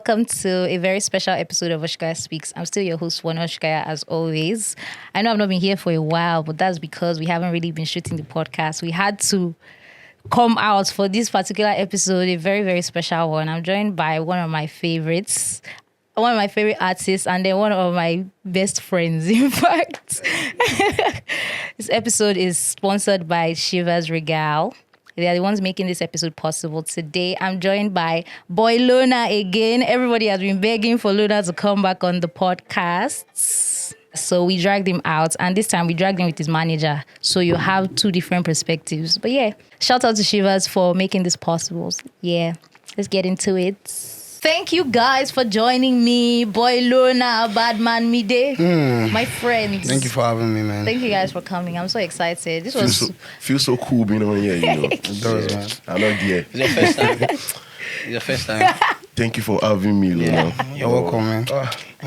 welcome to a very special episode of Osikoya Speaks. I'm still your host, Wonu Osikoya, as always. I know I've not been here for a while, but that's because we haven't really been shooting the podcast. We had to come out for this particular episode, a very, very special one. I'm joined by one of my favorites, one of my favorite artists, and then one of my best friends, in fact. This episode is sponsored by Chivas Regal. They are the ones making this episode possible. Today, I'm joined by boy Llona again. Everybody has been begging for Llona to come back on the podcast. So we dragged him out, and this time we dragged him with his manager. So you have two different perspectives. But yeah, shout out to Chivas for making this possible. Yeah, let's get into it. Thank you guys for joining me, boy Llona, Badmanmide, my friends. Thank you for having me, man. Thank you guys for coming. I'm so excited. This was Feels so cool being on here, you know. It does, man. I love you. It's your first time. It's your first time. Thank you for having me, Llona. You're welcome, man.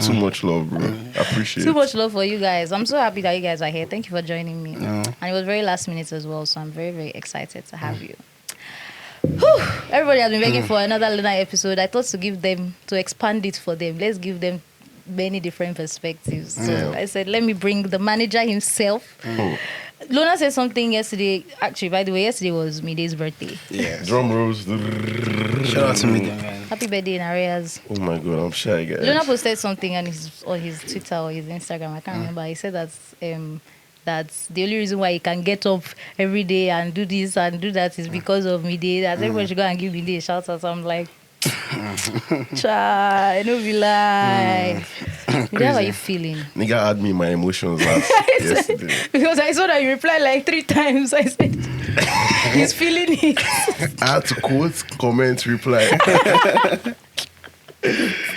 Too much love, bro. I appreciate it. too much love for you guys. I'm so happy that you guys are here. Thank you for joining me. Yeah. And it was very last minute as well, so I'm very, very excited to have you. Whew. Everybody has been begging for another Llona episode. I thought to expand it for them. Let's give them many different perspectives. So I said, let me bring the manager himself. Llona said something yesterday. Actually, by the way, yesterday was Mide's birthday. Yeah. Drum rolls. Shout out to me, man. Happy birthday in arrears. Oh my God, I'm shy, guys. Llona posted something on his Twitter or his Instagram. I can't remember. He said that's the only reason why he can get up every day and do this and do that is because of Mide. That everybody should go and give Mide a shout out. So I'm like, try, no be lie. Mide, how are you feeling? Nigga had me my emotions yesterday. Because I saw that you replied like 3 times. I said, he's feeling it. I had to quote, comment, reply.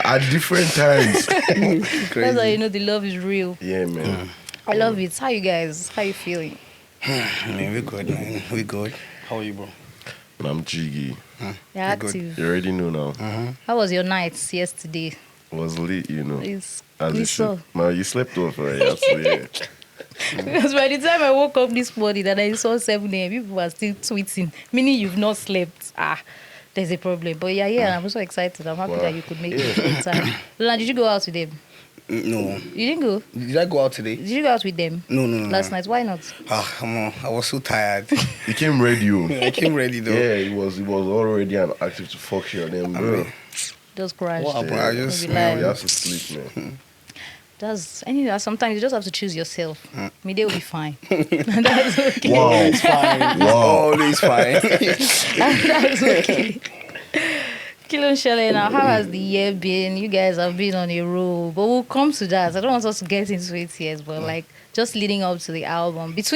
At different times. That's how you know the love is real. Yeah, man. I love it. How you guys? How you feeling? Man, we good, man. We good. How are you, bro? I'm jiggy. You're good. active. You already know now. How was your night yesterday? Was late, you know. It's As we it saw. should. No, you slept off, right? So, yeah. Because by the time I woke up this morning and I saw 7 a.m., people were still tweeting, meaning you've not slept. There's a problem. But yeah, I'm also excited. I'm happy that you could make it in time. Llona, did you go out with them? No. You didn't go? Did I go out today? Did you go out with them? No. Last night? Why not? Come on. I was so tired. He came ready, oh. I came ready, though. Yeah, he was already an active to function. Then, bro. Just crashed. What happened? I just... Maybe Yeah, like- we have to sleep, man. Sometimes you just have to choose yourself. Mide will be fine. That's okay. Wow. It's fine. Wow. Always fine. That's okay. Kilo Shelley, now how has the year been? You guys have been on a roll, but we'll come to that. I don't want us to get into it yet, but like just leading up to the album. Let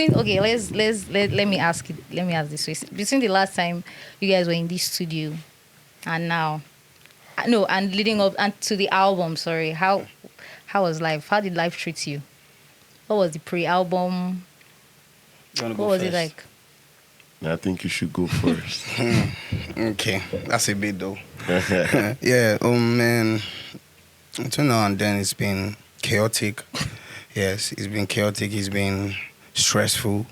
me ask this way. Between the last time you guys were in this studio and now, and leading up and to the album. Sorry, how was life? How did life treat you? What was the pre-album? What was it like? I think you should go first. Okay. That's a bit, though. Yeah, man. Until now and then, it's been chaotic. Yes, it's been chaotic. It's been stressful.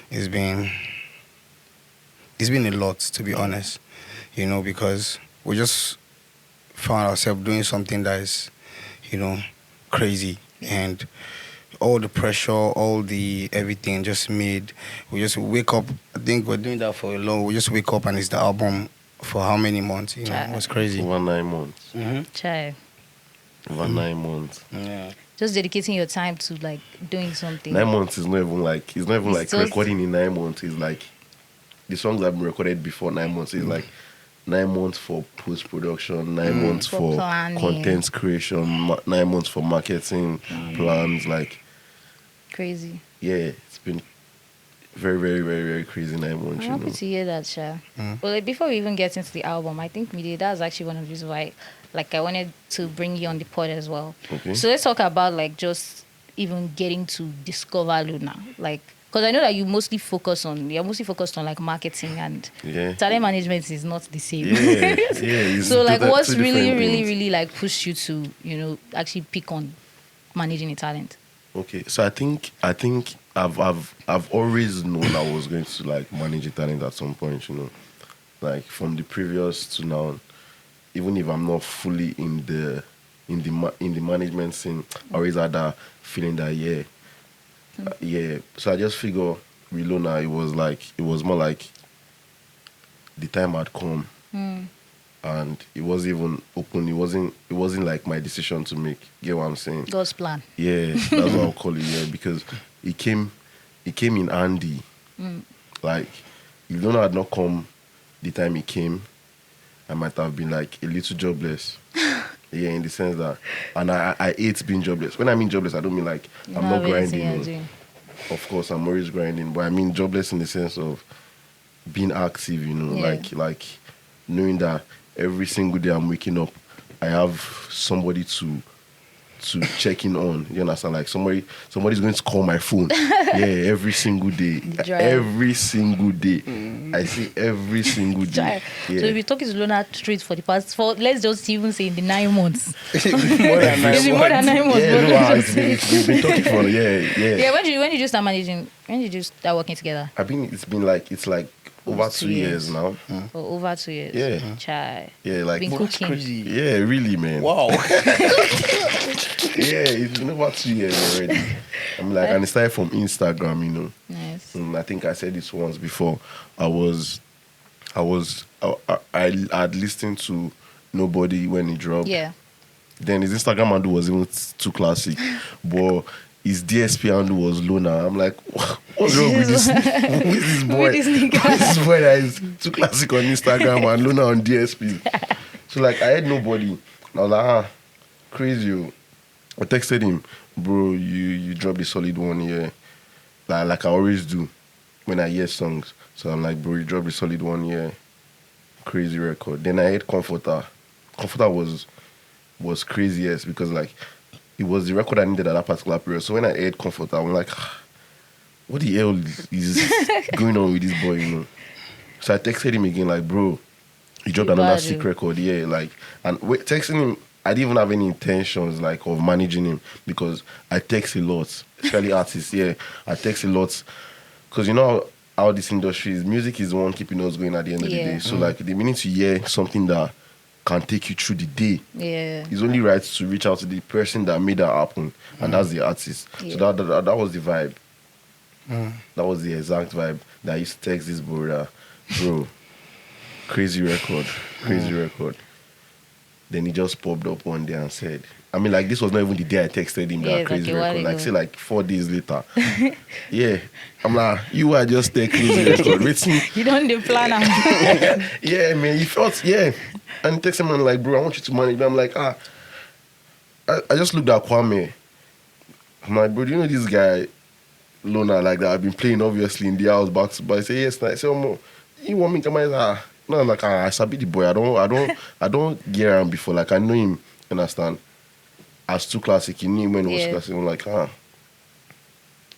It's been a lot, to be honest. You know, because we just found ourselves doing something that is, crazy. And all the pressure, all the everything just made, we just wake up. I think we're doing that for a long. We just wake up and it's the album for how many months? It was crazy. Over 9 months. Chai. Over 9 months. Yeah. Just dedicating your time to like doing something. 9 months is not even like, it's not even like just- recording in 9 months. It's like, the songs have been recorded before 9 months. It's like 9 months for post-production, 9 months For for planning. content creation, 9 months for marketing plans. Like, Crazy. yeah, it's been very, very, very, very crazy 9 months, I'm you happy know. to hear that, Sha. Well, like, before we even get into the album, I think that's actually one of the reasons why, like, I wanted to bring you on the pod as well. Okay. So let's talk about like just even getting to discover Llona, like, because I know that you're mostly focused on like marketing and Yeah. talent management is not the same. Yeah, it's So like, two what's different really, things. really, really like pushed you to actually pick on managing a talent? Okay, so I think I've always known I was going to like manage a talent at some point, you know. Like from the previous to now, even if I'm not fully in the management scene, I always had that feeling that yeah. So I just figure with Llona, it was more like the time had come, and it wasn't even open. It wasn't like my decision to make. Get what I'm saying? God's plan. Yeah, that's what I'll call it. Yeah, because it came in handy. Like if Llona had not come the time it came, I might have been like a little jobless. Yeah, in the sense that, and I hate being jobless. When I mean jobless, I don't mean like I'm not grinding. Of course, I'm always grinding, but I mean jobless in the sense of being active. Like knowing that every single day I'm waking up, I have somebody to check in on. You understand? Like somebody's going to call my phone. Yeah, every single day. Every single day. I see every single day. Yeah. So we've been talking to Llona Street for the past let's just even say in the 9 months. It's been more than 9 months. It's been more than 9 months. Yeah, we've been talking for Yeah, when did you start managing? When did you start working together? It's like over 2 years now. Oh, over 2 years. Yeah. Chai. Yeah, like Been That's cooking. crazy. yeah, really, man. Wow. Yeah, it's been over 2 years already. I'm like, and it started from Instagram, Nice. I think I said this once before. I had listened to Nobody when it dropped. Yeah. Then his Instagram handle was even too classic, but his DSP handle was Llona. I'm like, what's wrong with this? Who is this boy? With this nigga. Who is this boy that is too classic on Instagram and Llona on DSP? So like, I had Nobody. I was like, crazy. I texted him, bro, you dropped a solid one here. Like I always do when I hear songs. So I'm like, bro, you dropped a solid one here. Crazy record. Then I had Comforter. Comforter was craziest because like it was the record I needed at that particular period. So when I heard Comforter, I'm like, what the hell is going on with this boy, So I texted him again, like, bro, he dropped another sick record, yeah, like, and texting him, I didn't even have any intentions like of managing him because I text a lot, especially artists. Yeah, I text a lot because how this industry is. Music is the one keeping us going at the end of the day. So like the minute you hear something that can take you through the day, it's only right to reach out to the person that made that happen, and that's the artist. So that was the vibe. That was the exact vibe that I used to text this brother, bro. Crazy record. Then he just popped up one day and said, I mean, like, this was not even the day I texted him that crazy record. Like, say, like, 4 days later. Yeah. I'm like, you are just a crazy record. You don't do plan. Yeah, man. He felt, yeah. And he texted him and like, bro, I want you to manage. I'm like, I just looked at Kwame. I'm like, bro, do you know this guy, Llona, like that I've been playing, obviously, in the house back to back. I say, yes. I say, you want me to come out? No, like I sabi the boy. I don't get around before. Like I know him, understand? As too classic, he knew when he was classic. I'm like, I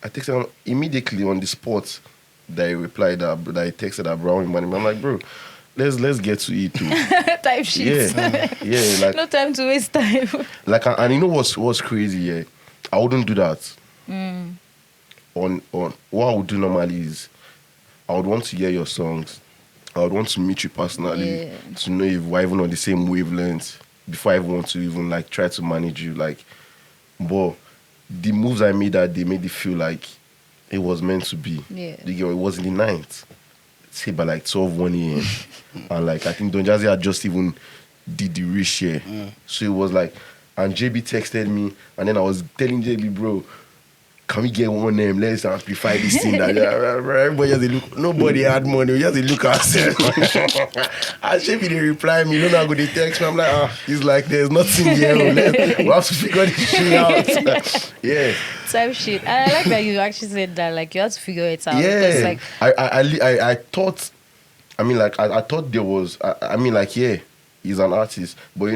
texted him immediately on the spot that he replied that he texted that brown money. I'm like, bro, let's get to it too. Type shit. Yeah, like no time to waste time. Like and you know what's crazy, yeah? I wouldn't do that. On what I would do normally is I would want to hear your songs. I would want to meet you personally to know if we're even on the same wavelength before I even want to even like try to manage you. Like, but the moves I made that day made it feel like it was meant to be. Yeah. It was in the night. Say by like 1 a.m. And like I think Don Jazzy had just even did the reshare. So it was like, and JB texted me and then I was telling JB, bro, can we get one name? Let's amplify this thing. That everybody just look. Nobody had money. We just look at ourselves. And Chevy they reply me. No, I'm going to text me. I'm like, he's like, there's nothing here. We have to figure this thing out. Yeah. Type shit. And I like that you actually said that. Like you have to figure it out. Yeah. Like, I thought. I mean, like I thought there was. I mean, like he's an artist, but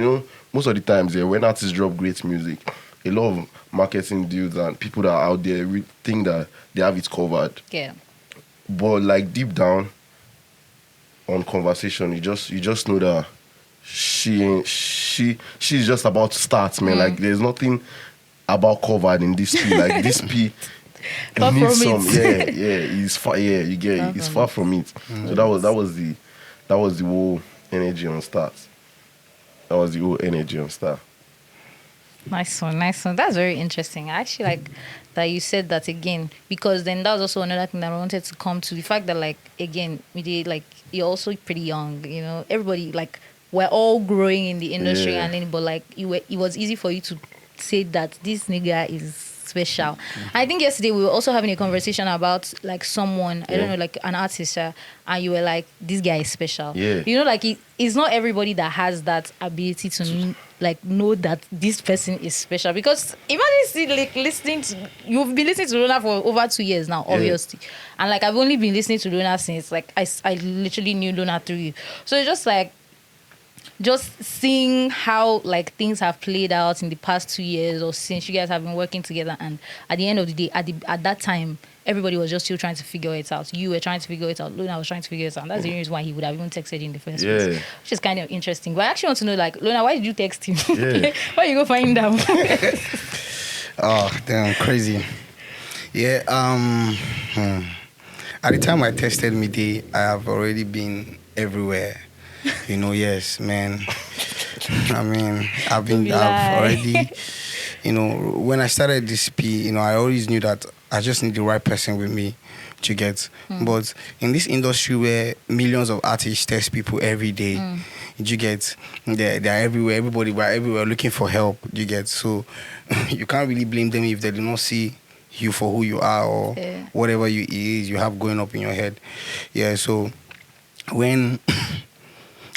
most of the times, when artists drop great music, a lot of marketing dudes and people that are out there think that they have it covered. Yeah. But like deep down on conversation, you just know that she's just about to start, man. Like there's nothing about covered in this P. Like this P needs some. It's far. Yeah, you get it. It's far from it. So that was the whole energy on start. That was the whole energy and stuff. Nice one, nice one. That's very interesting. I actually like that you said that again, because then that was also another thing that I wanted to come to, the fact that, like, again, we did, like, you're also pretty young, you know, everybody, like, we're all growing in the industry, Yeah. and then, but like, it was easy for you to say that this nigga is special. I think yesterday we were also having a conversation about, like, someone, I don't know, like an artist, and you were like, this guy is special. Yeah. You know, like, it's not everybody that has that ability to like know that this person is special, because imagine like listening to, you've been listening to Llona for over 2 years now, obviously, and like I've only been listening to Llona since, like, I literally knew Llona through you. So it's just like, just seeing how, like, things have played out in the past 2 years, or since you guys have been working together, and at the end of the day, at that time, everybody was just still trying to figure it out. You were trying to figure it out. Llona was trying to figure it out. And that's the reason why he would have even texted you in the first place, which is kind of interesting. But I actually want to know, like, Llona, why did you text him? Yeah. Why you go find out? Oh, damn, crazy. Yeah. At the time I tested Mide, I have already been everywhere. You know, yes, man. I mean, I've already, you know, when I started this P, you know, I always knew that I just need the right person with me to get. But in this industry where millions of artists test people every day, you get, they're everywhere. We're everywhere looking for help. You get, so you can't really blame them if they do not see you for who you are, or whatever you have going up in your head. Yeah. So when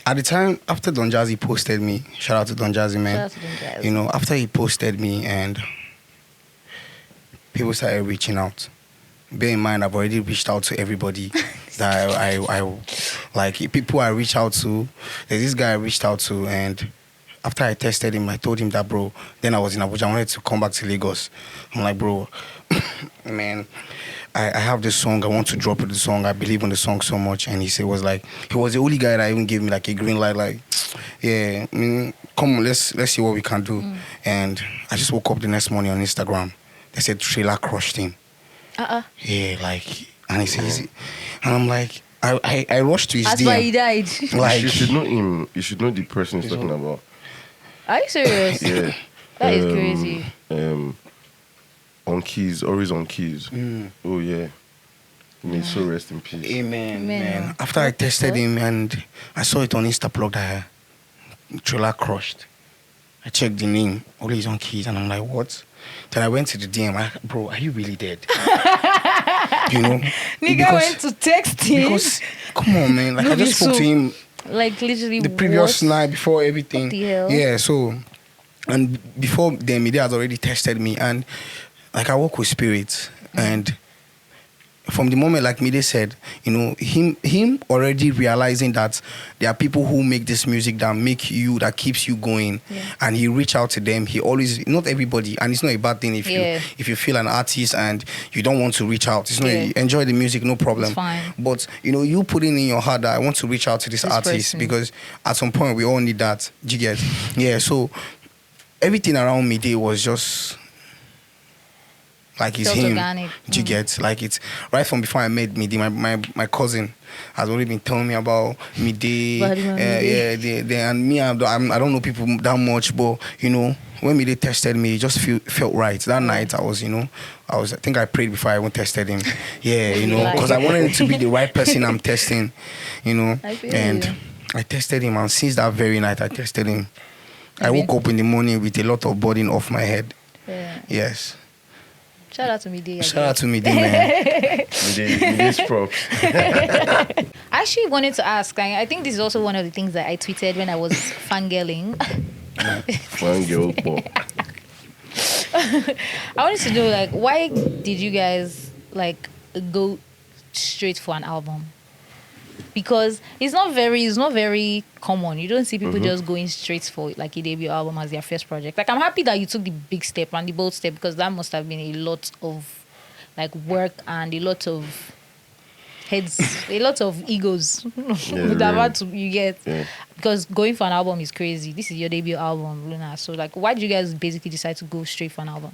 at the time, after Don Jazzy posted me, shout out to Don Jazzy, man. Shout out to Don Jazzy. You know, after he posted me and people started reaching out. Bear in mind, I've already reached out to everybody that I like, people I reach out to. There's this guy I reached out to, and after I tested him, I told him that, bro, then I was in Abuja, I wanted to come back to Lagos. I'm like, bro, man, I have this song, I want to drop the song, I believe in the song so much. And he was the only guy that even gave me like a green light, like, yeah, I mean, come on, let's see what we can do. And I just woke up the next morning on Instagram. They said trailer crushed him. Yeah, like, and he says, and I'm like, I rushed to his DM. That's why he died. Like, you should know him. You should know the person he's talking about. Are you serious? Yeah. That is crazy. On keys, always on keys. Oh yeah. May his soul rest in peace. Amen, man. After I tested him and I saw it on Instablog that trailer crushed, I checked the name, always on keys, and I'm like, what? Then I went to the DM, bro, are you really dead? You know? Nigga went to text him. Because, come on, man. Like, I just spoke to him like literally the previous night before everything. What the hell? Yeah, so, and before then, Mide has already tested me, and like, I work with spirits, and from the moment, like Mide said, you know, him already realizing that there are people who make this music that keeps you going, and he reach out to them. He always, not everybody, and it's not a bad thing if you feel an artist and you don't want to reach out. It's not, you enjoy the music, no problem. It's fine. But you know, you putting in your heart that I want to reach out to this artist person. because at some point we all need that. Do you get? Yeah. So everything around Mide was just like it's him. Organic. Do you get? Like, it's right from before I met Mide. My cousin has already been telling me about Mide. And me, I don't know people that much, but you know, when Mide tested me, it just felt right. That night, I think I prayed before I even tested him. Yeah, you know, because I wanted it to be the right person I'm testing, you know. I tested him, and since that very night I tested him, I woke up in the morning with a lot of burden off my head. Yeah. Yes. Shout out to Mide. Shout out to Mide, man. Mide's props. I actually wanted to ask, I think this is also one of the things that I tweeted when I was fangirling. Fangirl pop. I wanted to know, like, why did you guys, like, go straight for an album? Because it's not very common. You don't see people just going straight for like a debut album as their first project. Like, I'm happy that you took the big step and the bold step, because that must have been a lot of like work and a lot of heads, a lot of egos you get. Yeah. Because going for an album is crazy. This is your debut album, Llona. So like, why did you guys basically decide to go straight for an album?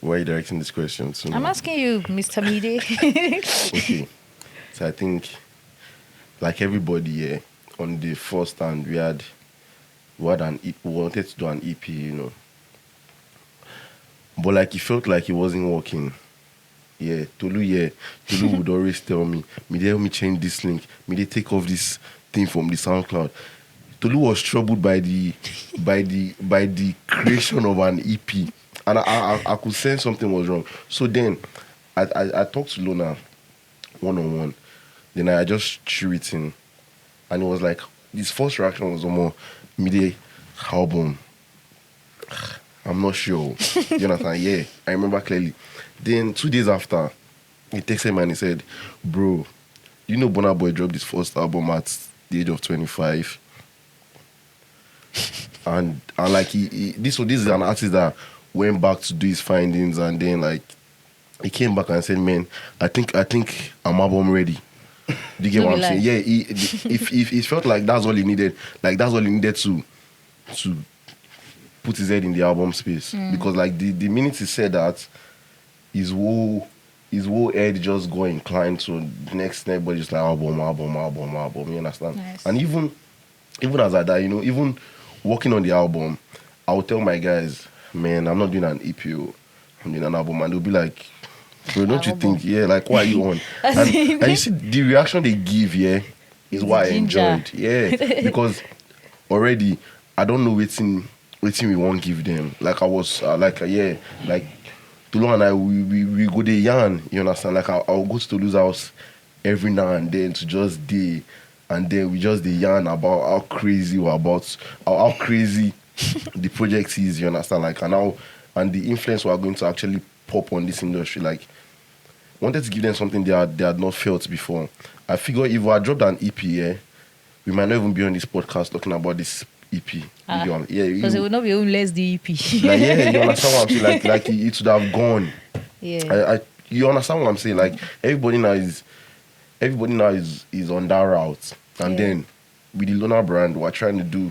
Why are you directing this question? So I'm asking you, Mr. Mide. Okay. So I think, like everybody here, on the first stand, we had we wanted to do an EP, you know. But like it felt like it wasn't working. Tolu would always tell me, they help me change this link, they take off this thing from the SoundCloud. Tolu was troubled by the creation of an EP. And I could sense something was wrong. So then I talked to Llona one-on-one. Then I just threw it in. And it was like, his first reaction was almost mid album. I'm not sure. You understand? Yeah, I remember clearly. Then 2 days after, he texted me and he said, bro, you know Burna Boy dropped his first album at the age of 25. And like this is an artist that went back to do his findings, and then like he came back and said, man, I think I'm album ready. Do you get what I'm saying? Yeah, he felt like that's all he needed. Like that's all he needed to put his head in the album space. Because like the minute he said that, his whole head just go inclined to the next step, but just like album. You understand? Nice. And even as I die, you know, even working on the album, I would tell my guys, man, I'm not doing an EP, I'm doing an album, and they'll be like, bro, don't you think, like, why are you on? And you see, the reaction they give, is what I enjoyed. Yeah, because already, I don't know waiting we won't give them. Like, I was, like Tolu and I, we go the yarn, you understand? Like, I'll go to Tolu's house every now and then to just day, and then we just the yarn about how crazy how crazy the project is, you understand? Like, and the influence we're going to actually pop on this industry. Like, wanted to give them something they had not felt before. I figure if I dropped an EP, we might not even be on this podcast talking about this EP. Because it would not be even less the EP. Like, you understand what I'm saying? Like it should have gone. Yeah. You understand what I'm saying? Like everybody now is on that route, and then with the Llona brand, what we're trying to do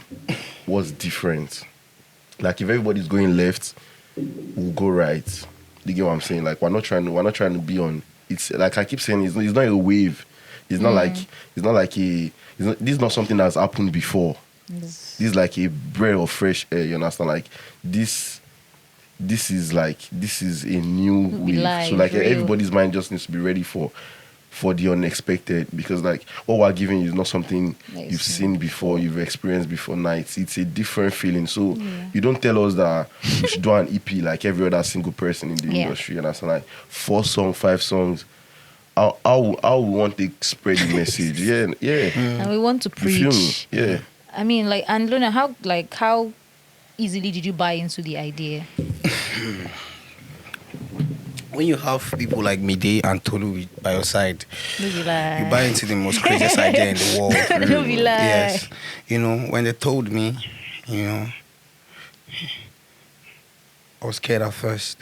was different. Like if everybody's going left, we'll go right. You get what I'm saying? Like we're not trying to be on. It's like I keep saying, it's not a wave. It's not like this is not something that's happened before. This is like a breath of fresh air. You understand? Like this is a new wave. So like everybody's mind just needs to be ready for the unexpected, because like what we're giving you is not something you've seen before, you've experienced before. Nights, it's a different feeling. So you don't tell us that we should do an EP like every other single person in the industry. And that's like 4 songs, 5 songs. How we want to spread the message. And we want to preach. You feel me? Yeah. I mean, like, and Llona, how easily did you buy into the idea? When you have people like Mide and Tolu by your side, you buy into the most craziest idea in the world. Don't be lie. Yes. You know, when they told me, you know, I was scared at first,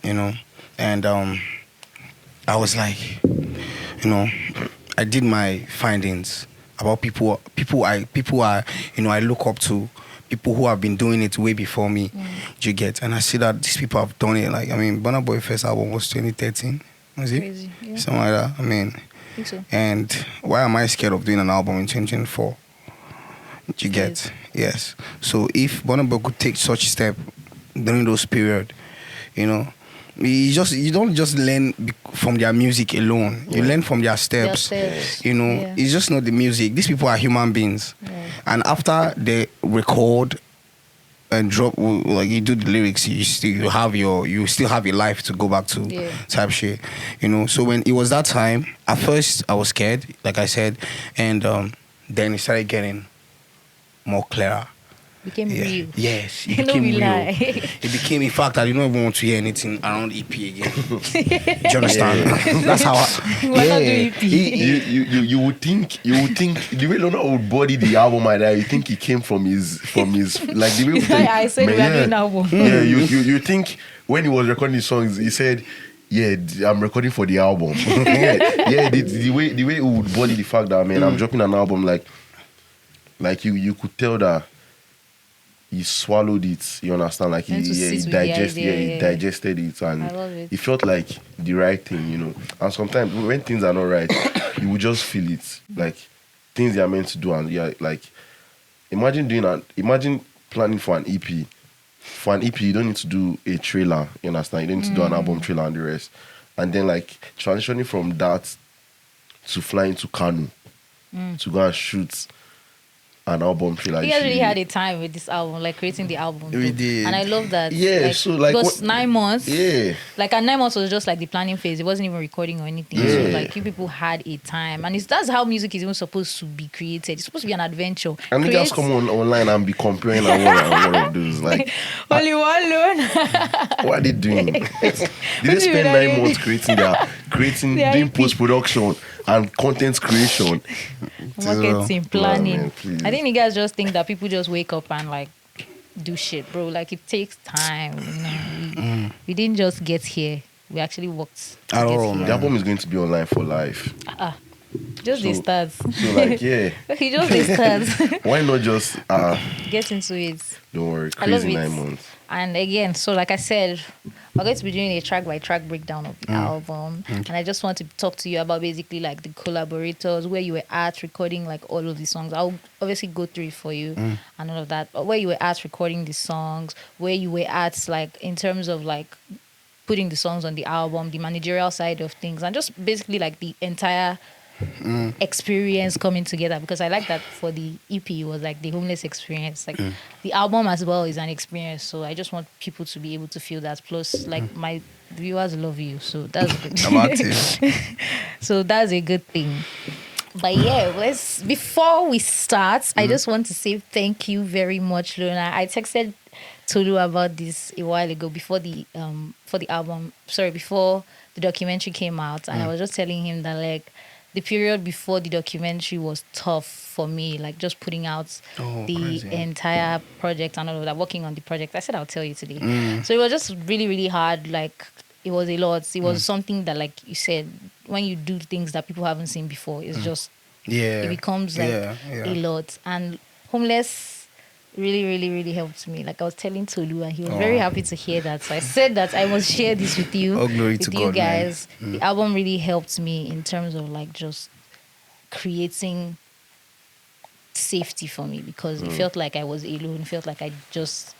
you know, and I was like, you know, I did my findings about people I look up to, people who have been doing it way before me. You get, and I see that these people have done it. Like, I mean, Burna Boy first album was 2013, was it? Crazy, yeah. Something like that. I mean, I think so. And why am I scared of doing an album in 2024? You get, yes. So if Burna Boy could take such step during those period, you know, you don't just learn from their music alone. You learn from their steps. You know, it's just not the music. These people are human beings, and after they record and drop, like you do the lyrics, you still have your life to go back to, type shit. You know, so when it was that time, at first I was scared, like I said, and then it started getting more clearer. Became real. Yes, it became real. It became, in fact, I didn't even want to hear anything around EP again. Do you understand? That's how you would think the way Llona would body the album like that, you think it came from his like the way I said we are doing album. Yeah, you think when he was recording his songs, he said, yeah, I'm recording for the album. The way he would body the fact that, man, I'm dropping an album, like you could tell that he swallowed it, you understand? Like he digested it, and it felt like the right thing, you know. And sometimes when things are not right, you will just feel it, like things they are meant to do, and like imagine planning for an EP. For an EP, you don't need to do a trailer, you understand? You don't need to do an album trailer and the rest. And then like transitioning from that to flying to Kano to go and shoot an album trailer. You guys really had a time with this album, like creating the album. We did. And I love that. Yeah, so like it was 9 months. Yeah. Like, and 9 months was just like the planning phase. It wasn't even recording or anything. Yeah. So like you people had a time. And that's how music is even supposed to be created. It's supposed to be an adventure. And niggas come online and be comparing and one of those. Like, only one loan. what are they doing? Did they spend 9 months doing post-production and content creation? Marketing, planning. Man, please. I think you guys just think that people just wake up and like do shit, bro. Like it takes time. You know? We didn't just get here. We actually worked. At all, The album is going to be online for life. Just the stars. So like, yeah. Okay, just the stars. Why not just Get into it. don't worry, I love crazy it. 9 months. And again, so like I said, we're going to be doing a track by track breakdown of the album. And I just want to talk to you about basically like the collaborators, where you were at recording like all of the songs. I'll obviously go through it for you and all of that. But where you were at recording the songs, where you were at like in terms of like putting the songs on the album, the managerial side of things, and just basically like the entire experience coming together, because I like that for the EP it was like the homeless experience. Like the album as well is an experience, so I just want people to be able to feel that. Plus, like my viewers love you, so that's good. I'm active. So that's a good thing. But yeah, before we start, I just want to say thank you very much, Llona. I texted Tolu about this a while ago before the documentary came out, and I was just telling him that like the period before the documentary was tough for me, like just putting out the entire project and all of that, working on the project. I said I'll tell you today. So it was just really, really hard. Like it was a lot. It was something that, like you said, when you do things that people haven't seen before, it's just it becomes like a lot. And homeless really, really, really helped me. Like I was telling Tolu, and he was very happy to hear that. So I said that I must share this with you, All glory to you God, guys. The album really helped me in terms of like just creating safety for me, because it felt like I was alone. It felt like it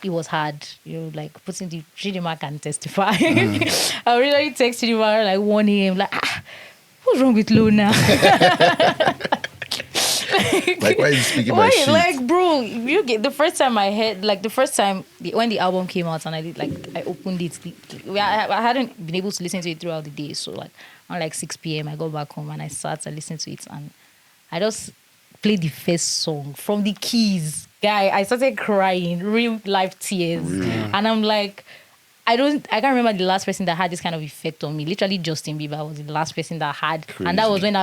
was hard. You know, like putting the Chidinma can testify. I really text Chidinma like 1 a.m. like, what's wrong with Llona? Like, why are you speaking my shit? Like, bro, you get the first time when the album came out and I opened it. I hadn't been able to listen to it throughout the day. So like on like 6 p.m. I got back home and I sat and listened to it, and I just played the first song from the keys. Guy, I started crying, real life tears. And I'm like, I can't remember the last person that had this kind of effect on me. Literally, Justin Bieber was the last person that had, and that was when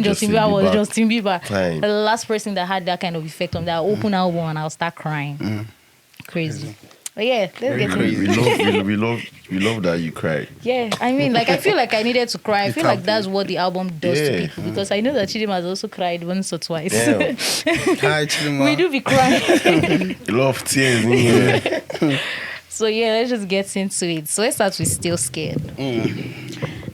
Justin Bieber was Justin Bieber. Time. The last person that had that kind of effect on me. That open album and I'll start crying. Crazy. But yeah, let's get Crazy. into it. We love that you cried. Yeah, I mean, like I feel like I needed to cry. I feel like that's what the album does to people, because I know that Chidinma has also cried once or twice. Damn. Hi, Chidinma. We do be crying. A lot of tears in here. So yeah, let's just get into it. So let's start with Still Scared.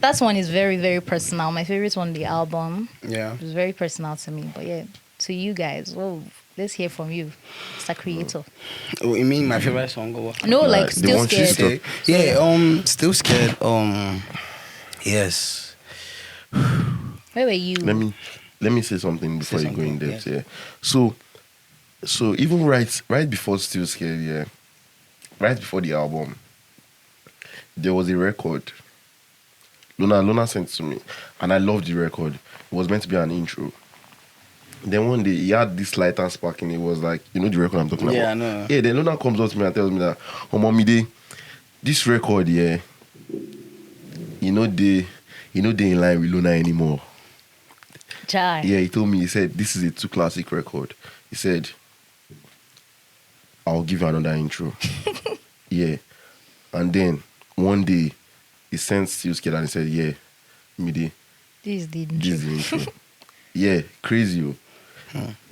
That one is very, very personal. My favorite one, the album. Yeah. It was very personal to me. But yeah, to you guys, let's hear from you. It's a creator. Oh, you mean my favorite song or what? No, like the Still one she Scared. stuck. Yeah, Still Scared. Yes. Where were you? Let me say something before you go in something, depth. Yeah. So even right before Still Scared, yeah, right before the album, there was a record. Llona sent it to me, and I loved the record. It was meant to be an intro. Then one day he had this light and spark, and it was like, you know the record I'm talking about? Yeah, I know. Yeah, then Llona comes up to me and tells me that, Momide, this record, yeah, they in line with Llona anymore. Chai. Yeah, he told me, he said, this is a too classic record. He said, I'll give you another intro. Yeah. And then one day he sent Still Scared and he said, yeah, Mide, This is the this is the intro. Yeah, crazy.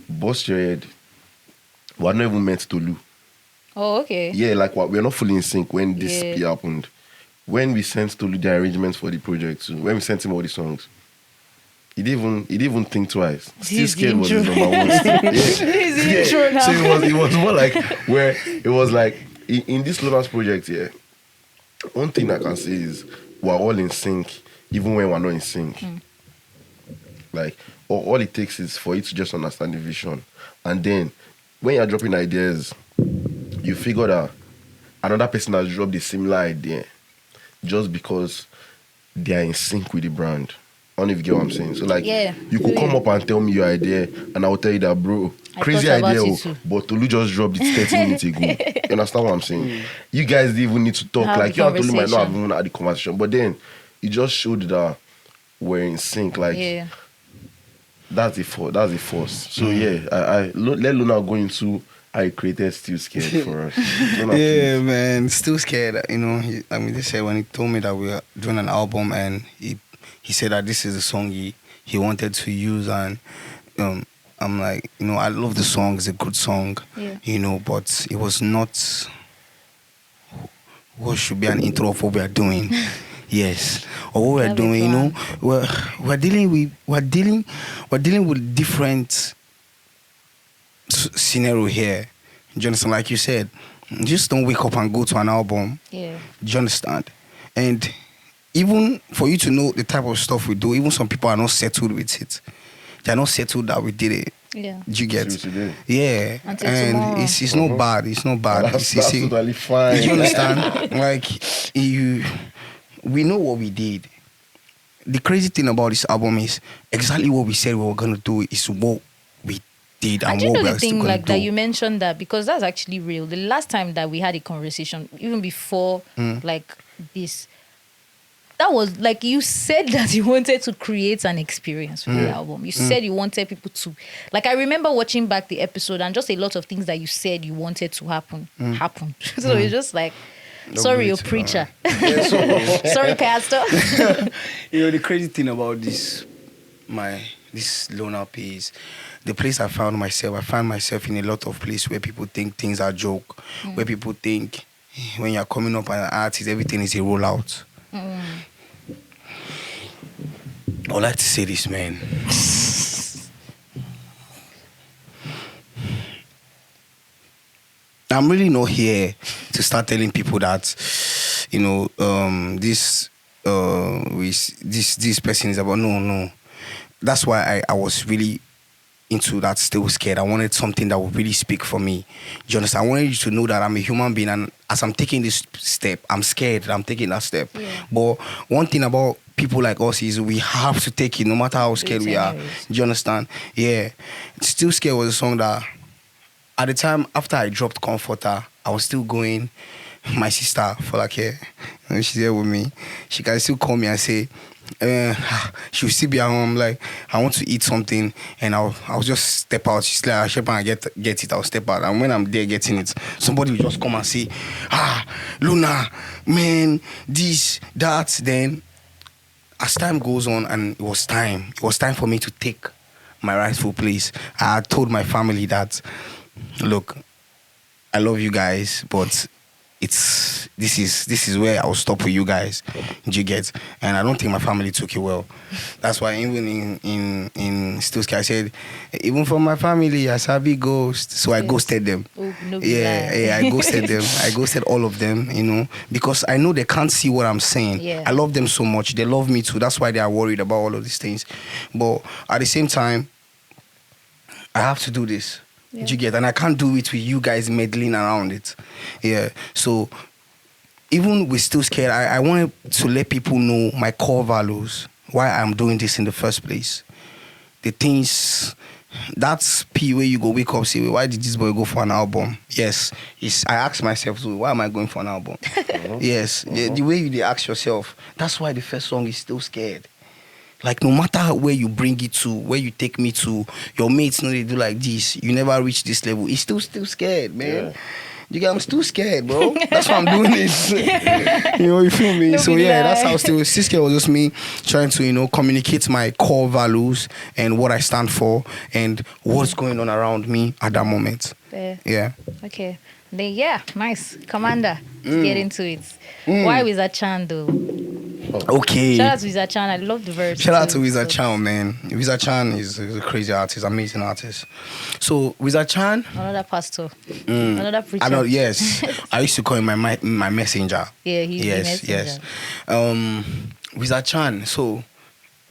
Bust your head. We're not even meant to lose. Oh, okay. Yeah, like we're not fully in sync when this happened. When we sent Tolu the arrangements for the project, so when we sent him all the songs, he didn't even think twice. Still His Scared was intro. his number one. His intro now. So it was more like where it was like in this Llona's project, yeah. One thing I can say is we're all in sync, even when we're not in sync. Like all it takes is for you to just understand the vision, and then when you're dropping ideas, you figure that another person has dropped a similar idea, just because they are in sync with the brand. I don't know if you get what I'm saying. So like, you could come up and tell me your idea, and I will tell you that, bro, crazy idea, but Tolu just dropped it 30 minutes ago. You understand what I'm saying? You guys didn't even need to talk. Have like the you and Tolu might not have conversation. even had the conversation, but then it just showed that we're in sync. Like that's the force. So I let Luna go into how he created Still Scared for us. Luna, Yeah, please. man, still scared. You know, they said when he told me that we were doing an album, and he said that this is the song he wanted to use, and I'm like, you know, I love the song. It's a good song, you know, but it was not what should be an intro of what we are doing. Yes, or what we're doing, you know, we're dealing with different scenario here. Do you understand? Like you said, just don't wake up and go to an album. Yeah. Do you understand? And even for you to know the type of stuff we do, even some people are not settled with it. They're not settled that we did it. Yeah. Do you get? Seriously, Yeah. Until and tomorrow. it's not bad. It's not bad. That's You see, totally fine. do you understand? Like we know what we did. The crazy thing about this album is exactly what we said we were gonna do is what we did, and you what know we're the still thing gonna like do. that you mentioned that, because that's actually real. The last time that we had a conversation, even before like this, that was like you said that you wanted to create an experience with the album. You said you wanted people to, like, I remember watching back the episode, and just a lot of things that you said you wanted to happen happened. So it's just like, sorry, you preacher. Sorry, pastor. You know, the crazy thing about this Llona piece, the place I find myself in a lot of places where people think things are joke, where people think when you're coming up as an artist, everything is a rollout. I would like to say this, man. I'm really not here to start telling people that, you know, this person is about. No. That's why I was really into that Still Scared. I wanted something that would really speak for me. Do you understand? I wanted you to know that I'm a human being, and as I'm taking this step, I'm scared that I'm taking that step. But one thing about people like us is we have to take it no matter how scared we are. Do you understand? Yeah. Still Scared was a song that at the time after I dropped Comforter, I was still going. My sister, for like, you know, she's here with me. She can still call me and say, she'll still be at home, like, I want to eat something, and I'll just step out. She's like, Shepa, I get it, I'll step out. And when I'm there getting it, somebody will just come and say, Luna, man, this, that. Then as time goes on, and it was time for me to take my rightful place. I had told my family that, look, I love you guys, but this is where I'll stop with you guys. Do you get? And I don't think my family took it well. That's why even in Still Scared, I said, even from my family, I sabi ghost. So I ghosted them. I ghosted them. I ghosted all of them, you know, because I know they can't see what I'm saying. I love them so much. They love me too. That's why they are worried about all of these things. But at the same time, I have to do this. Do you get? And I can't do it with you guys meddling around it. Yeah. So even with Still Scared, I wanted to let people know my core values, why I'm doing this in the first place. The things, that's P where you go wake up, say, why did this boy go for an album? Yes. I ask myself, so why am I going for an album? Yes. The way you ask yourself, that's why the first song is Still Scared. Like, no matter where you bring it to, where you take me to, your mates know they do like this, you never reach this level. It's still scared, man. I'm still scared, bro. That's why I'm doing it. You know, you feel me? So yeah, that's how Still Scared was just me trying to, you know, communicate my core values and what I stand for and what's going on around me at that moment. Yeah. Okay. Then nice. Commander, get into it. Why was that Chan though? Okay. Shout out to Wiza Chan. I love the verse. Shout out to too. Wiza Chan, man. Wiza Chan is a crazy artist, amazing artist. So Wiza Chan, Another pastor. Another preacher. I know. Yes, I used to call him my messenger. Yeah, he's the messenger. Yes. Wiza Chan. So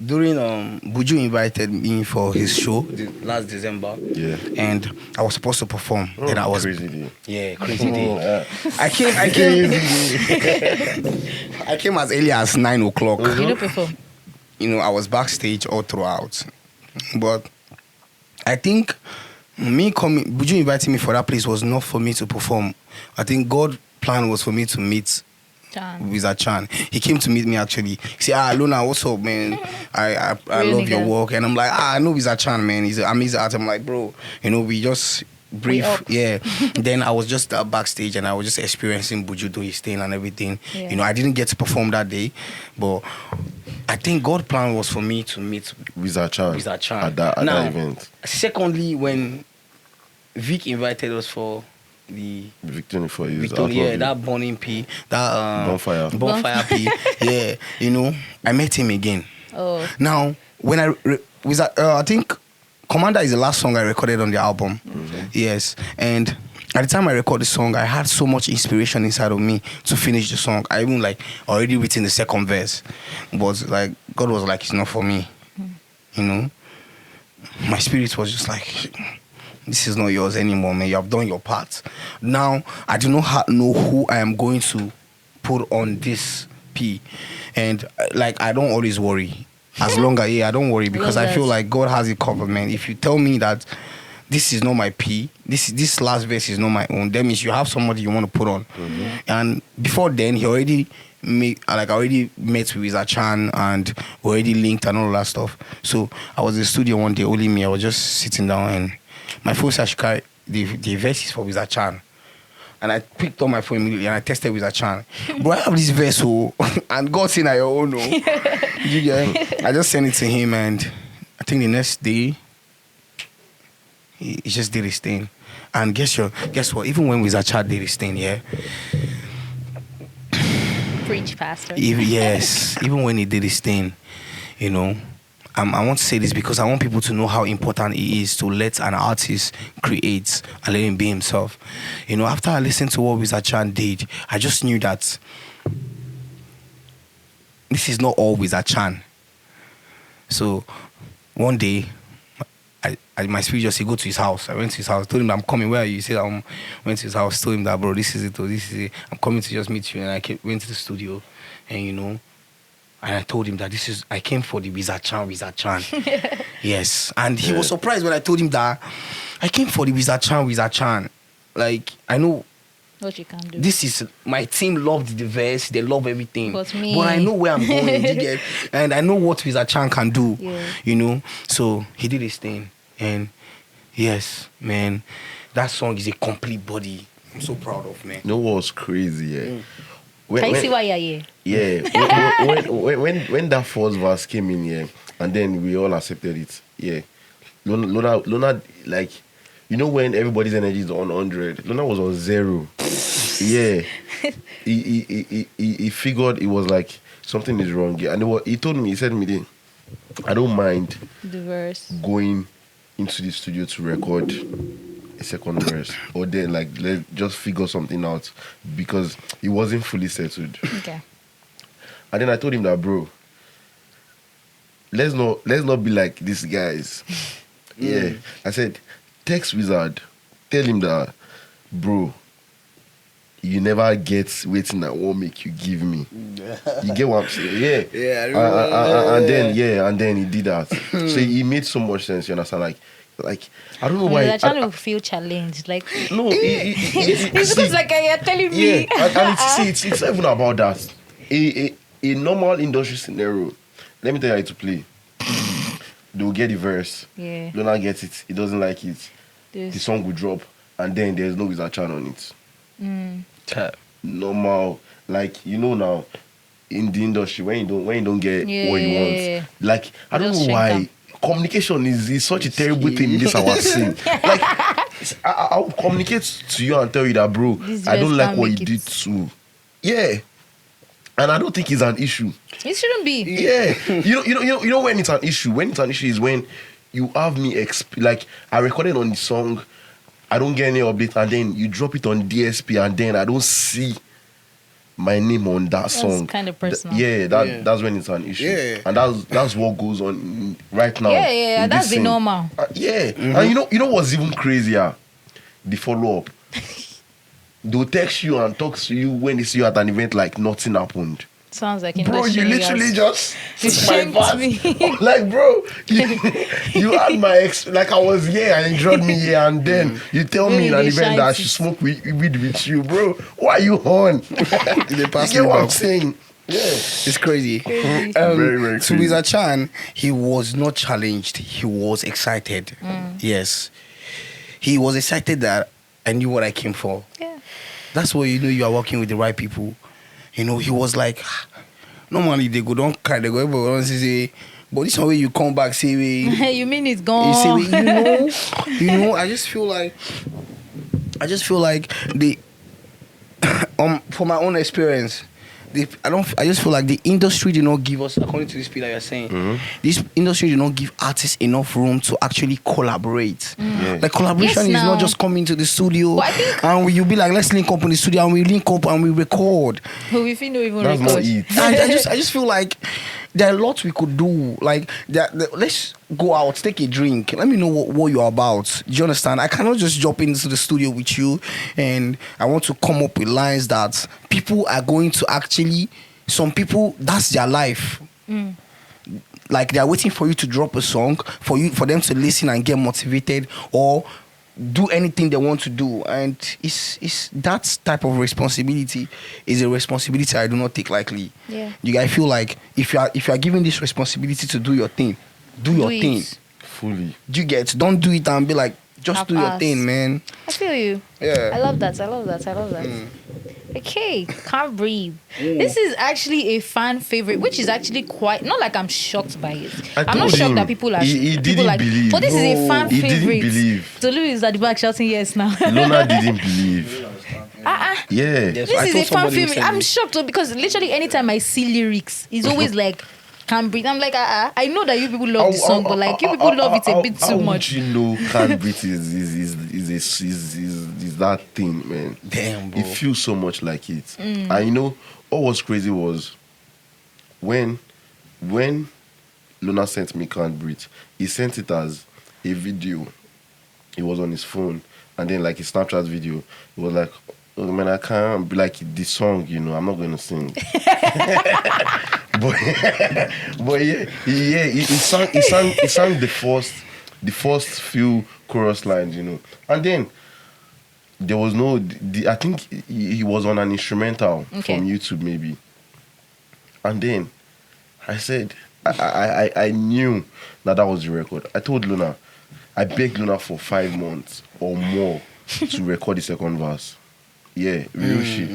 during Buju invited me for his show last December. Yeah. And I was supposed to perform. And I was crazy day. Yeah, crazy day. I came I came as early as 9 o'clock. You don't perform. You know, I was backstage all throughout. But I think Buju inviting me for that place was not for me to perform. I think God's plan was for me to meet Wiza Chan. He came to meet me actually. He said, Llona, what's up, man? I love your work. And I'm like, I know Wiza Chan, man. He's an amazing artist. I'm like, bro, you know, we just brief. Yeah. Then I was just backstage and I was just experiencing Buju do his thing and everything. Yeah. You know, I didn't get to perform that day, but I think God's plan was for me to meet Wiza Chan at that event. Secondly, when Vic invited us for the Victory for you, that burning P, that bonfire P, yeah, you know, I met him again. Oh. Now, when I think Commander is the last song I recorded on the album. Mm-hmm. Yes, and at the time I recorded the song, I had so much inspiration inside of me to finish the song. I even already written the second verse, but God was like, it's not for me. You know, my spirit was just like, this is not yours anymore, man. You have done your part. Now, I do not know who I am going to put on this P. And, I don't always worry. As long as, I don't worry because I feel like God has it covered, man. If you tell me that this is not my P, this last verse is not my own, that means you have somebody you want to put on. Mm-hmm. And before then, I already met with Wiza Chan and we already linked and all that stuff. So, I was in the studio one day, only me. I was just sitting down and my phone said, the verse is for Wiza Chan. And I picked up my phone immediately and I tested Wiza Chan. Bro, I have this verse, and God said, I own. You get? I just sent it to him and I think the next day, he just did his thing. And guess what? Even when Wiza Chan did his thing, yeah. Preach, pastor. Even when he did his thing, you know, I want to say this because I want people to know how important it is to let an artist create and let him be himself. You know, after I listened to what Wiza Chan did, I just knew that this is not all Wiza Chan. So one day, my spirit just said, go to his house. I went to his house, told him that I'm coming. Where are you? He said, I went to his house, told him that, bro, this is it. I'm coming to just meet you. And I went to the studio and, you know, and I told him that I came for the Wiza Chan. Yes. And he was surprised when I told him that I came for the Wiza Chan. I know what you can do. This is, my team loved the verse, they love everything. But I know where I'm going, and I know what Wiza Chan can do, you know. So he did his thing. And yes, man, that song is a complete body. I'm so proud of, man. You know what's crazy, yeah? Can you see why you're here? Yeah, when that first verse came in, yeah, and then we all accepted it, yeah. Llona, you know when everybody's energy is on 100, Llona was on 0. Yeah, he figured it was like something is wrong, yeah. And he told me, he said to me, I don't mind the verse going into the studio to record a second verse, or then let's just figure something out, because he wasn't fully settled. Okay. And then I told him that, bro, let's not be like these guys. Yeah. I said, text Wizard, tell him that, bro, you never get waiting I won't make you give me. You get what I'm saying? Yeah. Yeah, I remember. And then he did that. So he made so much sense, you understand? Like I don't know why. I'm trying to feel challenged. No, it looks like you're telling me. And it's not even about that. A normal industry scenario, let me tell you how to play. They'll get the verse. Yeah. Llona gets it. He doesn't like it. The song will drop, and then there's no Wiza Chan on it. Normal, you know now, in the industry when you don't get what you want, I don't know why. Communication is such a terrible thing in this our scene. I'll communicate to you and tell you that, bro, I don't like what you did too. Yeah. And I don't think it's an issue. It shouldn't be. Yeah. You know when it's an issue? When it's an issue is when you have me like I recorded on the song, I don't get any update, and then you drop it on DSP, and then I don't see my name on that song. That's kind of personal. That's when it's an issue. Yeah. And that's what goes on right now. Yeah, that's the normal. And you know what's even crazier? The follow-up. They'll text you and talk to you when they see you at an event like nothing happened. Sounds like Bro, you literally just shamed me. Like, bro, you had my like I was here and you dropped me here, and then you tell me in an event that I should smoke weed with you, bro. Why are you on? They pass You get me what I'm back. saying? Yeah. It's crazy. Very, very So crazy. Mr. Chan, he was not challenged. He was excited. Yes. He was excited that I knew what I came for. Yeah. That's why you know you are working with the right people. You know, he was like, normally they go, don't cry, they go, everyone say, but this one way you come back, say, You mean it's gone? you say, you know, I just feel like the, for my own experience, I just feel like the industry did not give us, according to this speed that you're saying, this industry did not give artists enough room to actually collaborate. Yeah. Like collaboration Yes, is now. not just coming to the studio But I think- and you be like, let's link up in the studio, and we link up and we record. We feel no even That's record. not it. I just feel like there are lots we could do. Like, let's go out, take a drink. Let me know what you're about. Do you understand? I cannot just jump into the studio with you and I want to come up with lines that people are going to actually, some people, that's their life. Like, they're waiting for you to drop a song, for them to listen and get motivated or do anything they want to do. And it's that type of responsibility is a responsibility I do not take lightly. Yeah. You guys feel like if you are given this responsibility to do your thing, do your it. thing. Fully. Do you get? Don't do it and be like, just do your Half-ass. thing, man. I feel you. Yeah. I love that. Okay, Can't Breathe. This is actually a fan favorite, which is actually quite, not like I'm shocked by it. I'm not told shocked him. that people are He people didn't like, believe. but this is a fan He favorite. didn't believe. Tolu is at the back shouting yes now. Llona didn't believe. Yeah. Yes. This I is told a fan somebody favorite. I'm recently. shocked though, because literally anytime I see lyrics, it's always like Can't Breathe. I'm like, I know that you people love the song, but like you people love it a bit too much. How would you know Can't Breathe is that thing, man? Damn, bro. It feels so much like it. And you know, what was crazy was when Llona sent me Can't Breathe, he sent it as a video. It was on his phone. And then like his Snapchat video, it was like, oh, man, I can't be like the song, you know, I'm not going to sing. but yeah, he sang the first few chorus lines, you know. And then there was no, I think he was on an instrumental Okay. from YouTube maybe. And then I said, I knew that was the record. I told Llona, I begged Llona for 5 months or more to record the second verse. Yeah, real shit.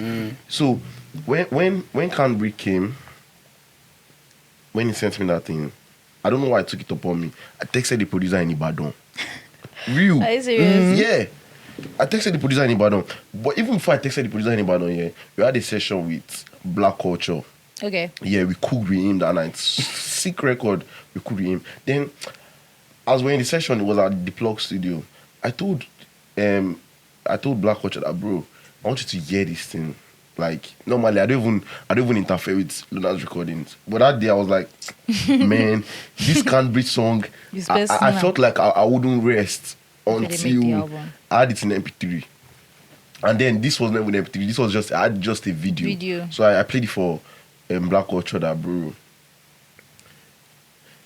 So when Can't Breathe came, when he sent me that thing, I don't know why I took it upon me. I texted the producer in Ibadan. Real. Are you serious? Yeah. I texted the producer in Ibadan. But even before I texted the producer in Ibadan, yeah, we had a session with Black Culture. Okay. Yeah, we cooked with him that night. Sick record, we cooked with him. Then, as we're in the session, it was at the Plug Studio. I told Black Culture that, bro, I want you to hear this thing. Like, normally I don't even interfere with Llona's recordings. But that day I was like, man, this Can't Breathe song, I felt like I wouldn't rest they make the until album. I had it in MP3. And then this was not even MP3. This was just, I had just a video. So I played it for Black Culture that, bro.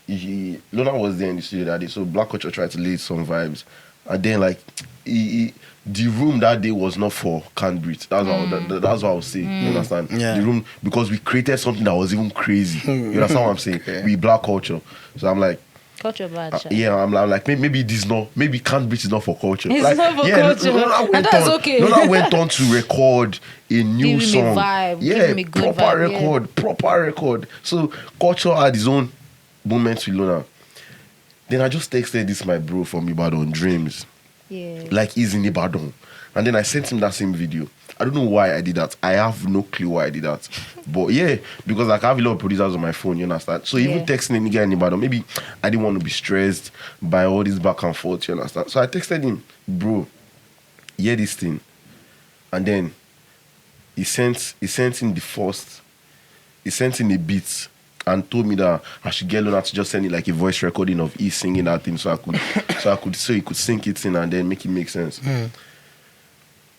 Llona was there in the studio that day, so Black Culture tried to lay some vibes. And then, like, the room that day was not for Can't Breathe. That's what I was saying. You understand? Yeah. The room, because we created something that was even crazy. You understand what I'm saying? Okay. We Black Culture. So I'm like, Culture bad. Sha. yeah, I'm like, maybe maybe Can't Breathe is not for culture. It's like, not for yeah, culture. And that's okay. Llona went on to record a new Give him a song. vibe, give Yeah, him a good proper vibe, yeah. proper record. So culture had his own moments with Llona. Then I just texted this my bro from Ibadan, Dreams. Yeah. Like he's in Ibadan. And then I sent him that same video. I don't know why I did that. I have no clue why I did that. But yeah, because like I have a lot of producers on my phone, you understand? So even texting any guy in Ibadan, maybe I didn't want to be stressed by all this back and forth, you understand? So I texted him, bro, hear this thing. And then he sent in a beat and told me that I should get Llona to just send it like a voice recording of he singing that thing so he could sync it in and then make it make sense.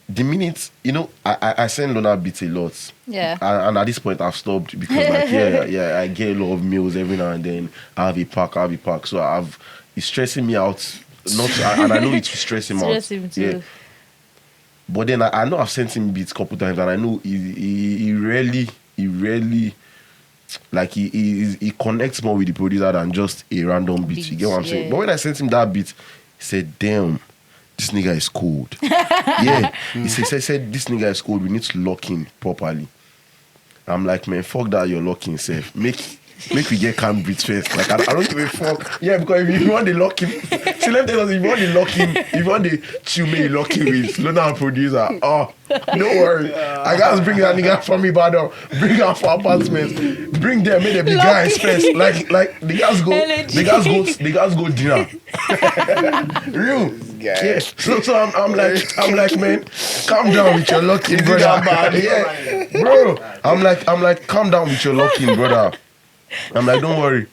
The minute, I send Llona beats a lot. Yeah. And at this point I've stopped because like I get a lot of mails every now and then. I have a pack. So it's stressing me out. And I know it's stressing him out. Stress him too. Yeah. But then I know I've sent him beats a couple times and I know he rarely like he connects more with the producer than just a random beat. You get what I'm saying? But when I sent him that beat, he said, damn, this nigga is cold. He said this nigga is cold. We need to lock in properly. I'm like, man, fuck that, you're locking safe. Make we get calm breathe first. Like I don't give a fuck. Yeah, because if you want to lock him, see, let me tell you, if you want to lock him, if you want to chill me, lock him with Llona and producer. Oh, don't worry. I gotta bring that nigga from Ibadan. Bring her for apartments. Bring them, make them be guys first. Like the guys go dinner. Real. Yeah. So I'm like, man, calm down with your locking, brother. Yeah, bro. I'm like, calm down with your locking, brother. I'm like, don't worry.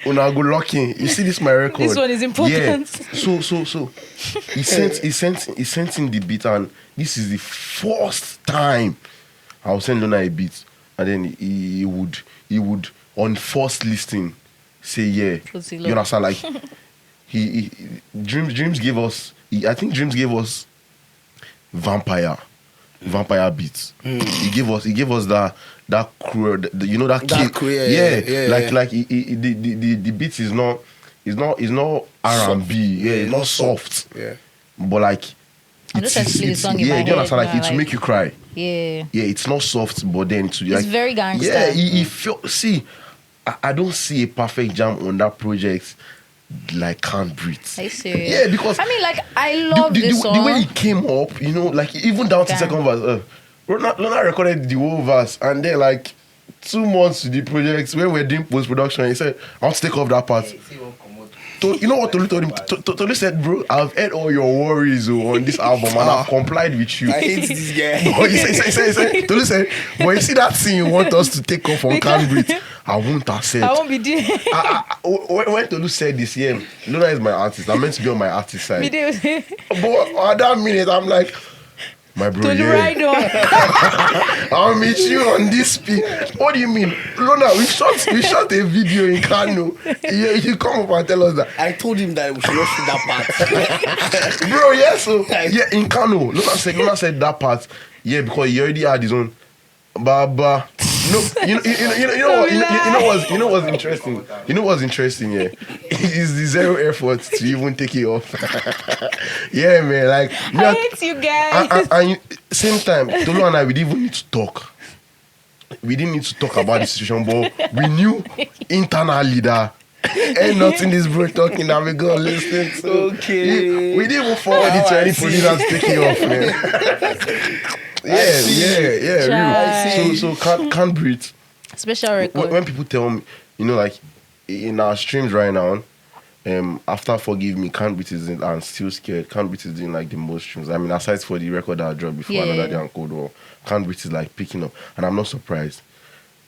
Una go locking. You see this my record. This one is important. Yeah. So he sent in the beat, and this is the first time I'll send Llona a beat, and then he would on first listing say yeah. You understand? Like he Dreams gave us. I think Dreams gave us vampire beats. He gave us that crew, that crew, like the beat is not R&B, it's not soft, but like it's the song you understand, like it will make you cry. It's not soft, but then it's like very gangsta. Yeah, he felt. See, I don't see a perfect jam on that project. Like Can't Breathe. Are you serious? Yeah, because I mean, like I love this song. The way it came up, like even down to second verse. Llona recorded the whole verse, and then like 2 months to the project when we're doing post production, he said, "I want to take off that part." You know what Tolu told him? Tolu said, "Bro, I've heard all your worries on this album, and I've complied with you." I hate this guy. No, he said, Tolu said, "But you see that scene you want us to take off on Can't Breathe, I won't accept." I won't be doing. When Tolu said this, Llona is my artist. I'm meant to be on my artist side. But at that minute, I'm like, my bro, Tolu ride on. I'll meet you on this speed. What do you mean? Llona, we shot a video in Kano. You come up and tell us that. I told him that we should not shoot that part. Bro, in Kano. Llona said that part. Yeah, because he already had his own. Baba. No, you know what's interesting? You know what's interesting, yeah? It's the zero effort to even take it off. Yeah, man, like I hate you guys. And same time, Tolu and I, we didn't even need to talk. We didn't need to talk about the situation, but we knew internally that ain't nothing this bro talking that we gonna listen to. Okay. We didn't even forward it to any producer to take it off, man. Real. So can't breathe. Special record. When people tell me, like in our streams right now, after Forgive Me, Can't Breathe is in, and Still Scared. Can't Breathe is doing like the most streams. I mean, aside for the record that I dropped before Another Day and Cold War, Can't Breathe is like picking up, and I'm not surprised.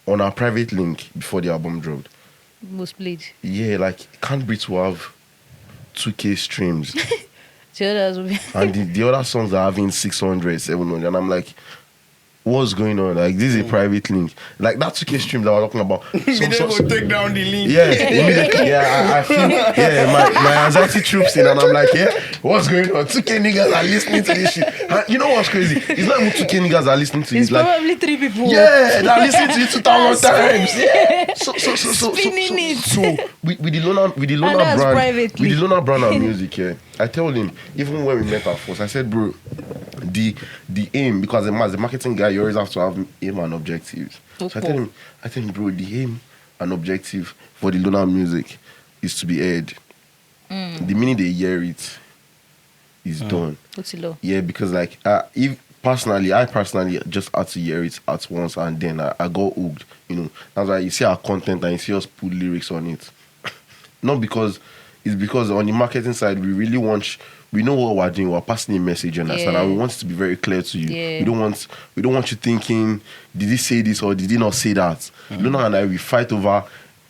On our private link before the album dropped, most played. Yeah, like Can't Breathe will have 2K streams. And the other songs are having 600, 700, and I'm like, what's going on? Like, this is a private link. Like, that 2K stream that we're talking about. So take down the link. Yeah, immediately. I feel, my anxiety troops in, and I'm like, what's going on? 2K niggas are listening to this shit. And you know what's crazy? It's not even 2K niggas are listening to it. It's probably 3 people. Yeah, they're listening to it 2,000 times. Yeah. So with the Llona brand and music, I told him, even when we met at first, I said, bro, the aim, because as a marketing guy, you always have to have aim and objectives. Okay. So I tell him, bro, the aim and objective for the Llona music is to be heard. The minute they hear it, is done. Otilo. Yeah, because like I personally just had to hear it at once, and then I got hooked. That's why you see our content and you see us put lyrics on it. Not because it's because on the marketing side we know what we're doing. We're passing a message, you understand? And we want it to be very clear to you. Yeah. We don't want you thinking, did he say this or did he not say that? Llona and I, we fight over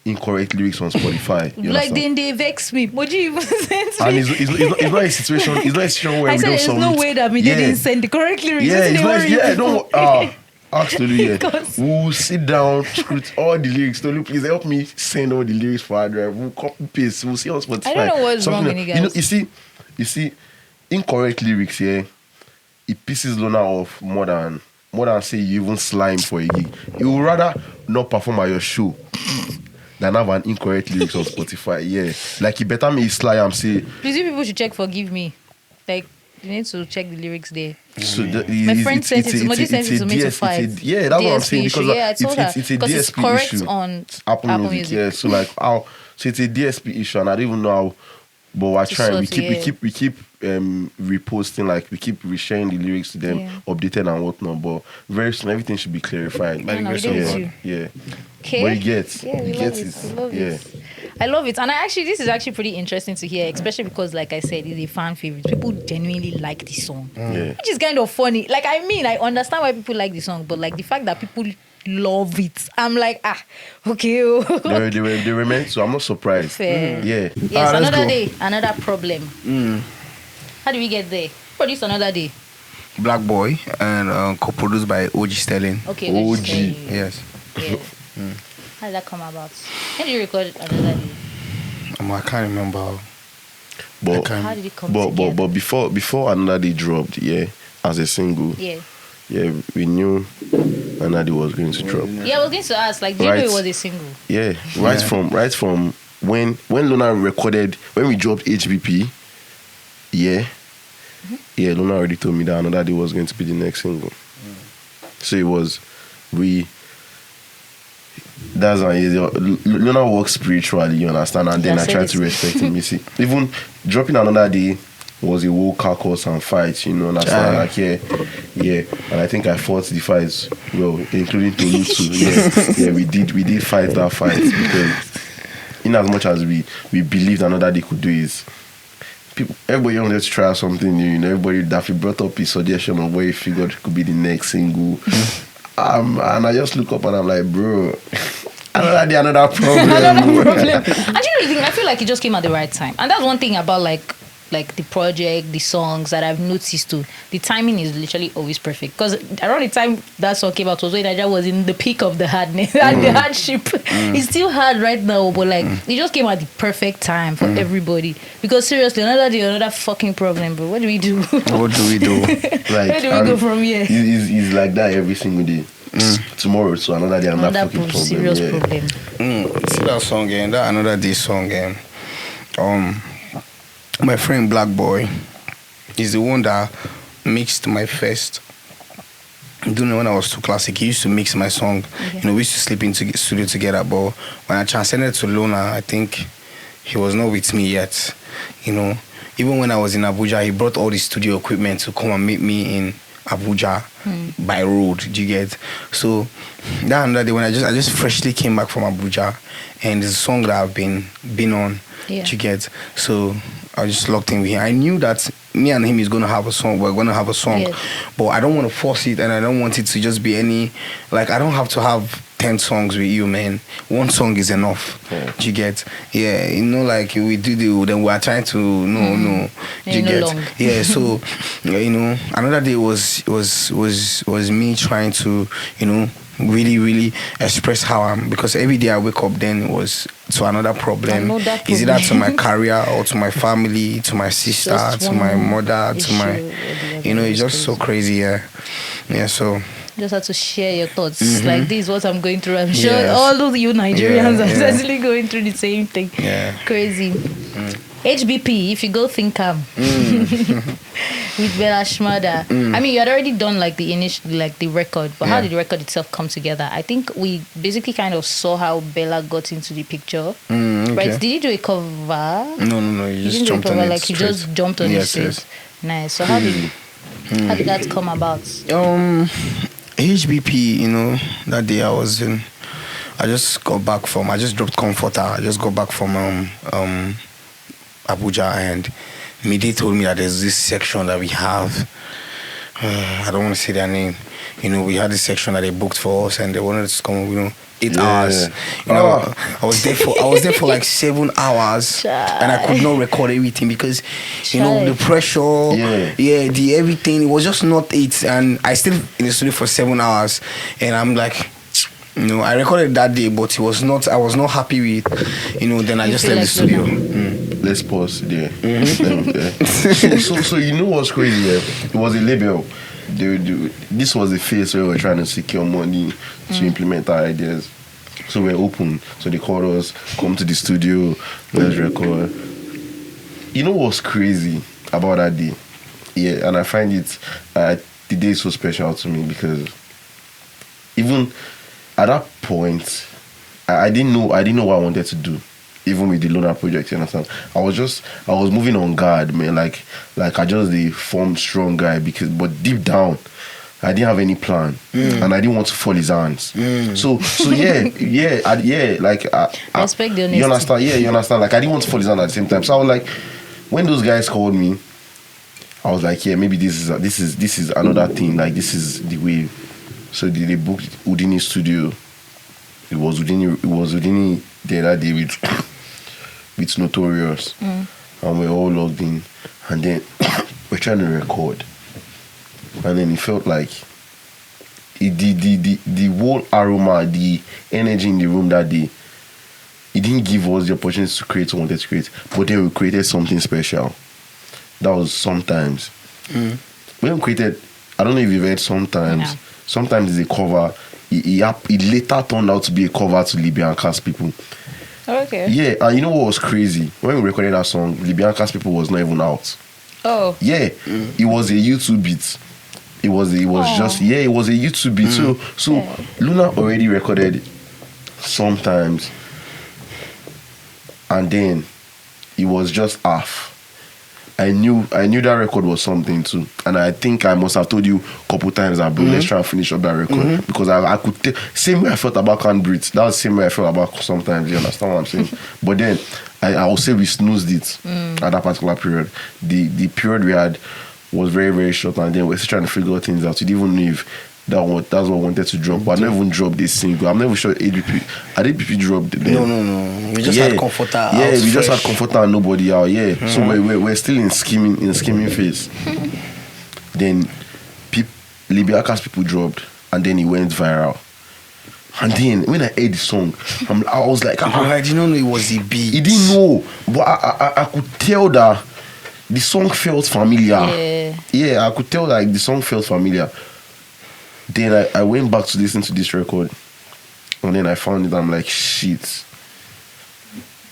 incorrect lyrics on Spotify. Like then they vex me. What do you even send And me? it's not a situation. It's not a situation where I we said don't there's submit. no way that me didn't send the correct lyrics. Yeah, That's it's the not. worry. Yeah, don't. Absolutely, yeah. Because- We'll sit down, script all the lyrics. Tolu, please help me send all the lyrics for our drive. We'll copy paste. We'll see on Spotify. I don't know what's wrong with you guys. You see, incorrect lyrics here. It pisses Llona off more than say you even slime for a gig. You would rather not perform at your show than have an incorrect lyrics on Spotify. Yeah, like you better me sly and say. Please, you people should check Forgive Me. Like, you need to check the lyrics there. So My friend sent it to me. Sent it to me to fight. Yeah, that's what I'm saying. issue. Because Yeah, I told her. it's a Because DSP it's correct issue. on Apple Music. Yeah, so like so it's a DSP issue, and I don't even know how. But we're trying. We keep reposting, like we keep resharing the lyrics to them, updated and whatnot. But very soon everything should be clarified. No, we did with you. Yeah. Okay. But you get, Yeah, we love it. We love it. I love it. And this is actually pretty interesting to hear, especially because, like I said, it's a fan favorite. People genuinely like the song. Yeah. Which is kind of funny. Like, I mean, I understand why people like the song, but like the fact that people love it, I'm like, okay. They were meant to. I'm not surprised. Fair. Yeah. Yes, let's another go. day, another problem. How do we get there? Produce another day. Black Boy and co-produced by OG Sterling. Okay. OG. Yes. Yeah. How did that come about? When did you record another day? I can't remember. But How did it come together? but before Another Day dropped, as a single, Yeah. we knew Another Day was going to drop. Yeah, I was going to ask, like, did you know it was a single? Yeah, right from when Llona recorded, when we dropped HBP, Llona already told me that Another Day was going to be the next single. So it was that's why Llona works spiritually, you understand, and then I try to respect him. You see, even dropping Another Day was a whole carcass and fight, you know, understand? Like and I think I fought the fights well, including Tolu too. We did fight that fight because in as much as we believed Another Day could do is everybody wanted to try something new, you know. Everybody that brought up his suggestion of where he figured could be the next single. And I just look up and I'm like, bro, another problem. Another problem. And you know, I feel like it just came at the right time. And that's one thing about like the project, the songs that I've noticed too. The timing is literally always perfect. Because around the time that song came out was when Nigeria was in the peak of the hardness and the hardship. It's still hard right now, but like it just came at the perfect time for everybody. Because seriously, another fucking problem, bro. What do we do? What do we do? Like, Where do we go from here? It's like that every single day. Tomorrow, so another day, another fucking problem. Serious problem. See that song again, that Another Day song again. My friend Black Boy is the one that mixed my first. I don't know, when I was too classic, he used to mix my song. You know, we used to sleep in the studio together, but when I transcended to Llona, I think he was not with me yet. You know, even when I was in Abuja, he brought all the studio equipment to come and meet me in Abuja by road. Do you get? So that Another Day, when I just freshly came back from Abuja, and it's a song that I've been on. Yeah. Do you get? So I just locked in with him. I knew that me and him is gonna have a song. We're gonna have a song, but I don't want to force it, and I don't want it to just be any. Like, I don't have to have 10 songs with you, man. One song is enough. Do you get? Yeah, you know, like we do then we are trying to no. Do you get? Long. Yeah, so you know, Another Day was me trying to, you know, really express how I'm, because every day I wake up then was to another problem. Is it that to my career or to my family, to my sister, to my mother, to my, you know, it's just so crazy. Yeah, so just have to share your thoughts. Like, this is what I'm going through. I'm sure all of you Nigerians are actually going through the same thing. Yeah. Crazy. HBP, if you go think with Bella Shmurda. I mean, you had already done like the initial, like the record, but how did the record itself come together? I think we basically kind of saw how Bella got into the picture. Okay. Right? Did you do a cover? No. You just jumped on it. Like you just jumped on it straight. Yes. Nice. So how did that come about? HBP, that day I just dropped Comforter. I just got back from Abuja, and Mide told me that there's this section that we have. I don't want to say their name. We had this section that they booked for us, and they wanted us to come, 8 hours. I was there for like 7 hours, and I could not record everything because, the pressure, the everything. It was just not it, and I stayed in the studio for 7 hours, and I'm like, I recorded that day, but I was not happy with, then I just left the studio. Let's pause there. So you know what's crazy? It was a label. This was the phase where we were trying to secure money to implement our ideas. So we're open. So they called us, come to the studio, let's record. You know what's crazy about that day? Yeah, and I find it, the day is so special to me because even at that point, I didn't know what I wanted to do. Even with the Llona project, you understand? I was moving on guard, man. Like I just the formed strong guy but deep down, I didn't have any plan, and I didn't want to fall his hands. So yeah. Like I respect the honesty. You understand? Yeah, you understand. Like I didn't want to fall his hand at the same time. So I was like, when those guys called me, I was like, yeah, maybe this is another thing. Like this is the way. So they booked Houdini studio. It was Houdini there that day with Notorious, and we're all logged in, and then we're trying to record, and then it felt like the whole aroma, the energy in the room that day, it didn't give us the opportunity to create what we wanted to create, but then we created something special. That was Sometimes. When we created, I don't know if you've heard Sometimes. No. Sometimes it's a cover. It later turned out to be a cover to Libyanka's People. Okay. Yeah, and you know what was crazy? When we recorded that song, Libyanka's People was not even out. Oh. Yeah, it was a YouTube beat. It was a YouTube beat. So Llona already recorded Sometimes, and then it was just half. I knew that record was something too, and I think I must have told you a couple times that, bro, let's try and finish up that record, because I could tell, same way I felt about Can't Breathe, that was the same way I felt about Sometimes. You understand what I'm saying? But then I would say we snoozed it at that particular period. The period we had was very, very short, and then we're still trying to figure things out. We didn't even know if that's what I wanted to drop, but I never even dropped this single. I'm never sure ADP. I did ADP dropped it then. No. We just had Comforter. Yeah, we just had Comforter and nobody out. Yeah, so we're still in scheming phase. Then Libyanka's People dropped, and then it went viral. And then when I heard the song, I was like, I didn't know it was a beat. He didn't know, but I could tell that the song felt familiar. Yeah, I could tell like the song felt familiar. Then I went back to listen to this record, and then I found it. I'm like, shit.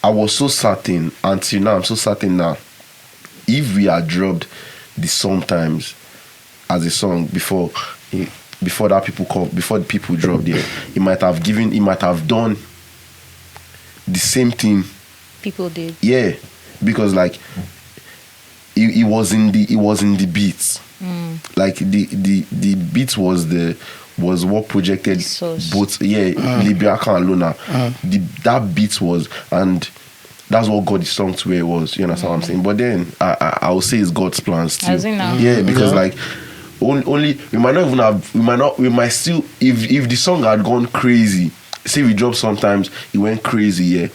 I was so certain until now. I'm so certain now. If we had dropped the Sometimes as a song before the people dropped it, it might have done the same thing people did. Yeah, because like it was in the beats. Like the beat was what projected both Libyanka and Llona. That beat was, and that's what got the song to where it was. You understand what I'm saying? But then I would say it's God's plans too. As in now. Yeah, because like only we might still if the song had gone crazy, say we dropped Sometimes, it went crazy, yeah.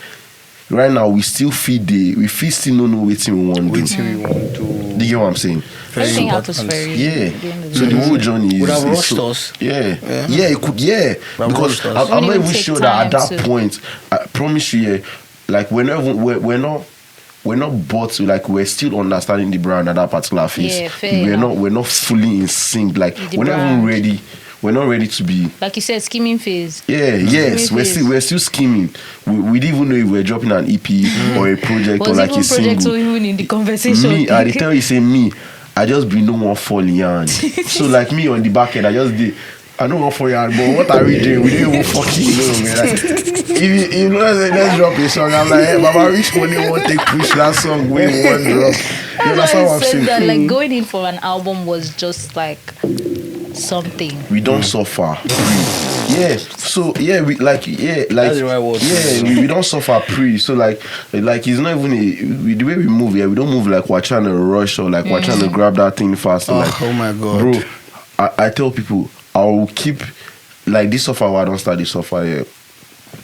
Right now we still still don't know what we want to do. Do you get what I'm saying? Everything happens for a reason. Yeah. So the whole journey would have rushed us. Yeah, it could. Yeah, because I'm not even sure that at that point, I promise you, yeah, like we're not bought to, like we're still understanding the brand at that particular phase. Yeah, fair we're not fully in sync. Like we're not even ready. we're not ready to be. Like you said, scheming phase. Yeah, yes, we're still scheming. We didn't even know if we're dropping an EP or a project or like a single. Project or even in the conversation. Me, I tell you, say me, I just be no one falling yarn. So like me on the back end, I just did. I don't want for yarn, but what are we doing? We don't even fucking know, man. Like, if you know, let's drop a song. I'm like, hey, Baba, which one you want to push that song? We want drop. You understand what I'm saying? That, like going in for an album was just like something. We don't suffer. Yeah. So yeah, we like That's the right word. we don't suffer pre. So like it's not even the way we move. Yeah, we don't move like we're trying to rush or like we're trying to grab that thing fast. Oh my god, bro! I tell people I will keep like this suffer. I don't start this suffer. Yeah.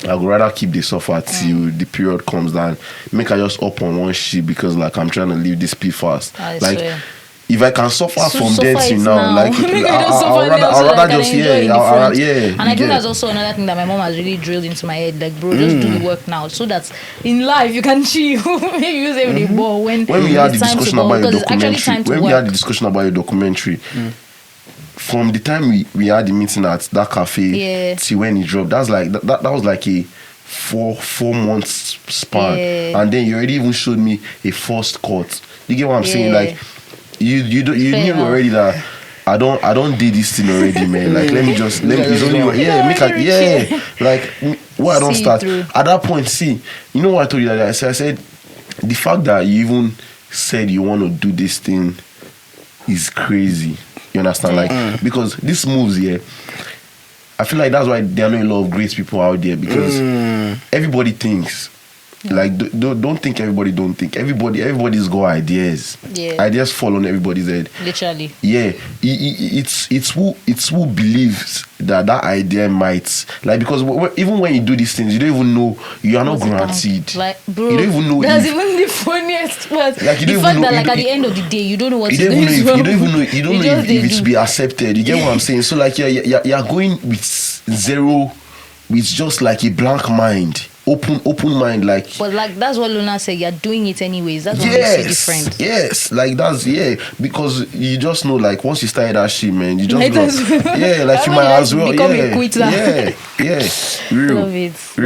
I would rather keep the suffer till the period comes down. Make I just up on one shit because like I'm trying to leave this P fast. Like if I can suffer from then till now, like I'll rather just And I think that's also another thing that my mom has really drilled into my head. Like, bro, just do the work now so that in life you can chill. Use every ball when we had the discussion about your documentary. From the time we had the meeting at that cafe till when it dropped, that was like a four months span, and then you already even showed me a first cut. You get what I'm saying? Like you knew already that I don't do this thing already, man. Like let me it's only like what I don't start through. At that point. See, you know what I told you that I said the fact that you even said you want to do this thing is crazy. You understand? Like because these moves here, I feel like that's why there are not a lot of great people out there because everybody thinks. Like don't think everybody don't think. Everybody's got ideas. Yeah. Ideas fall on everybody's head. Literally. Yeah. It's who believes that idea might like because even when you do these things, you don't even know you are not guaranteed. Like bro, you don't even know. That's even the funniest part. Like the fact that like at the end of the day, you don't know what to do. You don't even know if it's be accepted. You get what I'm saying? So like you're going with zero, with just like a blank mind. Open mind, like. But like that's what Llona said. You're doing it anyways. That's what makes you different. Yes, like that's because you just know like once you start that shit, man, you just like you might as well become a quitter. Real. Love it. So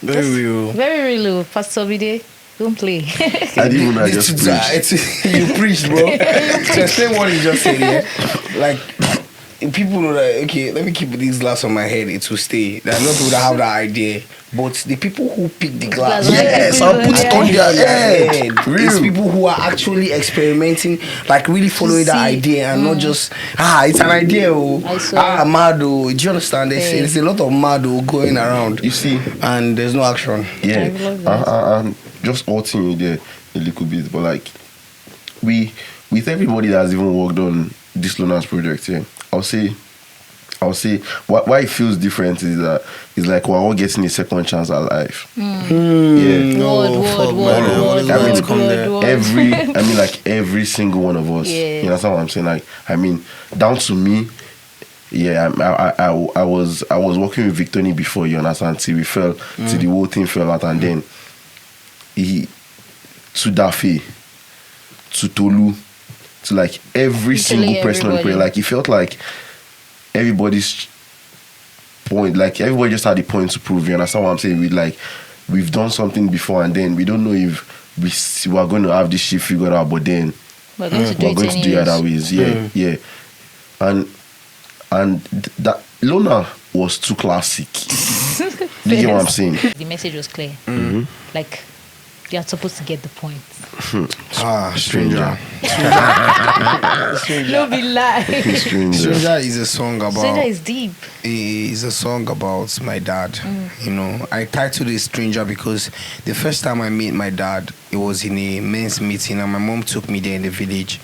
very real. Very real. Pastor Bide, don't play. I didn't even know I just preached. You preached, bro. To explain what you just said, like. People know that, okay, let me keep these glass on my head, it will stay. There are not people that have that idea. But the people who pick the glass, I'll put it on their head. It's people who are actually experimenting, like really following that idea and not just, it's an idea, mad, do you understand? There's a lot of mad going around. You see? And there's no action. Yeah. I'm just altering you there a little bit, but like, with everybody that's even worked on this Llona's project, I'll say why it feels different is that it's like we're all getting a second chance at life. Every single one of us. You understand what I'm saying? Like, I mean, down to me. Yeah, I was working with Victoni before, you understand, till we fell, till the whole thing fell out, and then he to Daffy, to Tolu, to like every single person on prayer. Like it felt like everybody's point, like everybody just had a point to prove. You understand what I'm saying? We've done something before and then we don't know if we are going to have this shit figured out, but then we're going to do it other ways. Yeah. And that Llona was too classic. You get what I'm saying? The message was clear. Like you're supposed to get the point. Stranger. No be lie. Stranger is a song about. Stranger is deep. It's a song about my dad. You know, I titled it Stranger because the first time I met my dad, it was in a men's meeting, and my mom took me there in the village,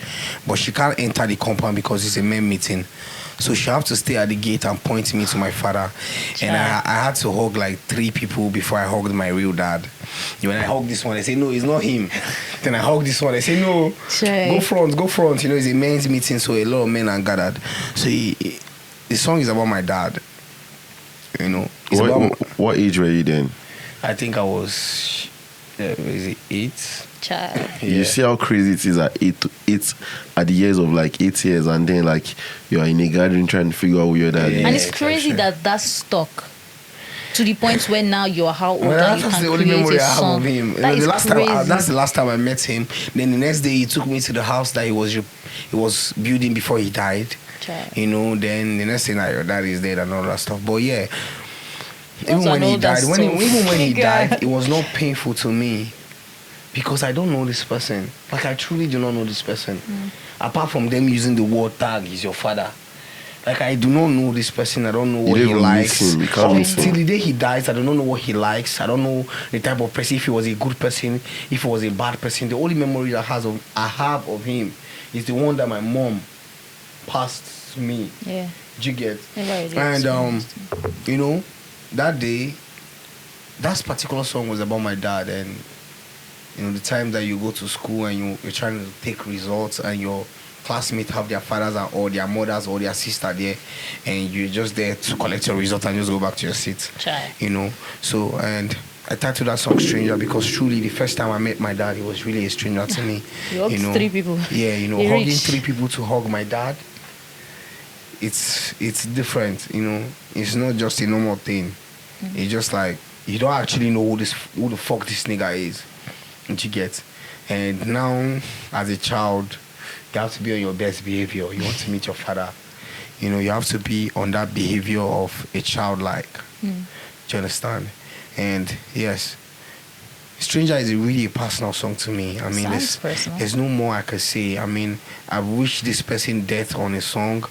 but she can't enter the compound because it's a men's meeting. So she had to stay at the gate and point me to my father. And I had to hug like 3 people before I hugged my real dad. When I hug this one, they say, no, it's not him. Then I hug this one, they say, no, go front. You know, it's a men's meeting, so a lot of men are gathered. So the song is about my dad. You know. What age were you then? I think I was, 8. Child. You see how crazy it is at at the years of like 8 years, and then like you are in a gathering trying to figure out who your dad is. And it's crazy that that's stuck to the point where now you're how old and you That's can the only create memory a I have song. of him. That is crazy. That's the last time I met him. Then the next day he took me to the house that he was building before he died. Child. You know, then the next thing your dad is dead and all that stuff. But yeah, even What's when he all that died, stuff? even when he God. died, it was not painful to me because I don't know this person. Like I truly do not know this person. Apart from them using the word tag, he's your father. Like I do not know this person. I don't know what You he don't even likes. miss him. You can't miss Till him. the day he dies, I don't know what he likes. I don't know the type of person. If he was a good person, if he was a bad person. The only memory I have of him is the one that my mom passed to me. Yeah. Do you get? Never really And experienced you know, that day, that particular song was about my dad, and you know the time that you go to school and you're trying to take results, and your classmates have their fathers or their mothers or their sister there, and you're just there to collect your result and just go back to your seat. Child. You know, so and I titled that song "Stranger" because truly the first time I met my dad, he was really a stranger to me. You hugged know, 3 people. Yeah, you know, You hugging reached. 3 people to hug my dad. It's different, you know. It's not just a normal thing. It's just like you don't actually know who the fuck this nigga is. Did you get? And now, as a child, you have to be on your best behavior. You want to meet your father. You know, you have to be on that behavior of a childlike. Do you understand? And yes, Stranger is really a personal song to me. I mean, Sounds personal. there's no more I could say. I mean, I wish this person death on a song.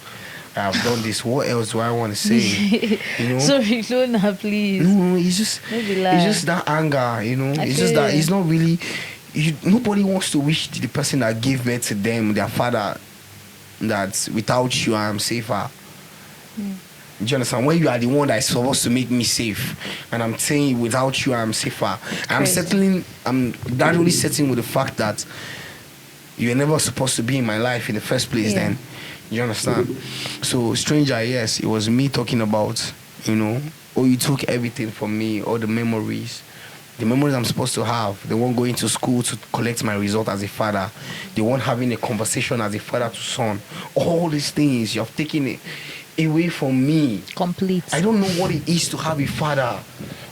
I've done this. What else do I want to say? You know? Sorry, Llona, please. No, it's just Don't be lying. it's just that anger, you know. I It's just that feel you. it's not really. Nobody wants to wish the person that gave birth to them, their father, that without you I'm safer. Do you understand? When you are the one that is supposed to make me safe, and I'm saying without you I'm safer. I'm gradually settling with the fact that you were never supposed to be in my life in the first place. Yeah. Then, you understand? So Stranger, yes, it was me talking about, you know, oh, you took everything from me, all the memories I'm supposed to have, the one going to school to collect my result as a father, the one having a conversation as a father to son, all these things, you have taken it away from me. Complete. I don't know what it is to have a father.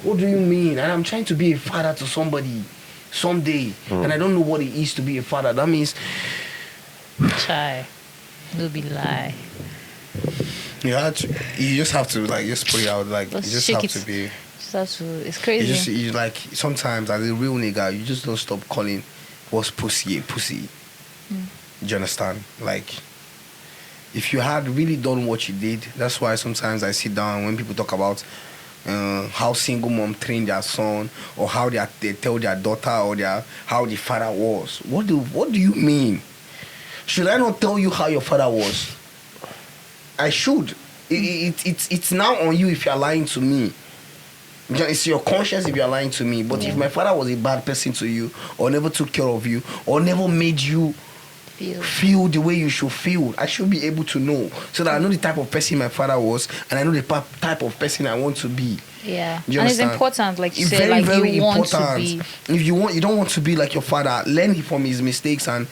What do you mean? And I'm trying to be a father to somebody someday, and I don't know what it is to be a father. That means Chai. Don't be lie. you just have to like just put it out, like Just you just shake have it. to be. Just have to, it's You crazy. just you like sometimes as a real nigga, you just don't stop calling what's pussy a pussy. Do you understand? Like if you had really done what you did, that's why sometimes I sit down when people talk about how single mom trained their son, or how they tell their daughter, or how the father was. What do you mean? Should I not tell you how your father was? I should. It's now on you if you're lying to me. It's your conscience if you're lying to me. But if my father was a bad person to you, or never took care of you, or never made you feel the way you should feel, I should be able to know, so that I know the type of person my father was, and I know the type of person I want to be. Yeah. Do you And it's understand? important, like you It's say, very, like very you want important. to be. If you don't want to be like your father, learn from his mistakes and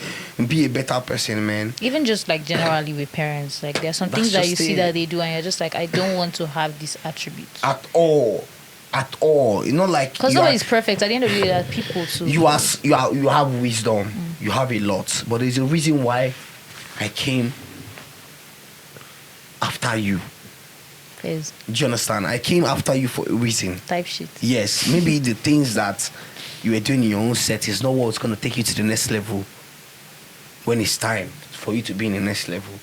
be a better person, man. Even just like generally with parents, like there are some things That's that you just see it. that they do and you're just like, I don't want to have these attributes. At all. You know, like Because you are- nobody's perfect. At the end of the day, there are people too. you have wisdom, you have a lot, but there's a reason why I came after you. Is Do you understand? I came after you for a reason. type shit. Yes, maybe the things that you were doing in your own set is not what's going to take you to the next level when it's time for you to be in the next level.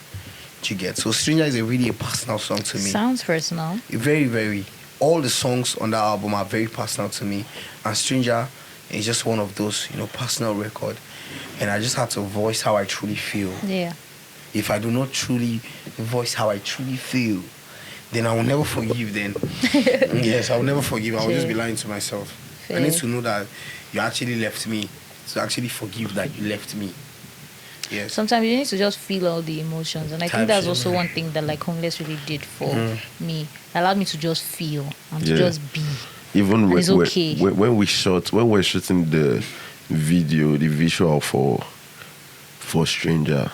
Do you get? So Stranger is really a personal song to me. Sounds personal. Very, very. All the songs on that album are very personal to me, and Stranger is just one of those, personal record. And I just have to voice how I truly feel. Yeah. If I do not truly voice how I truly feel, then I will never forgive. Then yes, I will never forgive. I will just be lying to myself. I need to know that you actually left me, to actually forgive that you left me. Yes. Sometimes you need to just feel all the emotions, and I think that's also one thing that like Homeless really did for me. It allowed me to just feel and to just be. Even And it's okay. when we're shooting the video, the visual for Stranger.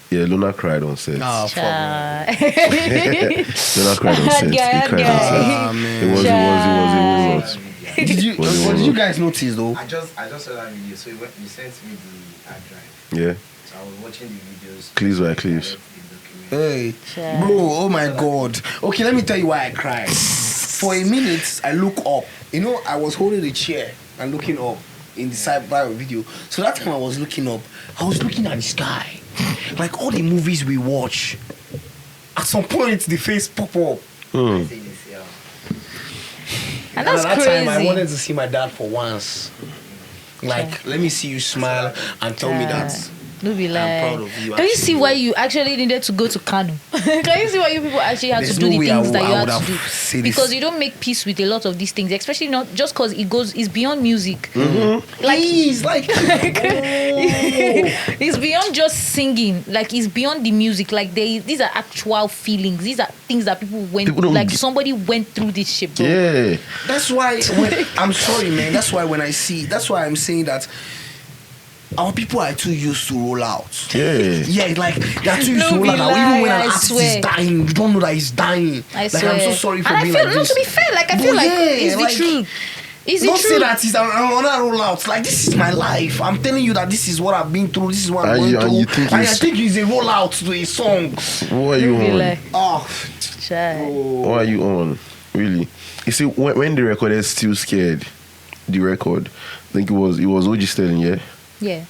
Yeah, Llona cried on set. Ah, fuck. Llona cried on set. He cried on set. Ah, man. It was a whole lot. Did you guys notice though? I just saw that video. So you sent me the hard drive. Yeah. So I was watching the videos. Clips by clips. Hey, bro, oh my God. Okay, let me tell you why I cried. For a minute, I look up. You know, I was holding the chair and looking up in the side by video. So that time I was looking up, I was looking at the sky. Like all the movies we watch, at some point the face pop up. And that's at that crazy. time I wanted to see my dad for once. Like, let me see you smile and tell me that No be like. I'm proud of you. Can you see why you actually needed to go to Kano? Can you see why you people actually had There's to do no the way things that you I would had to have do? said this. Because you don't make peace with a lot of these things, especially not just because it's beyond music. Like Please, like it's beyond just singing. Like it's beyond the music. Like these are actual feelings. These are things that people went. People don't Like get- somebody went through this shit, bro. Yeah. that's why I'm sorry, man. That's why when I see, that's why I'm saying that our people are too used to roll out. Yeah. Yeah, like they're too used No to roll be out. Now, lie, even when I an artist swear. is dying, you don't know that he's dying. I like swear. I'm so sorry for and being I feel like not this. to be fair. Like I But feel like yeah, it's like, the truth. Is Not it say true? that it's another roll out. Like this is my life. I'm telling you that this is what I've been through. This is what I'm And going through. you think and I it's- think it's a roll out to a song. What are you Be on? like, Oh, child. What are you on? Really? You see, when they recorded Still Scared, the record, I think it was OG Sterling, yeah? Yeah,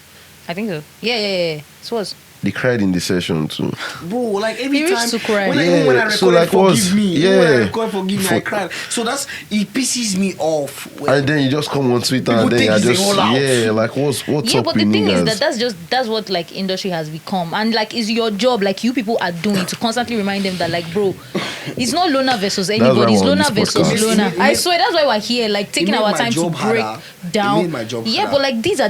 I think so. Yeah. It was. They cried in the session too. bro, like every He reached time to cry. when I Yeah, recorded so like Forgive was- Me, yeah. when I recorded Forgive Me, I For- cried. So it pisses me off. When And then you just come on Twitter People and then think you it's a just rollout. yeah, like what's Yeah, up but with the thing niggas? is that's what like industry has become, and like it's your job, like you people are doing to constantly remind them that like, bro, it's not Llona versus anybody. why It's we're on Llona this versus podcast. Llona. It I made- swear that's why we're here, like taking made our my time to job break harder. It down. made my job Yeah, harder. but like these are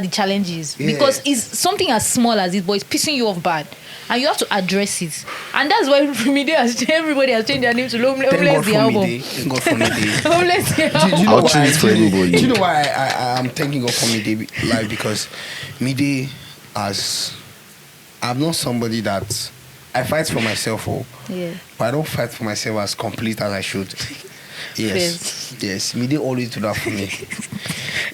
the challenges Yeah. because it's something as small as it, but it's pissing you off bad, and you have to address it. And that's why everybody has changed their name to Thank Homeless God the for album. Midday. Thank God for Midday. Homeless the Do you album. know I'll why? choose it for anybody. Do you know why I'm thanking God for Midday? Like because Midday I'm not somebody that I fight for myself, Yeah. but I don't fight for myself as complete as I should. Yes. Midday always do that for me.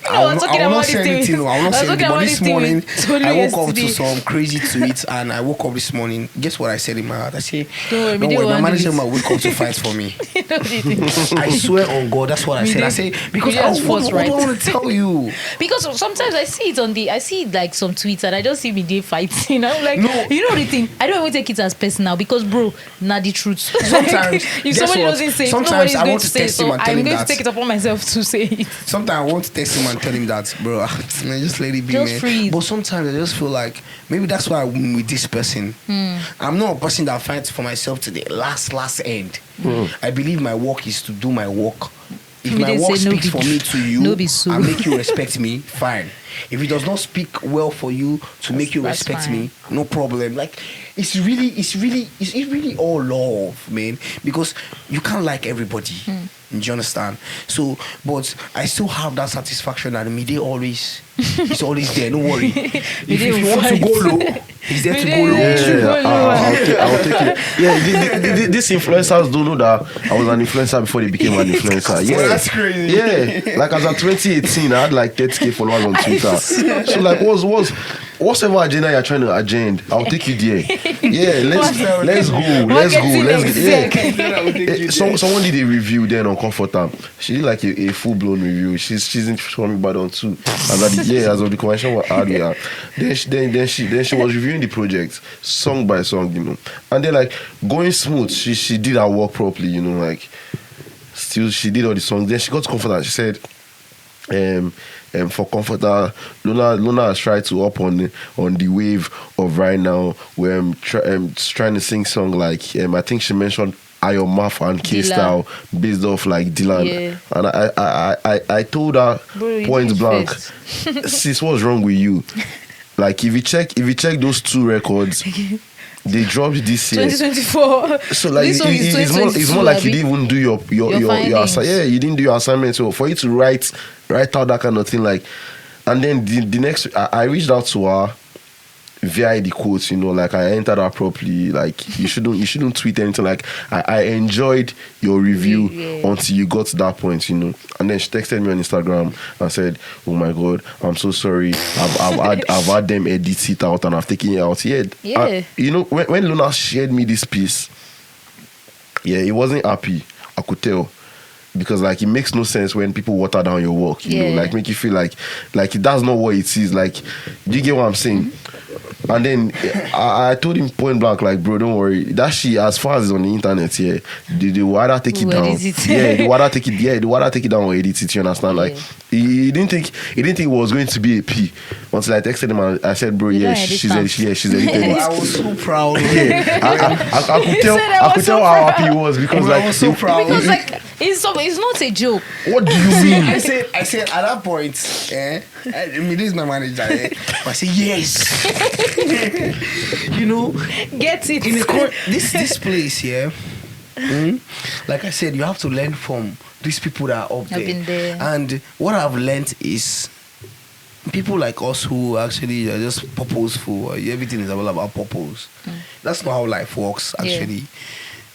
I was talking will about not this say thing. anything. I will not I was say talking anything. But about this this thing morning, with Tolu I woke up to yesterday. some crazy tweets, and I woke up this morning. Guess what I said in my heart? I say, Don't worry, "Don't Midday worry, will my handle manager it." might wake up to fight for me." You know what you think? I swear on God, that's what I said. I say because Midday has what force do I right. want to tell you? Because sometimes I see it I see like some tweets and I just see Midday fighting. I'm like, No. you know the thing? I don't even take it as personal because, bro, not the truth. Sometimes, if guess somebody what? doesn't say it, Sometimes nobody's I going want to to say it. text So him and tell I'm him going that. to take it upon myself to say it. Sometimes I want to text him and tell him that, bro, man, just let it be, Just man. freeze. But sometimes I just feel like maybe that's why I'm with this person. I'm not a person that fights for myself to the last end. I believe my work is to do my work. If Me my dey work say no speaks be for true. me to you No be so. and make you respect me, fine. If it does not speak well for you to make you That's respect fine. me, no problem. Like it's really all love, man. Because you can't like everybody. Do you understand? So, but I still have that satisfaction that Midday always is always there. Don't worry. if Midday you will want to fight. go low, he's there to go low. Midday- with you. I'll take it. Yeah, these influencers don't know that I was an influencer before they became an influencer. Yeah, Well, that's crazy. Yeah, like as of 2018, I had like 30k followers on Twitter. So like, whatever agenda you're trying to agenda, I'll take you there. Yeah, let's go. Someone did a review then on Comforter. She did like a full blown review. She's in from Ibadan too. As of the convention was hard we are. Then she was reviewing the project song by song, you know, and then like going smooth. She did her work properly, you know, like still she did all the songs. Then she got to Comforter. She said, for Comforter, Llona has tried to up on the wave of right now where I'm trying to sing song like I think she mentioned Ayo Maf and K Style based off like Dylan. Yeah. And I told her Bro, you point did blank, first. sis, what's wrong with you? Like if you check those two records, they dropped this year. 2024. So like This song is it's more like you 2022, didn't even do your findings. you didn't do your assignment. So for you to write out that kind of thing, like And then the next, I reached out to her via the quotes, you know, like I entered her properly. Like you shouldn't tweet anything. Like I enjoyed your review until you got to that point, you know. And then she texted me on Instagram and said, "Oh my God, I'm so sorry. I've had them edit it out and I've taken it out." Yeah. You know, when Llona shared me this piece, he wasn't happy. I could tell. Because like it makes no sense when people water down your work, you know, like make you feel like that's not what it is. Like, do you get what I'm saying? And then I told him point blank, like, bro, don't worry. That shit, as far as it's on the internet, they will either take it down. They will either take it down or edit it. You understand? Like, he didn't think it was going to be a P until I texted him and I said, bro, she's edited it. I was so proud. I could tell how happy he was because like I was so proud. Because like it's not a joke. What do you mean? I said at that point, I mean, this is my manager. I said yes. You know, Get it. in this place here. Like I said, you have to learn from these people that are up there. I've been there. And what I've learned is people like us who actually are just purposeful. Everything is all about purpose. That's not how life works. Actually,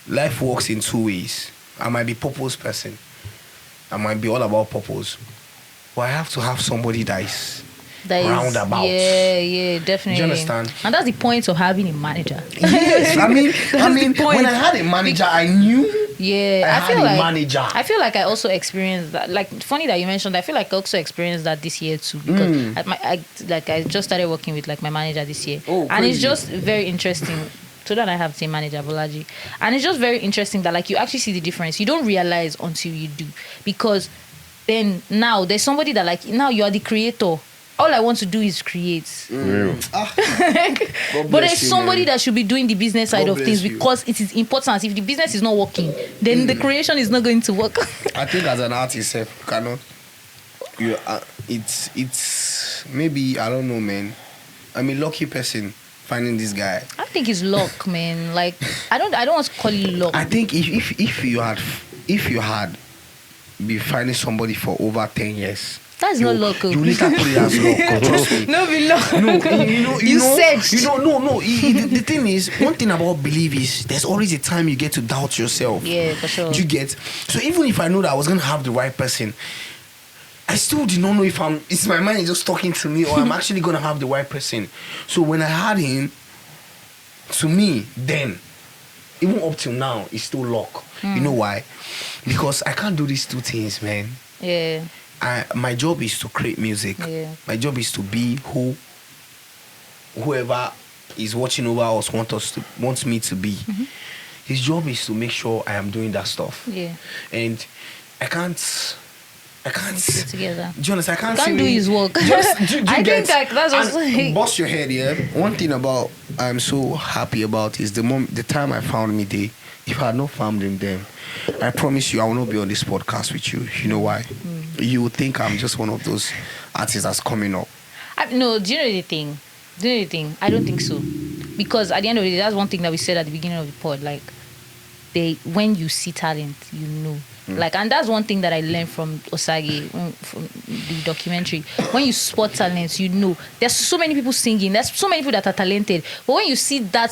life works in two ways. I might be purpose person. I might be all about purpose, but I have to have somebody that is roundabout. Yeah, definitely. Do you understand? And that's the point of having a manager. Yes, I mean, the point. when I had a manager, I knew. Yeah, I had a manager. I feel like I also experienced that. Like, funny that you mentioned. I feel like I also experienced that this year too because I just started working with like my manager this year, and it's just very interesting. So that I have the same manager, Bolaji, and it's just very interesting that like you actually see the difference. You don't realize until you do, because then now there's somebody that like now you are the creator. All I want to do is create. But there's somebody that should be doing the business side of things because it is important. If the business is not working, then the creation is not going to work. I think as an artist, you cannot. It's maybe, I don't know, man. I'm a lucky person finding this guy. I think it's luck, man. Like I don't want to call it luck. I think if you had been finding somebody for over 10 years. That's not luck. You later put it as luck. Trust me. No, be luck. No, you said. The thing is, one thing about belief is there's always a time you get to doubt yourself. Yeah, for sure. Do you get? So even if I know that I was gonna have the right person, I still did not know if it's my mind just talking to me or I'm actually gonna have the right person. So when I had him, to me, then, even up till now, it's still luck. You know why? Because I can't do these two things, man. Yeah. My job is to create music. Yeah. My job is to be whoever is watching over us wants me to be. His job is to make sure I am doing that stuff. Yeah. And I can't Put it together. do you understand? I Can't do his work. I think like that's also bust your head, yeah. One thing about I'm so happy about is the time I found Mide. If I had not found him then, I promise you I will not be on this podcast with you. You know why? You would think I'm just one of those artists that's coming up. No, do you know the thing? I don't think so. Because at the end of the day, that's one thing that we said at the beginning of the pod. Like, when you see talent, you know. Like, and that's one thing that I learned from Osage, from the documentary. When you spot talents, you know. There's so many people singing. There's so many people that are talented. But when you see that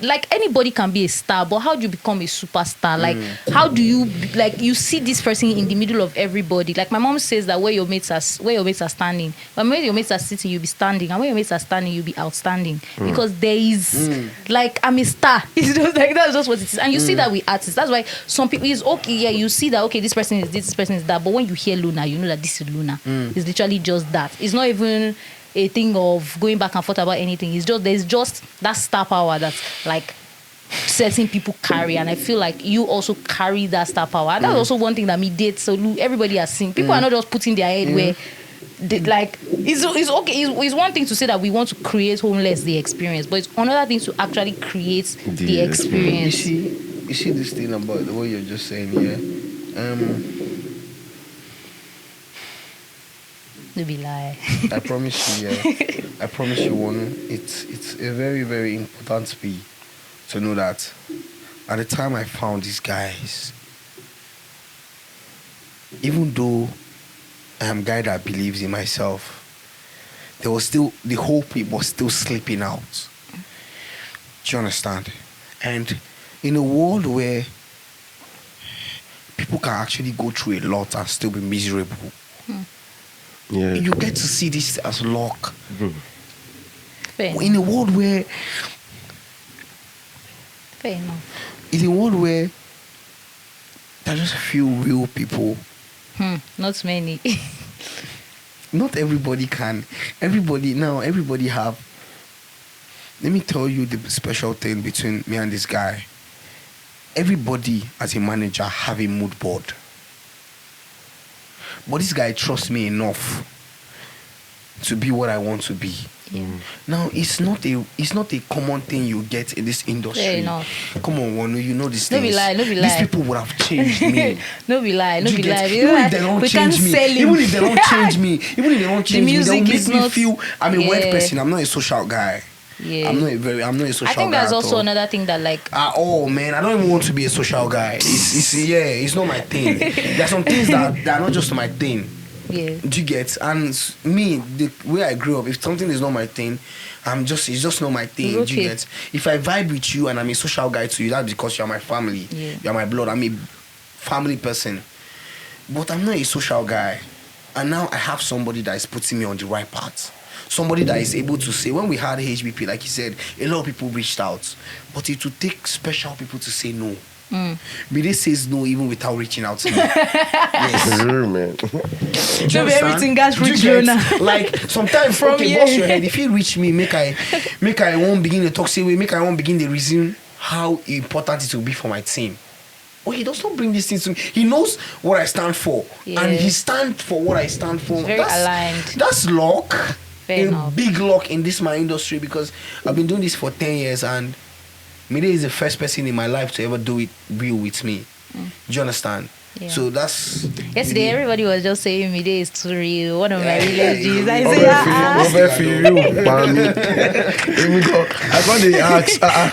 like anybody can be a star, but how do you become a superstar? Like, how do you, like, you see this person in the middle of everybody. Like, my mom says that where your mates are standing, but when your mates are sitting, you'll be standing. And when your mates are standing, you'll be outstanding. Because there is, like, I'm a star. It's just like, that's just what it is. And you see that with artists. That's why some people, it's okay, yeah, you see that, okay, this person is this person is that, but when you hear Llona, you know that this is Llona. It's literally just that. It's not even a thing of going back and forth about anything. It's just, there's just that star power that's like certain people carry, and I feel like you also carry that star power. And that's also one thing that me did. So everybody has seen. People are not just putting their head where they, like, it's okay. It's one thing to say that we want to create homeless the experience, but it's another thing to actually create the experience. You see this thing about the way you're just saying, yeah. No be lie. I promise you, yeah. I promise you, Wonu. It's a very, very important speed to know that at the time I found these guys, even though I am a guy that believes in myself, there was still the hope was still sleeping out. Do you understand? And in a world where people can actually go through a lot and still be miserable, Yeah. you get to see this as luck. Fair In a world where enough. in a world where there are just a few real people, Not many. not everybody can. Everybody have. Let me tell you the special thing between me and this guy. Everybody as a manager have a mood board. But this guy trusts me enough to be what I want to be. Yeah. Now it's not a common thing you get in this industry. Fair enough. Come on, Wonu, you know this No thing. be lie. These people would have changed me. No be lie. Do you get- Even if they don't We can't change me, sell him. even if they don't change me, they'll music make is me not- feel I'm a word Yeah. person. I'm not a social guy. Yeah. I'm not a social guy. I think that's at also all. another thing that like Oh man, I don't even want to be a social guy. It's not my thing. There are some things that are not just my thing. yeah. Do you get? And me, the way I grew up, if something is not my thing, it's just not my thing. Okay. Do you get? If I vibe with you and I'm a social guy to you, that's because you're my family. Yeah. You're my blood. I'm a family person. But I'm not a social guy. And now I have somebody that is putting me on the right path. Somebody that is able to say, when we had HBP, like you said, a lot of people reached out. But it would take special people to say no. Mide says no even without reaching out to me. Yes. Sure, man. Do you Maybe understand? everything got Do you reach get? Llona. Like sometimes From okay, here. bust your head. If you reach me, make I won't begin the talk say way, make I won't begin the reason how important it will be for my team. Oh, he does not bring these things to me. He knows what I stand for. Yeah. And he stands for what I stand for. It's very aligned. That's luck. Fair a enough. big luck in my industry because I've been doing this for 10 years and Mide is the first person in my life to ever do it real with me. Do you understand? Yeah. So that's Yesterday, everybody was just saying Mide is too real. One of my villages. I Over say, Over for you, Pami. I got the ask. I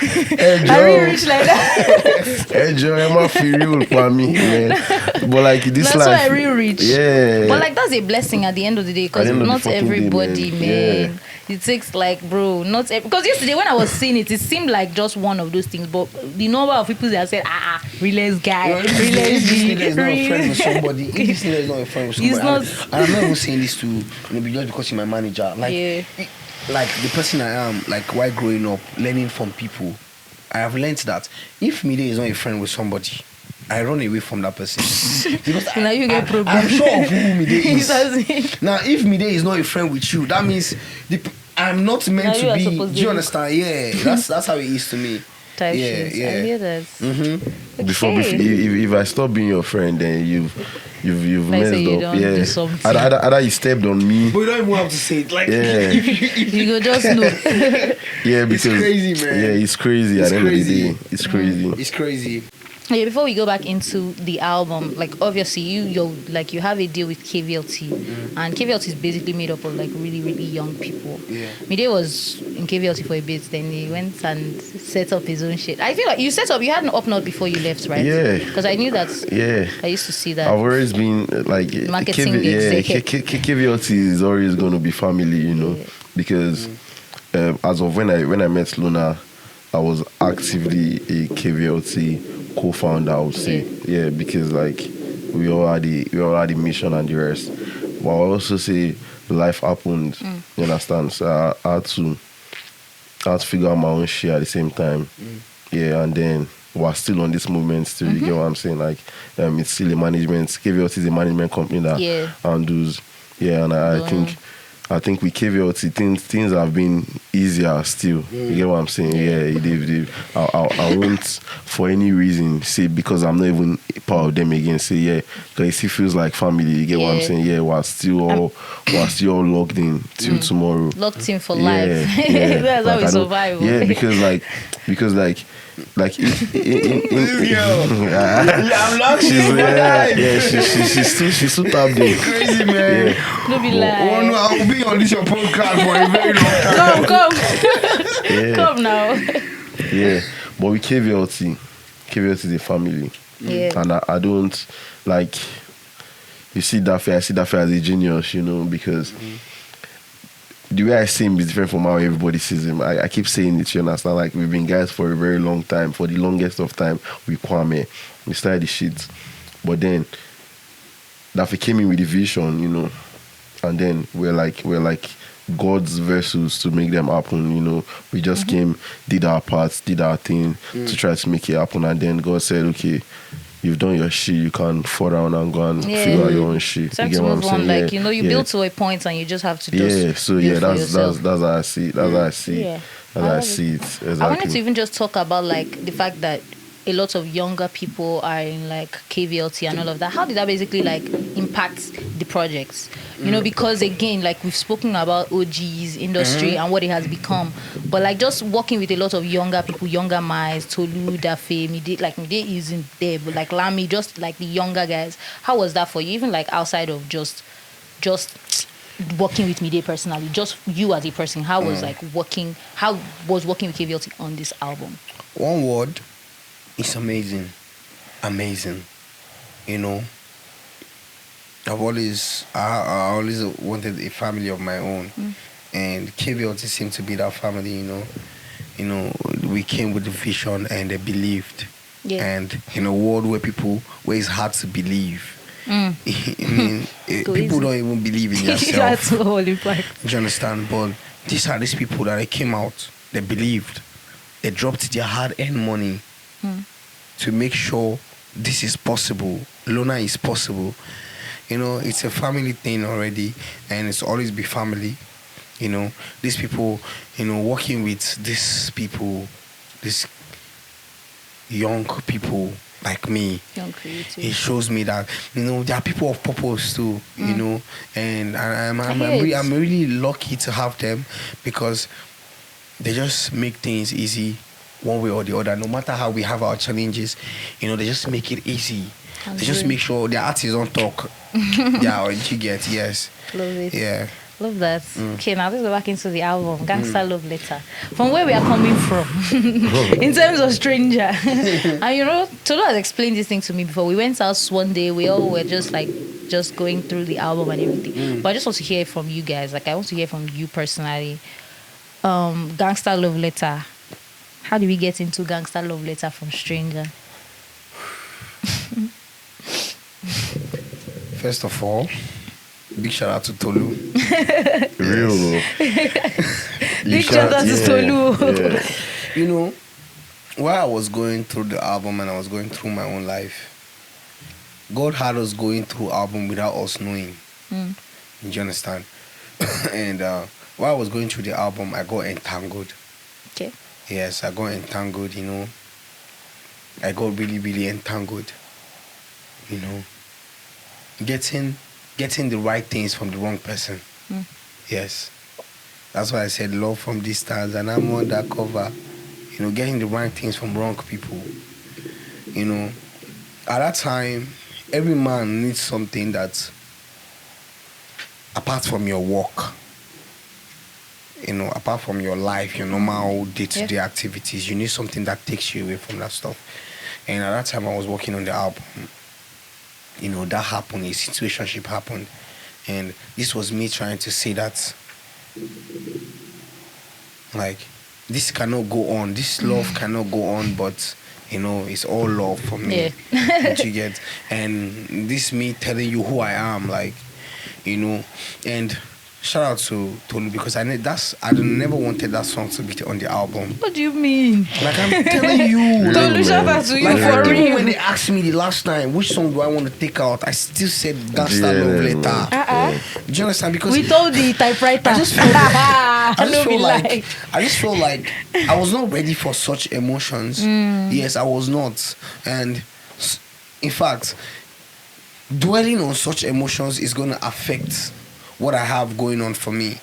really rich like that. Enjoy, I'm for you, Pami. Man. But like this That's life, why I real rich. Yeah. But like that's a blessing at the end of the day At because the end of the not fucking day, everybody, man. man. Yeah. It takes like, bro, not because yesterday when I was seeing it, it seemed like just one of those things. But the number of people that said, relax guy, if this relax nigga is not a G, friend with somebody, if this nigga is not a friend with He's somebody, not- and I'm not even saying this to maybe just because you're my manager, like, Yeah. like the person I am, like while growing up, learning from people, I have learned that if Mide is not a friend with somebody, I run away from that person because Now you get problem. I'm sure of who Mide is. That's Now, if Mide is not a friend with you, that means I'm not meant Now you to are be. supposed Do to you look- understand? Yeah, that's how it is to me. type Yeah, shit. I yeah. hear that. Mm-hmm. Before if I stop being your friend, then you've Like messed say you up. don't Yeah. do something. Either you stepped on me. But you don't even have to say it. Like, Yeah. You go just know. Yeah, because crazy, man. Yeah, it's crazy. It's At the end of crazy. the day, it's crazy. It's crazy. Yeah, before we go back into the album, like obviously you have a deal with KVLT, and KVLT is basically made up of like really really young people. Yeah. Mide was in KVLT for a bit, then he went and set up his own shit. I feel like you had an up note before you left, right? Yeah. Because I knew that. Yeah. I used to see that. I've always been like Marketing executive. KVLT is always going to be family, you know, Yeah. because as of when I met Llona, I was actively a KVLT co-founder, I would say, yeah, because like we all had the mission and the rest. But I also say life happened, you understand? So I had to figure out my own shit at the same time, yeah, and then we're still on this movement still. You get what I'm saying? Like it's still a management. KVLT is a management company that handles, yeah, and I think with KVLT things have been easier still. You get what I'm saying? Yeah, I won't for any reason say because I'm not even part of them again. Say yeah, because it still feels like family. You get what I'm saying? Yeah, we're still all logged in till tomorrow. Locked in for life. Yeah, That's how we survive. Yeah, because I'm locked she's still tapped in. Crazy, man. Yeah. Don't be Oh, no, lying. I'll be on this your podcast for a very long time. Come. Come now. Yeah, but with KVLT is a family. Yeah. And I don't like. You see that I see that as a genius, you know, because the way I see him is different from how everybody sees him. I keep saying it, you understand? Like, we've been guys for a very long time. For the longest of time, we Kwame. We started the shit. But then, Daffy came in with the vision, you know. And then we're like God's vessels to make them happen, you know. We just came, did our parts, did our thing to try to make it happen. And then God said, okay, you've done your shit, you can't fall down and go and figure out your own shit. So you get what I'm saying? Like, you know, you build to a point and you just have to just that's how I see it. That's how I see it. Yeah. That's how I see it. Exactly. I wanted to even just talk about like the fact that a lot of younger people are in like KVLT and all of that. How did that basically like impact the projects? You know, because again, like we've spoken about OG's industry and what it has become, but like just working with a lot of younger people, younger minds, Tolu, Dafe, Mide isn't there, but like Lami, just like the younger guys. How was that for you? Even like outside of just working with Mide personally, just you as a person, how was working with KVLT on this album? One word, it's amazing. Amazing. You know, I always wanted a family of my own, and KVLT seemed to be that family. You know, we came with the vision and they believed. Yeah. And in a world where it's hard to believe. I mean, people don't even believe in themselves. That's the whole impact. Do you understand? But these are these people that they came out, they believed, they dropped their hard-earned money to make sure this is possible. Llona is possible. You know, it's a family thing already, and it's always be family. You know, these people, you know, working with these people, these young people like me, young creative. It shows me that, you know, there are people of purpose too, you know, and I'm really lucky to have them, because they just make things easy one way or the other. No matter how we have our challenges, you know, they just make it easy. They just make sure their artists don't talk. Yeah, you get, yes. Love it. Yeah. Love that. Okay, now let's go back into the album, Gangsta Love Letter. From where we are coming from, in terms of Stranger. And you know, Tolu has explained this thing to me before. We went out one day, we all were just going through the album and everything. But I just want to hear it from you guys. Like, I want to hear from you personally. Gangsta Love Letter. How did we get into Gangsta Love Letter from Stranger? First of all, big shout out to Tolu. Real. Big shout out to Tolu. Yeah. You know, while I was going through the album and I was going through my own life, God had us going through album without us knowing. Do you understand? And while I was going through the album, I got entangled. Okay. Yes, I got entangled, you know. I got really, really entangled. You know. Getting the right things from the wrong person. Yes. That's why I said love from distance, and I'm undercover. You know, getting the right things from wrong people. You know, at that time, every man needs something that's apart from your work. You know, apart from your life, your normal day-to-day activities, you need something that takes you away from that stuff. And at that time, I was working on the album. You know, that happened, a situationship happened. And this was me trying to say that, like, this cannot go on. This love cannot go on, but, you know, it's all love for me. Yeah. What you get? And this me telling you who I am, like, you know. And shout out to Tolu, because I never wanted that song to be on the album. What do you mean? Like, I'm telling you. Tolu, shout out to you, like, for real. when they asked me the last time, which song do I want to take out, I still said Gangsta Love Letter. Do you understand? Because we told the typewriter. I just feel like I was not ready for such emotions. Yes, I was not. And in fact, dwelling on such emotions is going to affect what I have going on for me.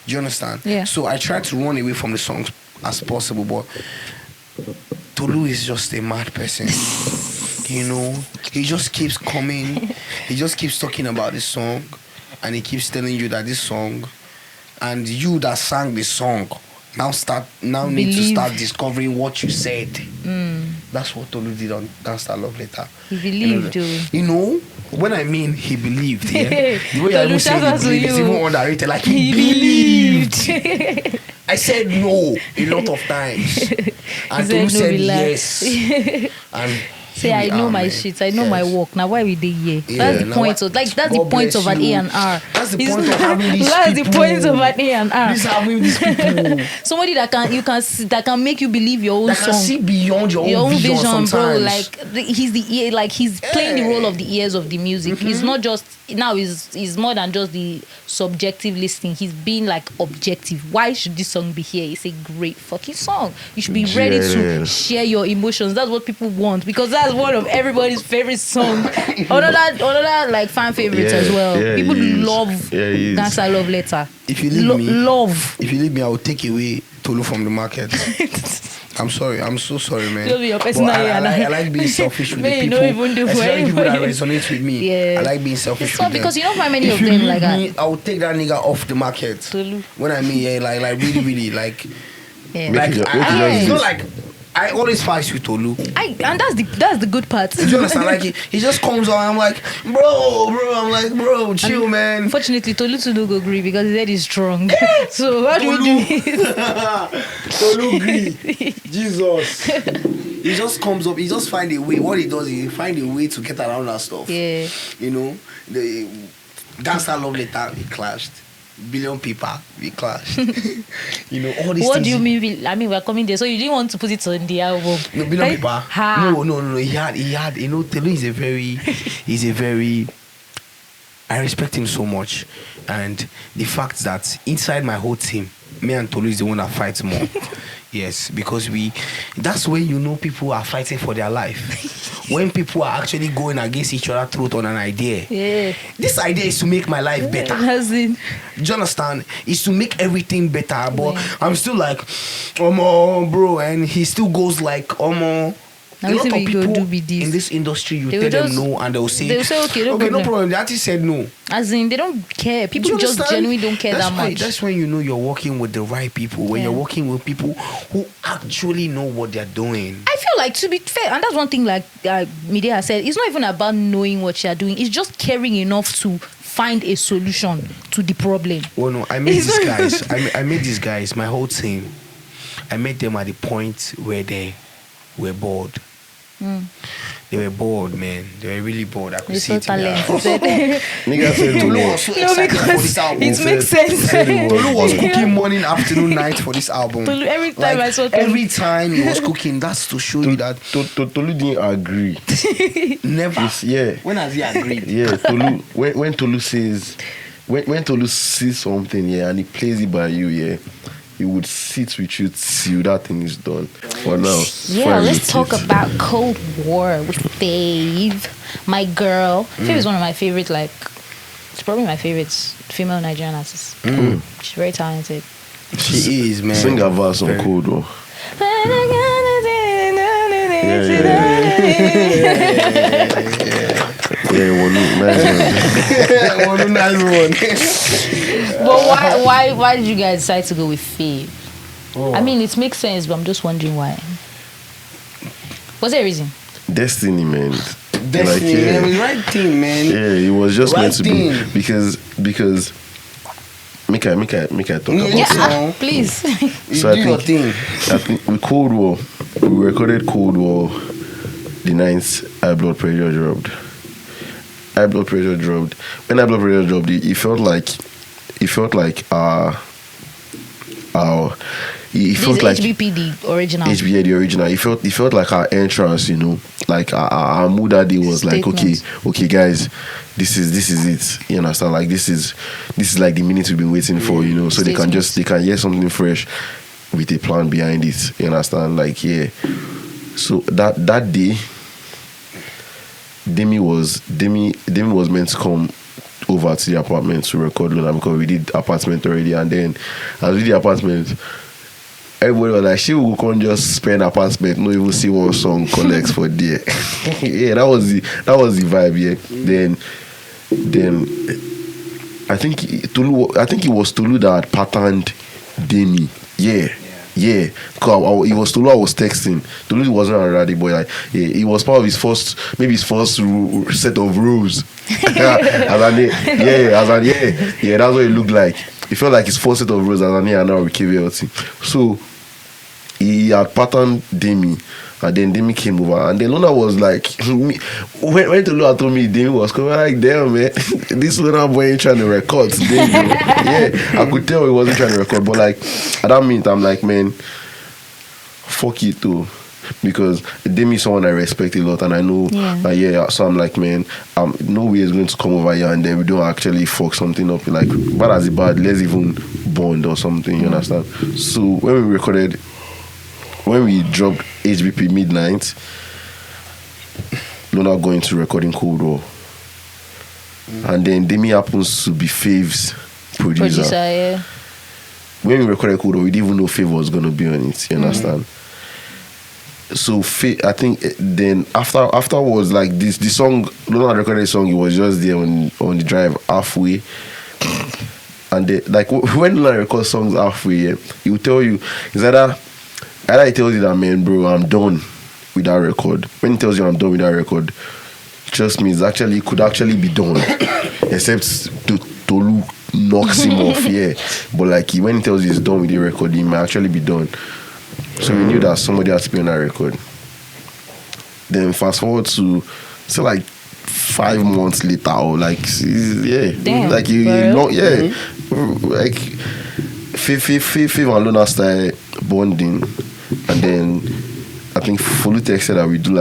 Do you understand? Yeah. So I try to run away from the songs as possible, but Tolu is just a mad person. You know, he just keeps coming. He just keeps talking about this song, and he keeps telling you that this song, and you that sang the song, now need to start discovering what you said. That's what Tolu did on Gangsta Love Letter. He believed, You know, when I mean he believed, yeah, the way I Tolu, even say shout out to he believed is you. even underrated. Like He believed. I said no a lot of times, and said Tolu no, said relax. yes. And Say, here I we know are, my man. shit. I know my Yes. work. Now why we dey here? Yeah, That's the now point. why- Of that's the God point bless of an you. A&R. That's the It's point of not- having these That's the people. point of an A&R. These having these people Somebody that can make you believe your own that song. can see beyond your Your own own vision, vision, bro. sometimes. Like he's the ear, like he's playing the role of the ears of the music. Mm-hmm. It's not just now. Is more than just the subjective listening. He's being like objective. Why should this song be here? It's a great fucking song. You should be ready to Yes. share your emotions. That's what people want because that's one of everybody's favorite songs. Another like fan favorites as well. Yeah, People he is. love Yeah, he is. Gangsta Love Letter. If you leave me, love. if you leave me, I will take away Tolu from the market. I'm sorry. I'm so sorry, man. Don't be your But personal I like being selfish with the Man, you people, don't even do especially people that anybody. resonate with me. Yeah. I like being selfish It's with not them. because you don't find many If of you them leave like that. me, I will take that nigga off the market. Tolu. When I mean, yeah, like really, really, like, Yeah. Make like, it- make it it's just not this. like I always fight with Tolu. And that's the good part. Do you understand? Like he just comes on. I'm like, bro. I'm like, bro, chill, man. Unfortunately, Tolu to no go agree because his head is strong. So what do we do? Tolu gree. Jesus. He just comes up. He just find a way. What he does, he find a way to get around that stuff. Yeah. You know, the Gangsta Love Letter, we clashed. Billion Paper, we clashed. You know, all these What things. do you mean? I mean, we're coming there, so you didn't want to put it on the album. No, Billion Like, Paper. ha. No. He had. You know, Telu is a very. I respect him so much, and the fact that inside my whole team, me and Tolu is the one that fights more. Yes, because that's when you know people are fighting for their life. When people are actually going against each other throat on an idea. Yeah. This idea is to make my life better. As in, Do you understand? It's to make everything better. But Yeah. I'm still like, bro, and he still goes like, Now a lot wetin of we go people do be this? in this industry, you They tell will them just- no, and they'll say, they will say, okay, no problem. problem. The artist said no. as in, they don't care. Do People you just understand? genuinely don't care That's that why- much. That's when you know you're working with the right people. When Yeah. you're working with people who actually know what they're doing. I feel like, to be fair, and that's one thing like Media said, it's not even about knowing what you're doing. It's just caring enough to find a solution to the problem. Well, no, I met It's these not- guys. I met these guys, my whole team. I met them at the point where they were bored. They were bored, man. They were really bored. I could They see saw it in their talent. eyes. Nigga said Tolu no. was so No, excited for because this album. it makes sense. said he was- Tolu was Yeah. cooking morning, afternoon, night for this album. Tolu, every time I saw Tolu- every time he was cooking, that's to show you that Tolu didn't agree. never. It's- yeah. When has he agreed? Yeah, Tolu. When Tolu says, when Tolu sees something, yeah, and he plays it by you, yeah, he would sit with you till that thing is done. For now, Yeah, fine let's with talk it. about Cold War with Fave, my girl. Fave is one of my favorite, like, it's probably my favorite female Nigerian artist. She's very talented. She is, man. Sing a verse on Cold War. Yeah, Wonu, nice one. But why did you guys decide to go with Fave? I mean, it makes sense, but I'm just wondering why. Was there a reason? Destiny, man. Destiny, Like, yeah. man. Right thing, man. Yeah, it was just Right meant to thing. be because make I talk No, about yeah. it. Yeah, please. You So do your thing. I think with Cold War, we recorded Cold War the 9th High Blood Pressure dropped. High Blood Pressure dropped. When High Blood Pressure dropped, it felt like it felt like HBP, the original. HBA the original. It felt like our entrance, you know, like our mood that day was like, Statement. okay, guys, this is it. You understand? Like this is like the minute we've been waiting for, you know. So they can hear something fresh with a plan behind it. You understand? Like yeah. So that day, Demi was meant to come over to the apartment to record Llona because we did apartment already, and then as we did the apartment, everybody was like, she will come just spend apartment, not even see one song collects for there. Yeah, that was the vibe. Yeah. Then I think it was Tolu that patterned Demi. Yeah. Yeah, because it was Tolu I was texting. Tolu wasn't a rowdy boy. Like, it was part of his first set of rules. That's what it looked like. It felt like his first set of rules as an and now with KVLT. So he had patterned Demi. And then Demi came over, and then Llona was like, when Tolu told me Demi was coming, I'm like, damn, man, this Llona boy ain't trying to record today, bro. Yeah, I could tell he wasn't trying to record, but like, at that minute, I'm like, man, fuck it too. Because Demi is someone I respect a lot, and I know, so I'm like, man, no way is going to come over here, and then we don't actually fuck something up. Like, bad as it bad, let's even bond or something, you understand? So when we dropped HBP Midnight, Llona going to recording Cold War. And then Demi happens to be Fave's producer. Yeah. When we recorded Cold War, we didn't even know Fave was going to be on it, you understand? So I think then afterwards, like the song, Llona recorded the song, it was just there on the drive halfway. And like when Llona records songs halfway, he will tell you, is either he tells you that, man, bro, I'm done with that record. When he tells you I'm done with that record, trust me, it could actually be done. Except Tolu knocks him off, yeah. But like when he tells you he's done with the record, he might actually be done. So we knew that somebody had to be on that record. Then fast forward to like 5 months later, or like damn, like like Fav and Llona started bonding. And then I think Folu texted that we do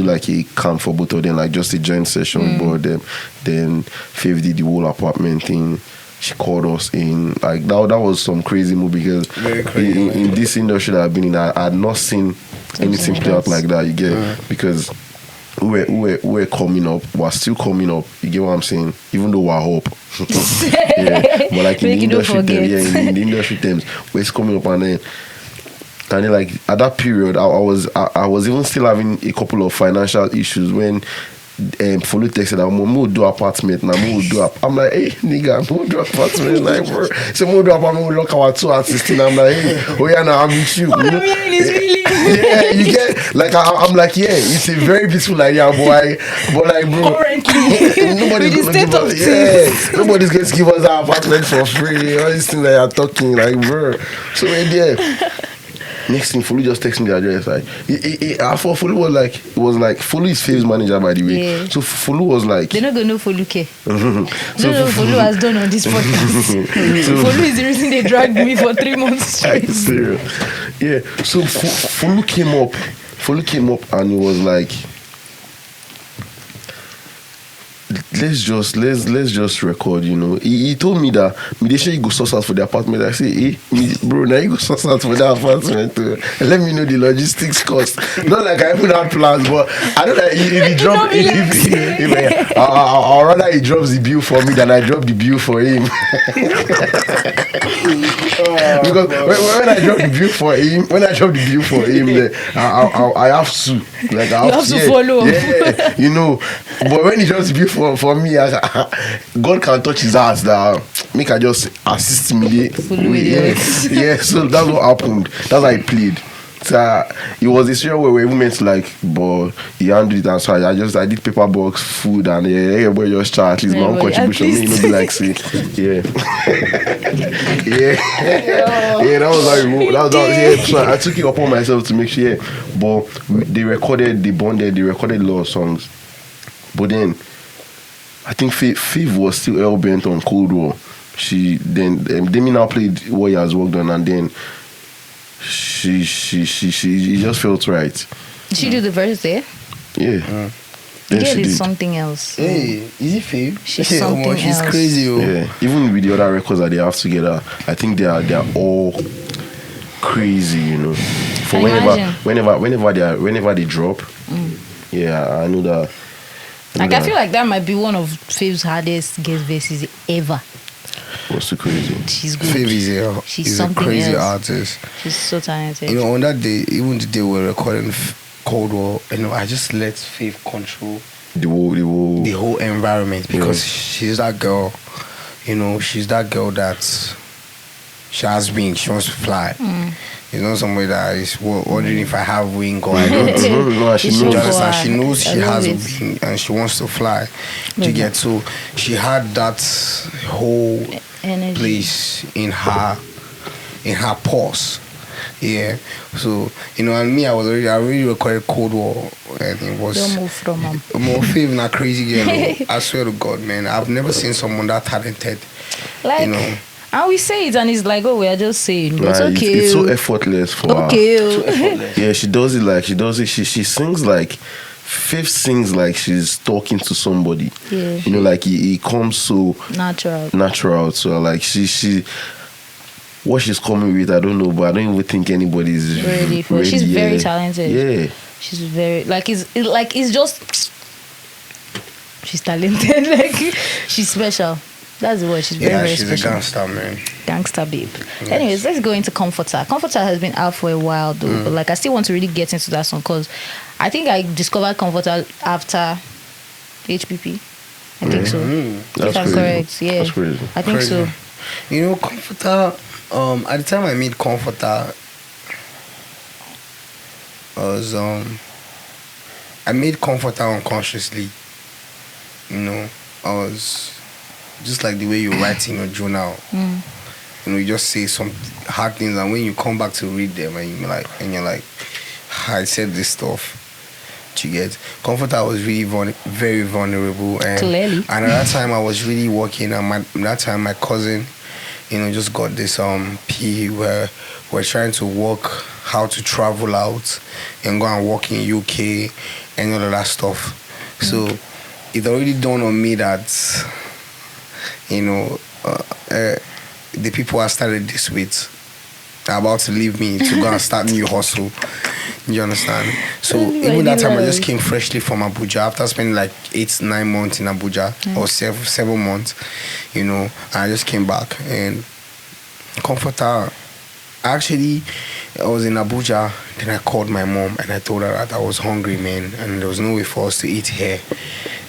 like a camp for both of them, like just a joint session. But then Fav did the whole apartment thing. She called us in. Like that was some crazy move, because in this industry that I've been in, I had not seen anything play out like that. You get because we're coming up, we're still coming up. You get what I'm saying? Even though we're up, but like in the industry terms, in the industry terms, we're coming up, and then like at that period, I was even still having a couple of financial issues when Folu texted that I'm gonna do apartment and I'm like, hey nigga, I'm gonna do apartment, like bro. So I'm gonna do apartment, we look our 2 artists and I'm like, hey, oh yeah, now I'm with you. What I'm hearing is really yeah, you get like I'm like, yeah, it's a very beautiful idea, boy. But like, bro, currently nobody's with the gonna state give of us, things. nobody's going to give us that apartment for free. All these things that you're talking, like, bro. So yeah. Next thing, Folu just texted me the address. Like, I thought Folu was like, Folu is Fave's manager, by the way. Yeah. So Folu was like, They're not gonna know Folu K. so Folu has done on this podcast. Folu is the reason they dragged me for 3 months straight. serious. Yeah. So Folu came up and he was like, let's just record, you know. He told me that me sure you go source out for the apartment. I say, hey, bro, now you go source out for the apartment too. Let me know the logistics cost. Not like I even had plans, but I don't know if he drop I'd rather he drops the bill for me than I drop the bill for him. Because when I drop the bill for him, then I have to like I have to follow. Yeah, you know. But when he drops the bill for me, God can touch his ass that make I just assist me. Yeah. So that's what happened. That's how I played. So it was a scenario where we even meant to like, but he handled it, and so I did paper box, food, and everybody just chat. At least my own contribution. Me, be like, say, yeah. That was how So I took it upon myself to make sure. But they recorded a lot of songs. But then I think Fav was still hell bent on Cold War. Demi now played what he has worked on, and then she just felt right. Did she do the verse there? Yeah. Then she did something else. Hey, is it Fav? She's something she's else. crazy. Yeah. Even with the other records that they have together, I think they are all crazy, you know. For whenever they drop, yeah, I know that. Like I feel like that might be one of Fav's hardest guest verses ever. What's so crazy? She's good. Fav She's is a something crazy else. artist. She's so talented. You know, on that day, even the day we were recording Cold War, you know, I just let Fav control The whole environment, because she's that girl. You know, she's that girl that she has been. She wants to fly. It's not somebody that is wondering if I have wing or I don't. No, she It's knows. You so understand? far. She knows I she love has a it. wing and she wants to fly. To get so she had that whole Energy. place in her pulse. Yeah. So and me, I already recorded Cold War, and it was Don't move from him. more favorite not crazy girl. I swear to God, man, I've never seen someone that talented. Like, and we say it, and it's like, oh, we are just saying, but it's Like, okay. it's so effortless for her. Okay. Yeah, she does it like she sings like Fifth sings like she's talking to somebody. Yeah. Like it comes so Natural. So like she what she's coming with, I don't know, but I don't even think anybody is Ready for. She's very talented. Yeah. She's very it's just she's talented. Like she's special. That's the word. She's very, very she's special. a gangster, man. Gangsta babe. Yes. Anyways, let's go into Comforter. Comforter has been out for a while though, but like I still want to really get into that song because I think I discovered Comforter after HPP. I think so. That's If I'm crazy. correct, yeah. That's crazy. I think so. Comforter. At the time I made Comforter, I made Comforter unconsciously. I was just like the way you write in your journal. You just say some hard things, and when you come back to read them, and you're like, I said this stuff. To get Comforter was really very vulnerable, and Clearly. And at that time I was really working, and that time my cousin, just got this P where we're trying to work how to travel out and go and work in UK and all of that stuff. So it already dawned on me that the people I started this with are about to leave me to go and start new hustle. You understand? So even that time I just came freshly from Abuja after spending like 8-9 months in Abuja or 7 months, and I just came back. And Comforter, actually I was in Abuja, then I called my mom and I told her that I was hungry, man, and there was no way for us to eat here.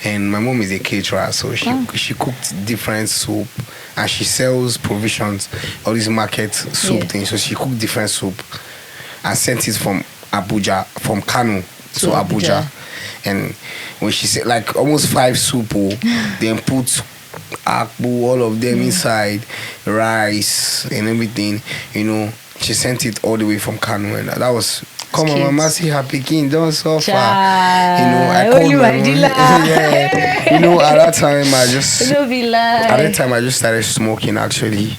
And my mom is a caterer, so she cooked different soup, and she sells provisions, all these market soup things. So she cooked different soup and sent it from Abuja, from Kano to Abuja. And when she said like almost 5 soup, then put akpu, all of them inside, rice and everything, she sent it all the way from Kano, and that was come on, mama, see her picking, don't suffer. I called my mom. At that time I just started smoking. Actually,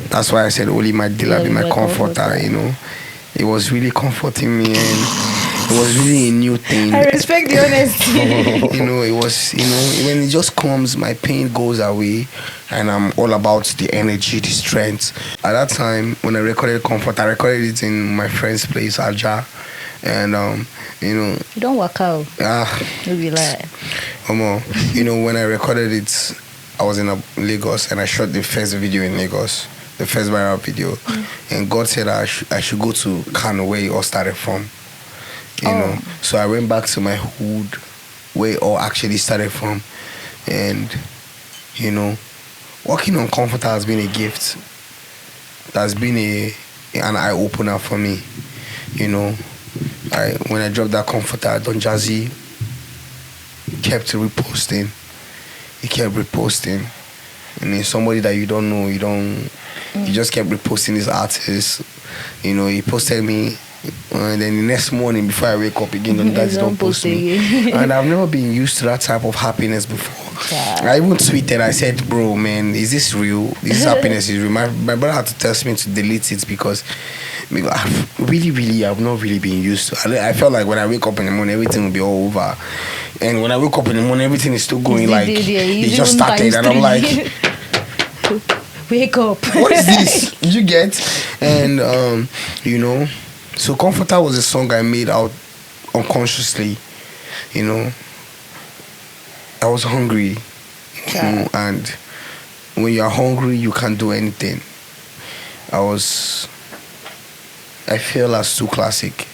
that's why I said only my dealer be my comforter. It was really comforting me, and it was really a new thing. I respect the honesty. It was, when it just comes, my pain goes away, and I'm all about the energy, the strength. At that time, when I recorded Comfort, I recorded it in my friend's place, Aja, and You don't work out. You'll be like. When I recorded it, I was in Lagos, and I shot the first video in Lagos. The first viral video, and God said I should go to Kano, where it all started from. So I went back to my hood, where it all actually started from, and working on Comforter has been a gift. That's been an eye opener for me. When I dropped that Comforter, Don Jazzy kept reposting. He kept reposting. And somebody that you don't know, he just kept reposting his artists. He posted me, and then the next morning before I wake up again, don't post me. And I've never been used to that type of happiness before. I even tweeted, I said, bro, man, is this real? This happiness is real. My brother had to tell me to delete it because I've not really been used to it. I felt like when I wake up in the morning, everything will be all over. And when I wake up in the morning, everything is still going it just started, and I'm like, wake up. What is this? You get? And so Comforter was a song I made out unconsciously. I was hungry. And when you're hungry, you can't do anything. I feel as too classic.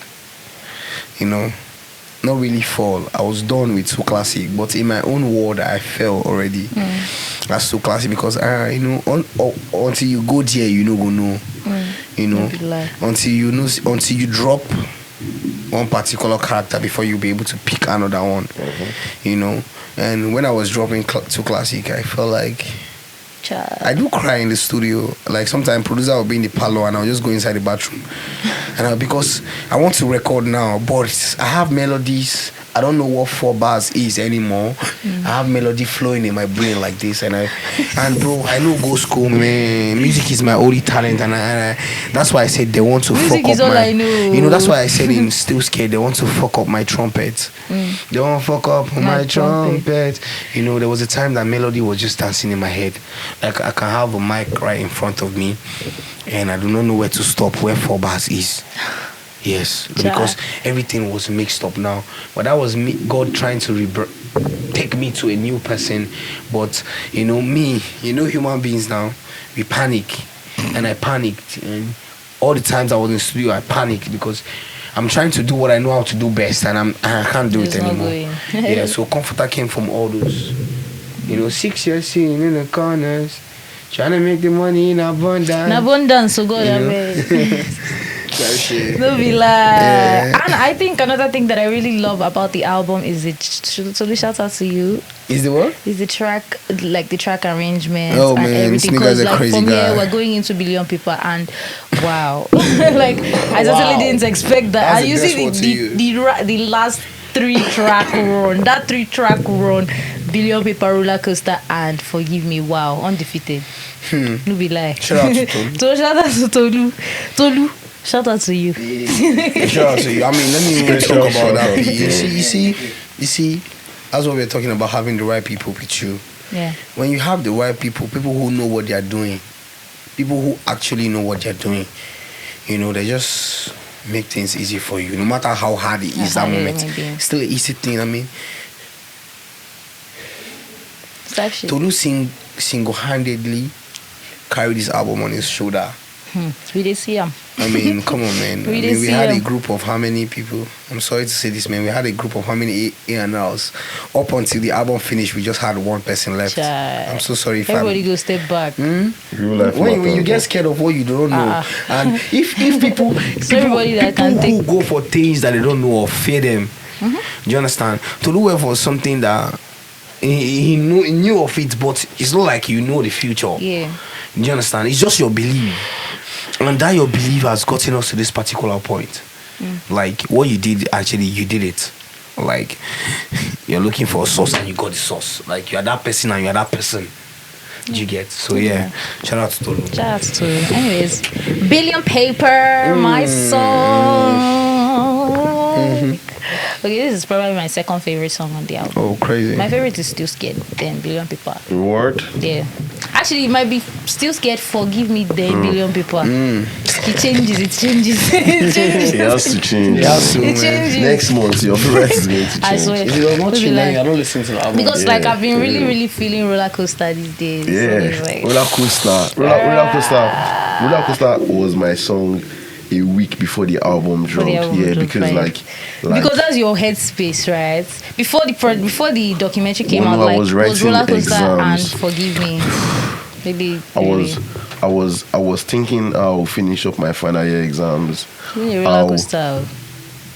Not really fall. I was done with too classic, but in my own world, I fell already. That's too classic because until you go there, you no go know. You know, Don't be lie. until you drop one particular character before you'll be able to pick another one. You know, and when I was dropping to classic, I felt like I do cry in the studio. Like sometimes producer will be in the parlor and I'll just go inside the bathroom. And because I want to record now, but I have melodies. I don't know what 4 bars is anymore. I have melody flowing in my brain like this, and bro, I know go school, man. Music is my only talent, and that's why I said they want to Music fuck is up all my. I know. You know, that's why I said in Still Scared they want to fuck up my trumpet. They want to fuck up my trumpet. You know, there was a time that melody was just dancing in my head. Like I can have a mic right in front of me, and I do not know where to stop, where 4 bars is. Yes, because everything was mixed up now. But that was me, God trying to take me to a new person. But you know me, you know human beings now, we panic, and I panicked. And all the times I was in the studio, I panicked because I'm trying to do what I know how to do best, and I can't do it anymore. Yeah, so comforter came from all those, you know, 6 years sitting in the corners, trying to make the money in abundance. In abundance, so God, no be lie. And I think another thing that I really love about the album is shout out to you. Is the what? Is the track, like the track arrangement and man, everything. Because like crazy from guy. here we're going into Billion People, and wow, like I totally didn't expect that. That's And you see the last 3-track run, that 3-track run, Billion People, Roller Coaster, and Forgive Me. Wow, undefeated. No be lie. Shout out to Tolu. So shout out to Tolu. Shout out to you. Shout out to you. I mean, let me even talk about that. You see, that's what we're talking about, having the right people with you. Yeah. When you have the right people who know what they're doing, people who actually know what they're doing, you know, they just make things easy for you. No matter how hard it is that moment, still an easy thing. I mean, Tolu single-handedly carried this album on his shoulder. We did see him. I mean, come on, man. We had a group of how many people? I'm sorry to say this, man. We had a group of how many A&Rs? Up until the album finished, we just had one person left. I'm so sorry. Everybody go step back. When you get scared of what you don't know, and if people who go for things that they don't know or fear them, do you understand? To do well for something that he knew of it, but it's not like you know the future. Yeah. Do you understand? It's just your belief. And that your belief has gotten us to this particular point. Like, what you did, actually, you did it. Like, you're looking for a source and you got the source. Like, you're that person and you're that person. You get? So, yeah. Shout out to Tolu. Shout out to Tolu. Anyways, Billion Paper, my song. Okay, this is probably my second favorite song on the album. Oh, crazy. My favorite is Still Scared, then Billion Paper. Word? Yeah. Actually, it might be Still Scared, Forgive Me, then Billion Paper. It changes. It has to change. It changes. Next month, your favorite is going to change. I swear. If you're not chilling, I don't listen to the album. Because like I've been really feeling Roller Coaster these days. Yeah, So like, Roller Coaster was my song a week before the album dropped. Because because that's your headspace, right? Before the documentary came out, I like was was Roller Coaster exams. and Forgive Me. Maybe I was thinking I'll finish up my final year exams. Roller Coaster.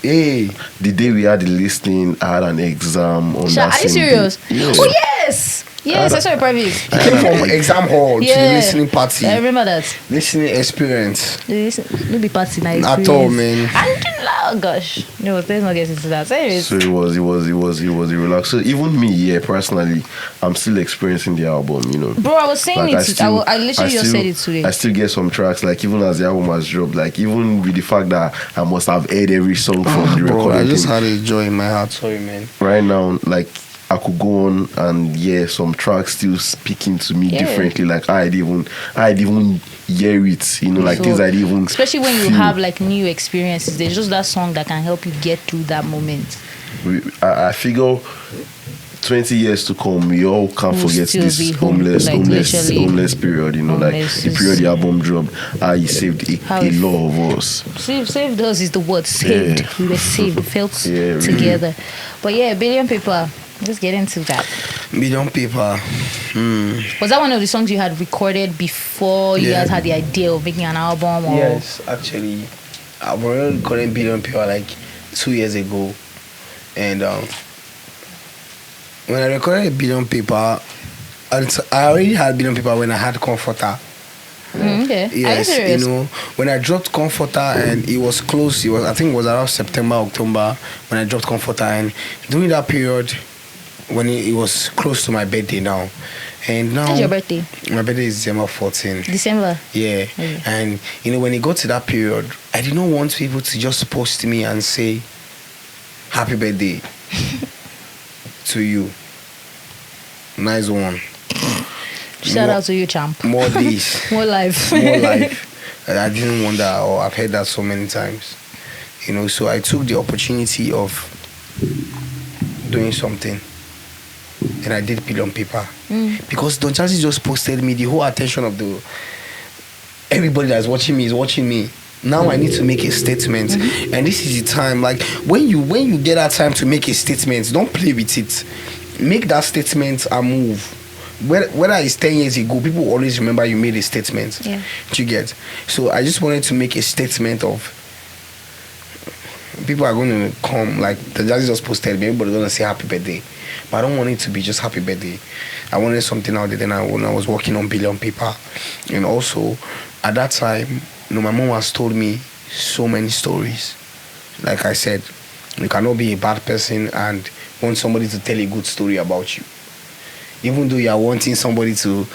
Hey, the day we had the listing, I had an exam on that. Are you same serious? day. Yeah. Oh yes. Yes, I saw a private. You came from exam hall to the listening party. I remember that. Listening experience. No be party night. At all, man. Oh gosh. No, let's not get into that. Anyways. So it was relaxed. So even me, personally, I'm still experiencing the album, you know. Bro, I was saying it. I literally just said it today. I still get some tracks, like even as the album has dropped, like even with the fact that I must have heard every song from the recording. I just had a joy in my heart. Sorry, man. Right now, like I could go on and some tracks still speaking to me differently. Like I'd even hear it, you know, like things I'd even especially when you have like new experiences. There's just that song that can help you get through that moment. I figure 20 years to come, we all can't forget this homeless period, you know, like the period the album dropped, how he saved a lot of us. Saved us is the word, saved. We were saved, we felt together. But yeah, Billion Paper. Just get into that. Billion Paper. Was that one of the songs you had recorded before you guys had the idea of making an album? Or? Yes, actually, I've already recorded Billion Paper like 2 years ago. And when I recorded Billion Paper, I already had Billion Paper when I had Comforter. Okay. Yes, when I dropped Comforter and it was close, I think it was around September, October when I dropped Comforter, and during that period when it was close to my birthday now. And now when's your birthday? My birthday is December 14. December. Yeah. Okay. And when it got to that period, I did not want people to just post me and say happy birthday to you. Nice one. Shout out to you, champ. More days. More life. More life. I didn't want that, or I've heard that so many times. So I took the opportunity of doing something. And I did Billion Paper. Because Don Chelsea just posted me. The whole attention of everybody that's watching me is watching me. Now I need to make a statement. And this is the time. Like when you get that time to make a statement, don't play with it. Make that statement and move. Whether it's 10 years ago, people always remember you made a statement. Yeah. You get? So I just wanted to make a statement of people are going to come, like the judges just posted me, everybody's going to say happy birthday. But I don't want it to be just happy birthday. I wanted something out there. Then when I was working on Billion Paper. And also, at that time, my mom has told me so many stories. Like I said, you cannot be a bad person and want somebody to tell a good story about you. Even though you are wanting somebody to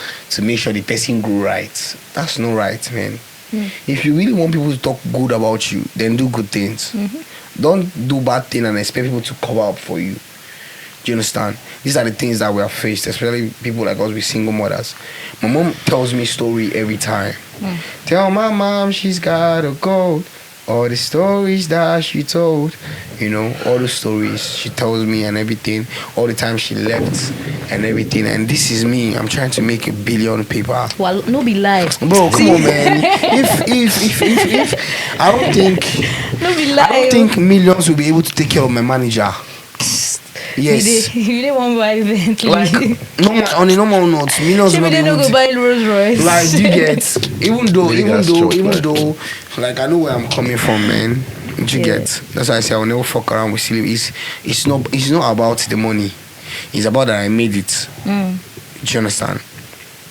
make sure the person grew right. That's not right, man. If you really want people to talk good about you, then do good things. Don't do bad things and expect people to cover up for you. Do you understand? These are the things that we have faced, especially people like us with single mothers. My mom tells me story every time. Tell my mom she's got a gold. All the stories that she told, all the stories she tells me and everything, all the time she left and everything. And this is me. I'm trying to make a Billion Paper. Well, no be lie. Bro, come on, man. If I don't think, no be lie. I don't think millions will be able to take care of my manager. Yes. You didn't want to buy Bentley. Like, on a normal note, millions will not be They able don't go to. buy Rolls Royce. Like, do you get? Even though, like I know where I'm coming from, man. Do you get? That's why I say I will never fuck around with silly. It's not about the money. It's about that I made it. Do you understand?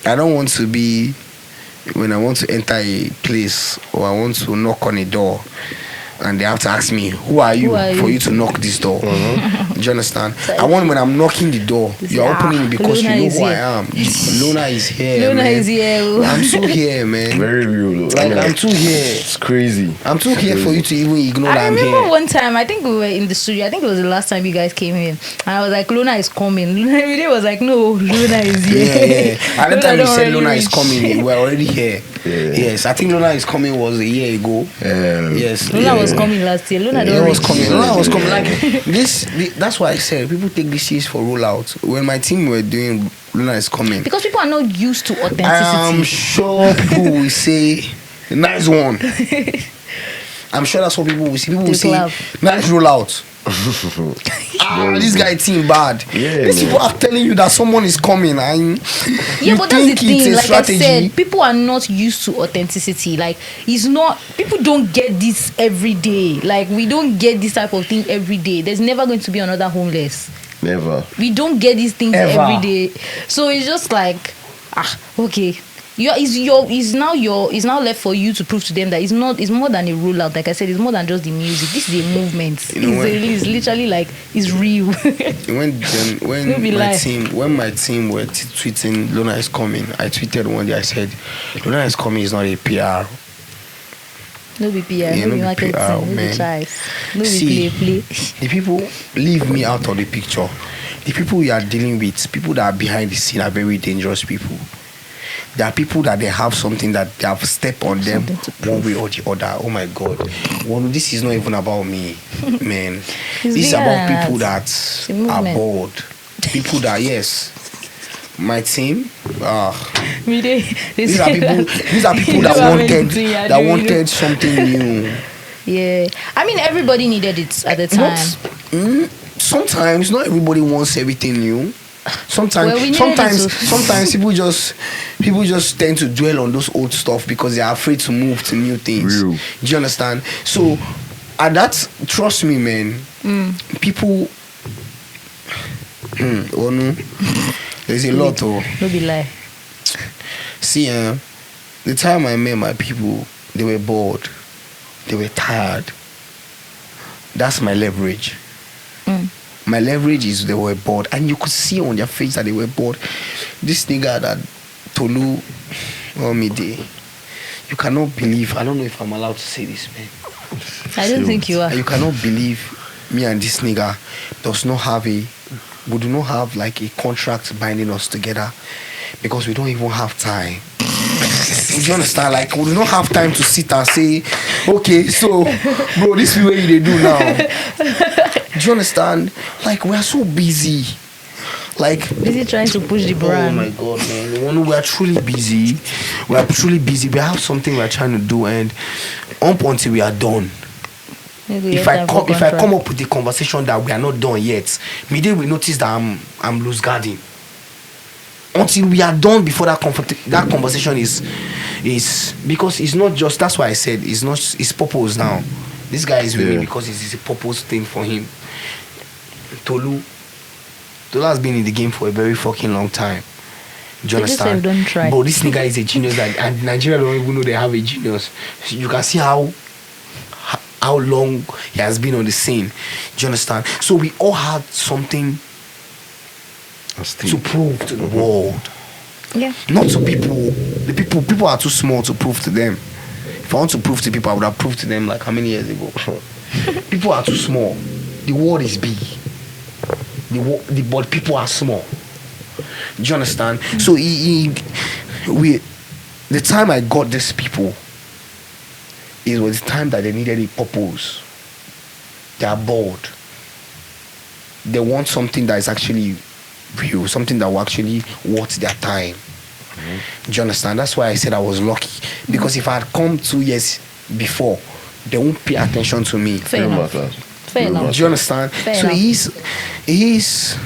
I don't want to be when I want to enter a place or I want to knock on a door. And they have to ask me, who are you for you to knock this door? Do you understand? I want when I'm knocking the door, you're opening it because Llona you know who I here. am. Llona is here, Llona man. is here. I'm too here, man. Very real. Like, I'm too here. It's crazy. I'm too here for you to even ignore that I I'm remember here. one time, I think we were in the studio. I think it was the last time you guys came in. And I was like, Llona is coming. Llona was like, no, Llona is here. Yeah. At the time you said Llona is reach. coming, we're already here. Yeah. Yes, I think Llona is coming was a year ago. Yes. Llona was coming last year. Llona Llona was reach. coming. Llona was coming. Like that's why I said people take this series for rollout. When my team were doing Llona is coming. Because people are not used to authenticity. I'm sure people will say, nice one. I'm sure that's what people will say. People will say, nice rollout. This guy team bad. Yeah, These people are telling you that someone is coming and Yeah, you but that's the think thing. it's a Like strategy. I said, people are not used to authenticity. Like it's not. People don't get this every day. Like we don't get this type of thing every day. There's never going to be another homeless. Never. We don't get these things Ever. every day. So it's just like, okay. It's now left for you to prove to them that it's more than a rollout. Like I said, it's more than just the music. This is a movement. It's literally like it's real. When my team were tweeting Llona is coming, I tweeted one day, I said Llona is coming is not a PR. No be PR, Yeah, no be no be marketing, PR, no be man. choice, no be See, play. The people leave me out of the picture. The people you are dealing with, people that are behind the scene are very dangerous people. There are people that they have something that they have stepped on them one way or the other. Oh my God. Well, this is not even about me, man. This is about people that are bored. People that, yes. My team, These these are people that wanted something new. Yeah, I mean everybody needed it at the time. sometimes not everybody wants everything new. Sometimes, Well, we needed it to- sometimes people just tend to dwell on those old stuff because they are afraid to move to new things. Real. Do you understand? So, and that, trust me, man. People. Wonu, there's a lot of. No be lie. See, the time I met my people, they were bored, they were tired. That's my leverage. My leverage is they were bored, and you could see on their face that they were bored. This nigga that Tolu Omide, you cannot believe. I don't know if I'm allowed to say this, man. I don't think you are. You cannot believe me and this nigga we do not have like a contract binding us together because we don't even have time. Do you understand? Like, we do not have time to sit and say, okay, so, bro, this is what they do now. Do you understand? Like, we are so busy. Like, Busy trying to push the oh brand. my God, man. We are truly busy. We are truly busy. We have something we are trying to do, and up until we are done. Maybe If I come up with the conversation that we are not done yet, immediately we notice that I'm loose guarding. Until we are done before that conversation is because it's not just, that's why I said it's purpose now. This guy is with me because it's a purpose thing for him. Tolu has been in the game for a very fucking long time. Do you They just understand? said don't try. But this nigga is a genius, and Nigeria don't even know they have a genius. So you can see how long he has been on the scene. Do you understand? So we all had something to prove to the world. Yeah. Not to people. People are too small to prove to them. If I want to prove to people, I would have proved to them like how many years ago. People are too small. The world is big. But people are small. Do you understand? So the time I got these people, it was the time that they needed a purpose. They are bored. They want something that is actually real, something that will actually worth their time. Do you understand? That's why I said I was lucky. Because if I had come 2 years before, they won't pay attention to me. Fair enough. Fair enough. Do you understand? Fair So enough. he's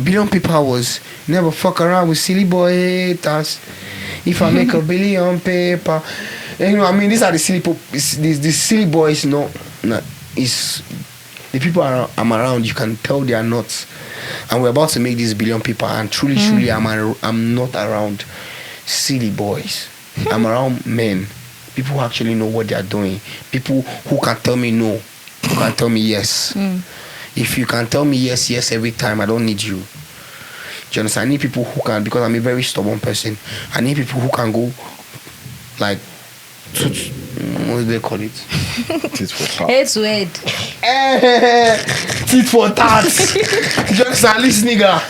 billion people was never fuck around with silly boy haters. If I make $1 billion paper, and, you know, I mean, these are the silly the silly boys. Is the people I'm around. You can tell they are not. And we're about to make these billion people, and truly, I'm not around silly boys. I'm around men, people who actually know what they are doing. People who can tell me no, who can tell me yes. If you can tell me yes every time, I don't need you. Do you understand? I need people who can, because I'm a very stubborn person. I need people who can go like, what do they call it? Tit for tat. Head to head. Tit for tat. Do you understand? This nigga.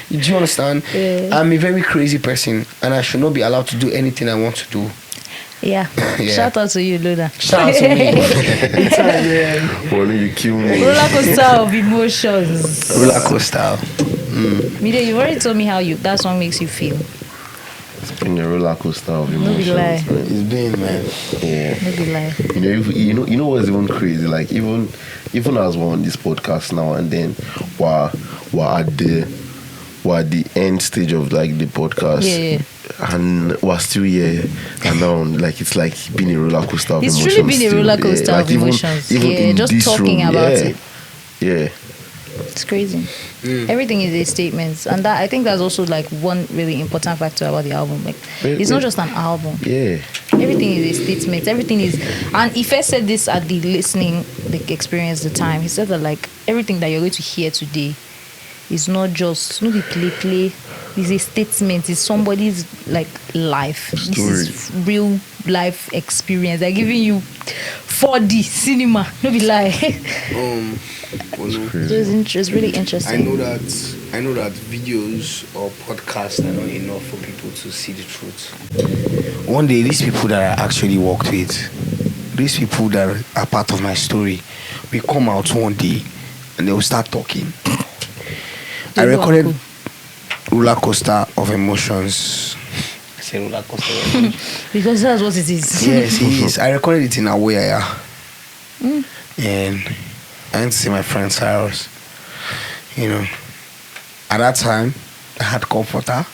Do you understand? Yeah. I'm a very crazy person, and I should not be allowed to do anything I want to do. Yeah. Yeah. Shout out to you, Llona. Shout out to me. Wonu, you kill me. Roller coaster of emotions. Roller coaster. Mide, you've already told me how that song makes you feel. It's been a roller coaster of be emotions, lie. man. It's been, man. Yeah. No be lie. You know what's even crazy? Like even as we're on this podcast now, and then we're at the end stage of like the podcast. Yeah. And we're still here, and now like it's like been a roller coaster of It's emotions. really been a still. roller coaster Like of emotions. Even Yeah, in just this talking room, about yeah. it. Yeah. It's crazy. Everything is a statement, and that I think that's also like one really important factor about the album. Like, it's not just an album. Yeah. Everything is a statement. Everything is, and Ife said this at the listening, the experience, the time. He said that like everything that you're going to hear today is not just no be play. It's a statement. It's somebody's like life. This is real life experience. They're giving you 4D cinema. No be lie. It's really interesting. I know that videos or podcasts are not enough for people to see the truth. One day, these people that I actually worked with, these people that are part of my story, will come out one day and they will start talking. I recorded roller coaster of emotions. I say roller coaster of emotions. Because that's what it is. Yes, it is. I recorded it in Awaya. And I went to see my friend Cyrus. You know, at that time, I had Comforter.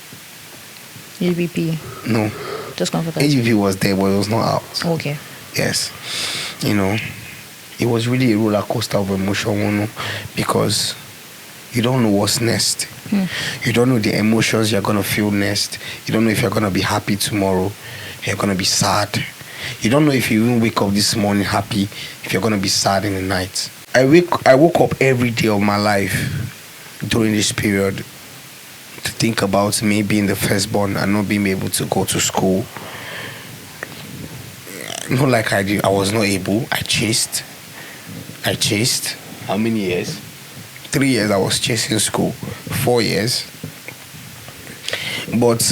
UBP. No, Just Comforter. AGP was there, but it was not out. Okay. Yes, you know, it was really a roller coaster of emotion, Wonu, because you don't know what's next. You don't know the emotions you're gonna feel next. You don't know if you're gonna be happy tomorrow, you're gonna be sad. You don't know if you even wake up this morning happy, if you're gonna be sad in the night. I woke up every day of my life during this period to think about me being the firstborn and not being able to go to school. Not like I did. I was not able. I chased. How many years? 3 years I was chasing school. 4 years. But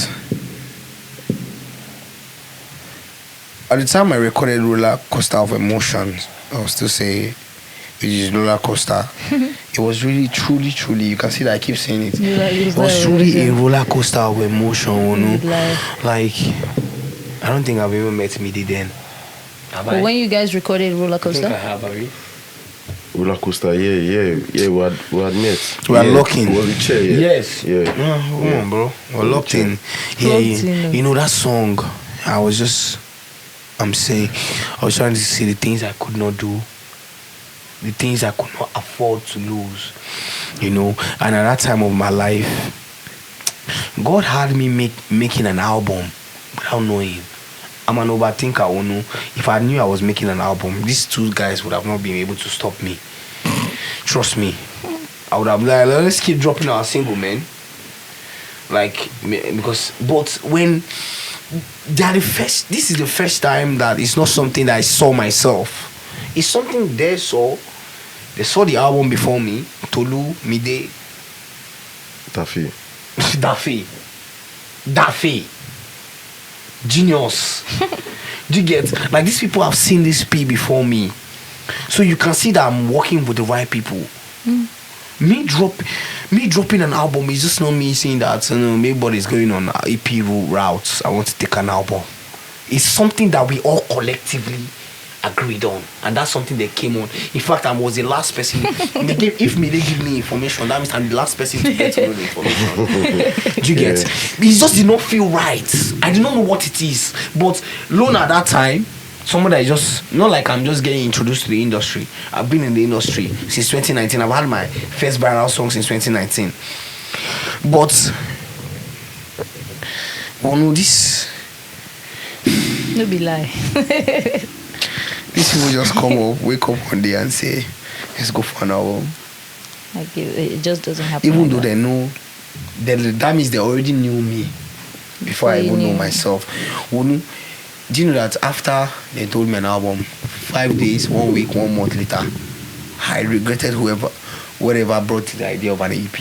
at the time I recorded Roller Coaster of Emotions, I will still say, which is Roller Coaster. It was really, truly, you can see that I keep saying it. It was truly a roller coaster of emotion, you know. Like, I don't think I've ever met Midi then. But when you guys recorded Roller Coaster? I have, have you? Roller coaster, yeah, we had met. We are locked in. Was the chair, yeah. Yes. Yeah. Come on, bro. We're locked in. Yeah, you know that song. I was trying to see the things I could not do, the things I could not afford to lose, you know. And at that time of my life, God had me making an album without knowing. I'm an overthinker, Wonu. If I knew I was making an album, these two guys would have not been able to stop me. Trust me. I would have like, let's keep dropping our single, man. Like, because, but when this is the first time that it's not something that I saw myself. It's something they saw. They saw the album before me. Tolu, Mide, Daffy. Genius. Do you get? Like, these people have seen this P before me. So you can see that I'm working with the right people. Me dropping an album is just not me saying that, you know, maybe is going on EP routes. I want to take an album. It's something that we all collectively agreed on, and that's something that came on. In fact, I was the last person. If me they give me information, that means I'm the last person to get to know the information. Do you get? It just did not feel right. I did not know what it is. But Llona at that time, someone that is just not like I'm just getting introduced to the industry. I've been in the industry since 2019. I've had my first viral song since 2019. But this No be lie. these people just come up, wake up one day and say, let's go for an album. Like it just doesn't happen. Even like though that. they know, that means they already knew me before I even know myself. Wonu, do you know that after they told me an album, 5 days, 1 week, 1 month later, I regretted whatever brought the idea of an EP.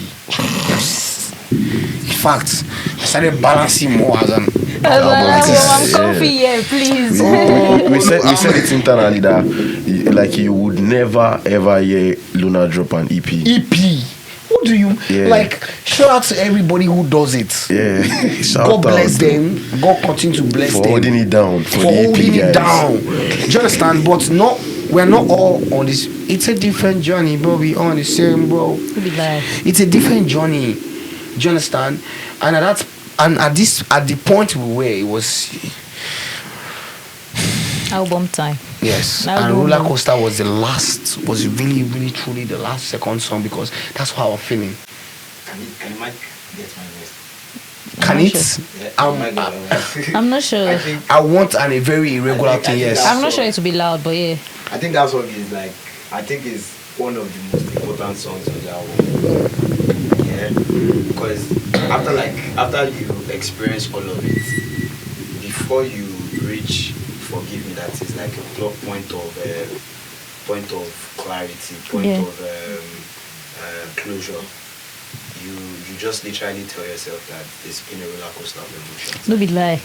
In fact, I started balancing more as an I'm comfy here, please. We said it internally that like you would never ever hear Llona drop an EP. What do you like? Shout out to everybody who does it. Yeah. God bless them. God continue to bless for them. holding it down. For the holding EP it guys. down. Do you understand? But we're not all on this. It's a different journey, bro. We all on the same, bro. It's a different journey. Do you understand? And at the point we were, it was album time. Yes, and Roller Coaster was really, really, truly the last second song because that's how I was feeling. Can you mic get my voice? Can it? Sure. I'm not sure. I want a very irregular thing, yes. I'm not sure it will be loud, but yeah. I think that song is like, I think it's one of the most important songs on the album. Yeah, because after you experience all of it, before you reach Forgive Me, that is like a point of clarity, point of closure. You just literally tell yourself that it's been a roller coaster of emotions. No be lie.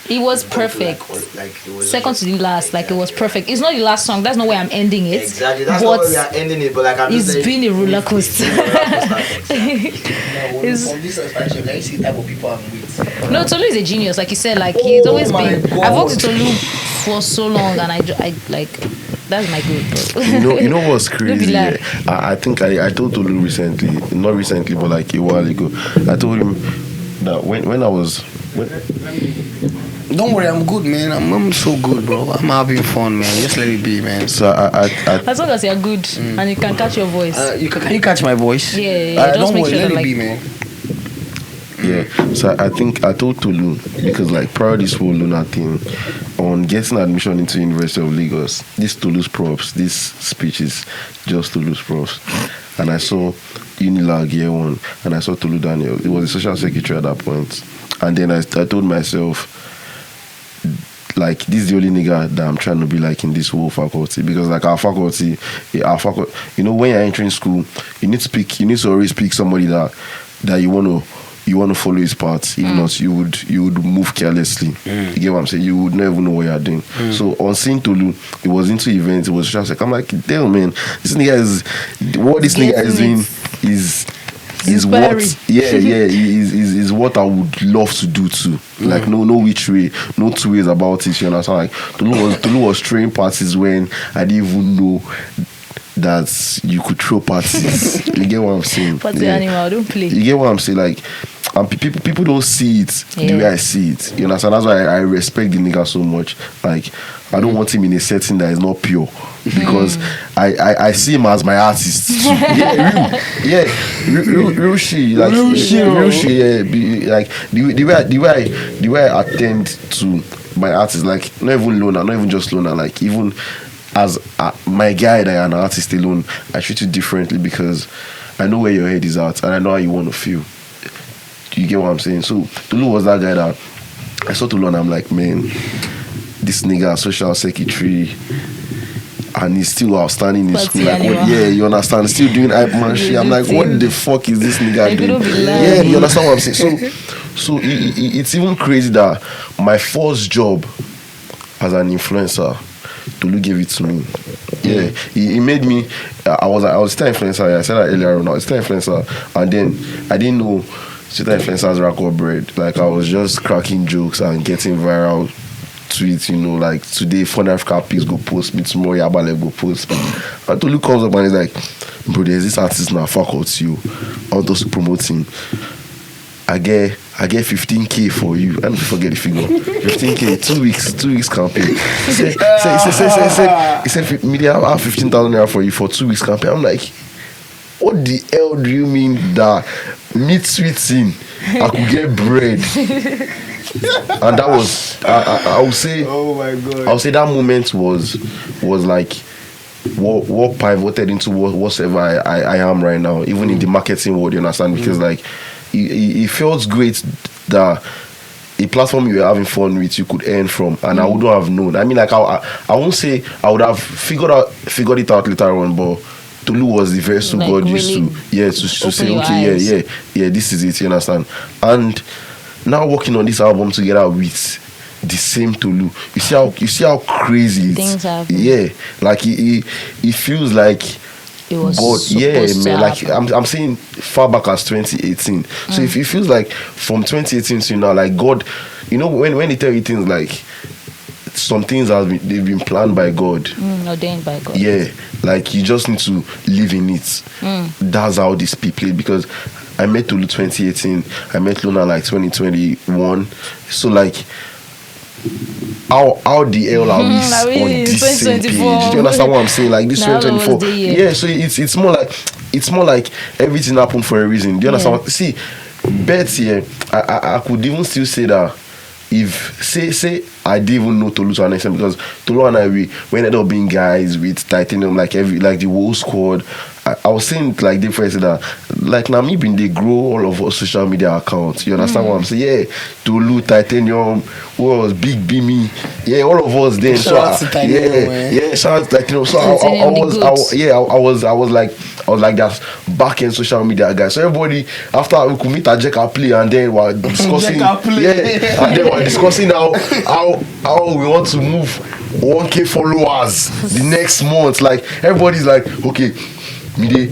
It was perfect. It was second to the last, like it was perfect. It's not the last song. That's not where I'm ending it. Exactly. That's not where we are ending it. But like it's been a roller coaster. From this expansion, can you see the type of people I'm with? No, Tolu is a genius. Like you said, like he's always been. I've worked with Tolu for so long, and I like That's my goal, bro. You know what's Don't be crazy? lying. I think I told Tolu recently, not recently, but like a while ago. I told him that when I was Don't worry, I'm good, man. I'm so good, bro. I'm having fun, man. Just let it be, man. so I As long as you're good and you can catch your voice. Can you catch my voice? Yeah, just don't make worry, sure let that, it be, like- man. Yeah, so I think I told Tolu because like prior to this whole Llona thing, on getting admission into University of Lagos, this Tolu's props, this speech is just Tolu's props, and I saw Unilag year one, and I saw Tolu Daniel. It was the social secretary at that point, and then I told myself, like, this is the only nigga that I'm trying to be like in this whole faculty, because like our faculty, you know, when you're entering school, you need to always pick somebody that you want to follow his path. If not, you would move carelessly. You get what I'm saying? You would never know what you're doing. So on seeing Tolu, it was into events. It was just like, I'm like, damn, man, this nigga is doing is what is what I would love to do too. Like no which way, no two ways about it. You understand? Like Tolu was throwing parties when I didn't even know that you could throw parties. You get what I'm saying? Party animal, don't play. You get what I'm saying? Like, and people don't see it the way I see it. You understand? That's why I respect the nigga so much. Like, I don't want him in a setting that is not pure, because I see him as my artist. Real shit. Like, real shit. Yeah, like the way I attend to my artists, like not even Llona, not even just Llona, like even as my guy that I'm an artist alone, I treat you differently because I know where your head is at and I know how you want to feel. You get what I'm saying? So Tolu was that guy that I saw Tolu and I'm like, man, this nigga social secretary and he's still outstanding in school. Like, what, you understand? Still doing hype man shit. I'm like, what the fuck is this nigga doing? Yeah, you understand what I'm saying? So it's even crazy that my first job as an influencer, Tolu gave it to me. Yeah, he made me. I was still influencer. I said that earlier on. I was still influencer, and then I didn't know still influencers record bread. Like, I was just cracking jokes and getting viral tweets. You know, like today, Fun Africa Pigs go post me, tomorrow Yabale go post me. And Tolu comes up and he's like, bro, there's this artist now, fuck out you. I want us to promote him. I get 15K for you. I don't forget the figure. 15K, 2 weeks campaign. He said, media, I have 15,000 naira for you for 2 weeks campaign. I'm like, what the hell do you mean that meat sweeting I could get bread? And that was, I would say, Oh my God. I would say that moment was like what pivoted into whatever I am right now, even in the marketing world, you understand? Because like it feels great that a platform you were having fun with, you could earn from, and I wouldn't have known. I mean, like I won't say I would have figured it out later on, but Tolu was the vessel Like, God really used to say, your okay, eyes. yeah, this is it, you understand? And now working on this album together with the same Tolu, you see how crazy Things happen. yeah, like it feels like It was God, supposed to man. Like happen. I'm saying, far back as 2018. So if it feels like from 2018 to now, like God, you know, when they tell you things like some things they've been planned by God. Ordained by God. Yeah, like you just need to live in it. That's how this be played, because I met Tolu 2018, I met Llona like 2021. So like, how the hell are we on this same page? Do you understand what I'm saying? Like this Now 2024. was the year. Yeah, so it's more like everything happened for a reason. Do you understand? See, bet here, I could even still say that if say I didn't even know Tolu to an extent, because Tolu and I we ended up being guys with Titanium, like the whole squad. I was saying like different that like now me been they grow all of our social media accounts. You understand what I'm saying? Yeah, Tolu, Titanium, who was Big Bimmy, yeah, all of us then. Shout out to Titanium, man. Shout out to Titanium. So Titanium the I was like that back end social media guy. So everybody after we could meet at Jeka Play and then we're discussing and then we're discussing how we want to move 1K followers the next month. Like everybody's like, okay, Mide,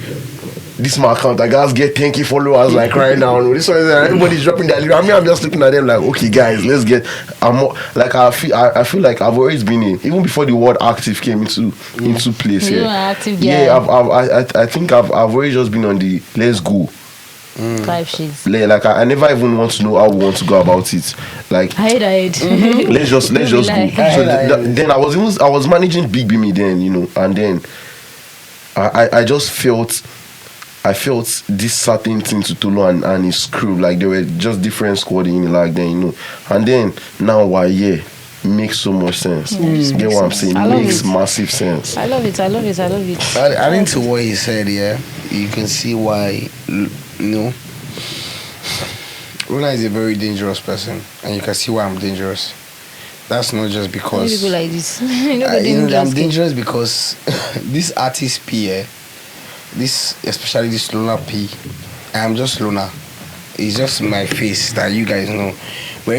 this my account, I guys get 10k followers like right now. This one is everybody's dropping their lyrics. I mean, I'm just looking at them like, okay, guys, let's get. I feel like I've always been in, even before the word active came into place. You're Yeah, an active guy. yeah. I think I've always just been on the let's go. Five shades. Like I never even want to know how we want to go about it. Like I hate. let's just go. So then I was managing Big Bimi then, you know, and then I just felt this certain thing to Tolo and his crew, like they were just different squad in like then, you know, and then now why makes so much sense. Get what I'm saying? Makes massive sense. I love it. Adding to what he said, yeah, you can see why, you know, Llona is a very dangerous person, and you can see why I'm dangerous. That's not just because people like this. I'm dangerous because this artist P, especially this Llona P, I'm just Llona. It's just my face that you guys know. But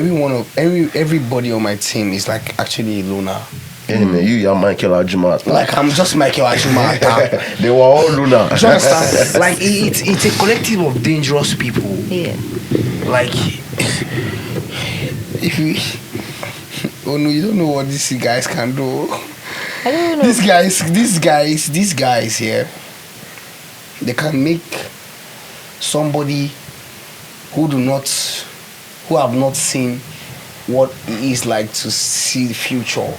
everybody on my team is like actually Llona. Hey man, you are Michael Ajuma. Like I'm just Michael Ajuma. They were all Llona. Do you understand? Like it's a collective of dangerous people. Yeah. Like if you no, you don't know what these guys can do. I don't know. These guys here, they can make somebody who have not seen what it is like to see the future.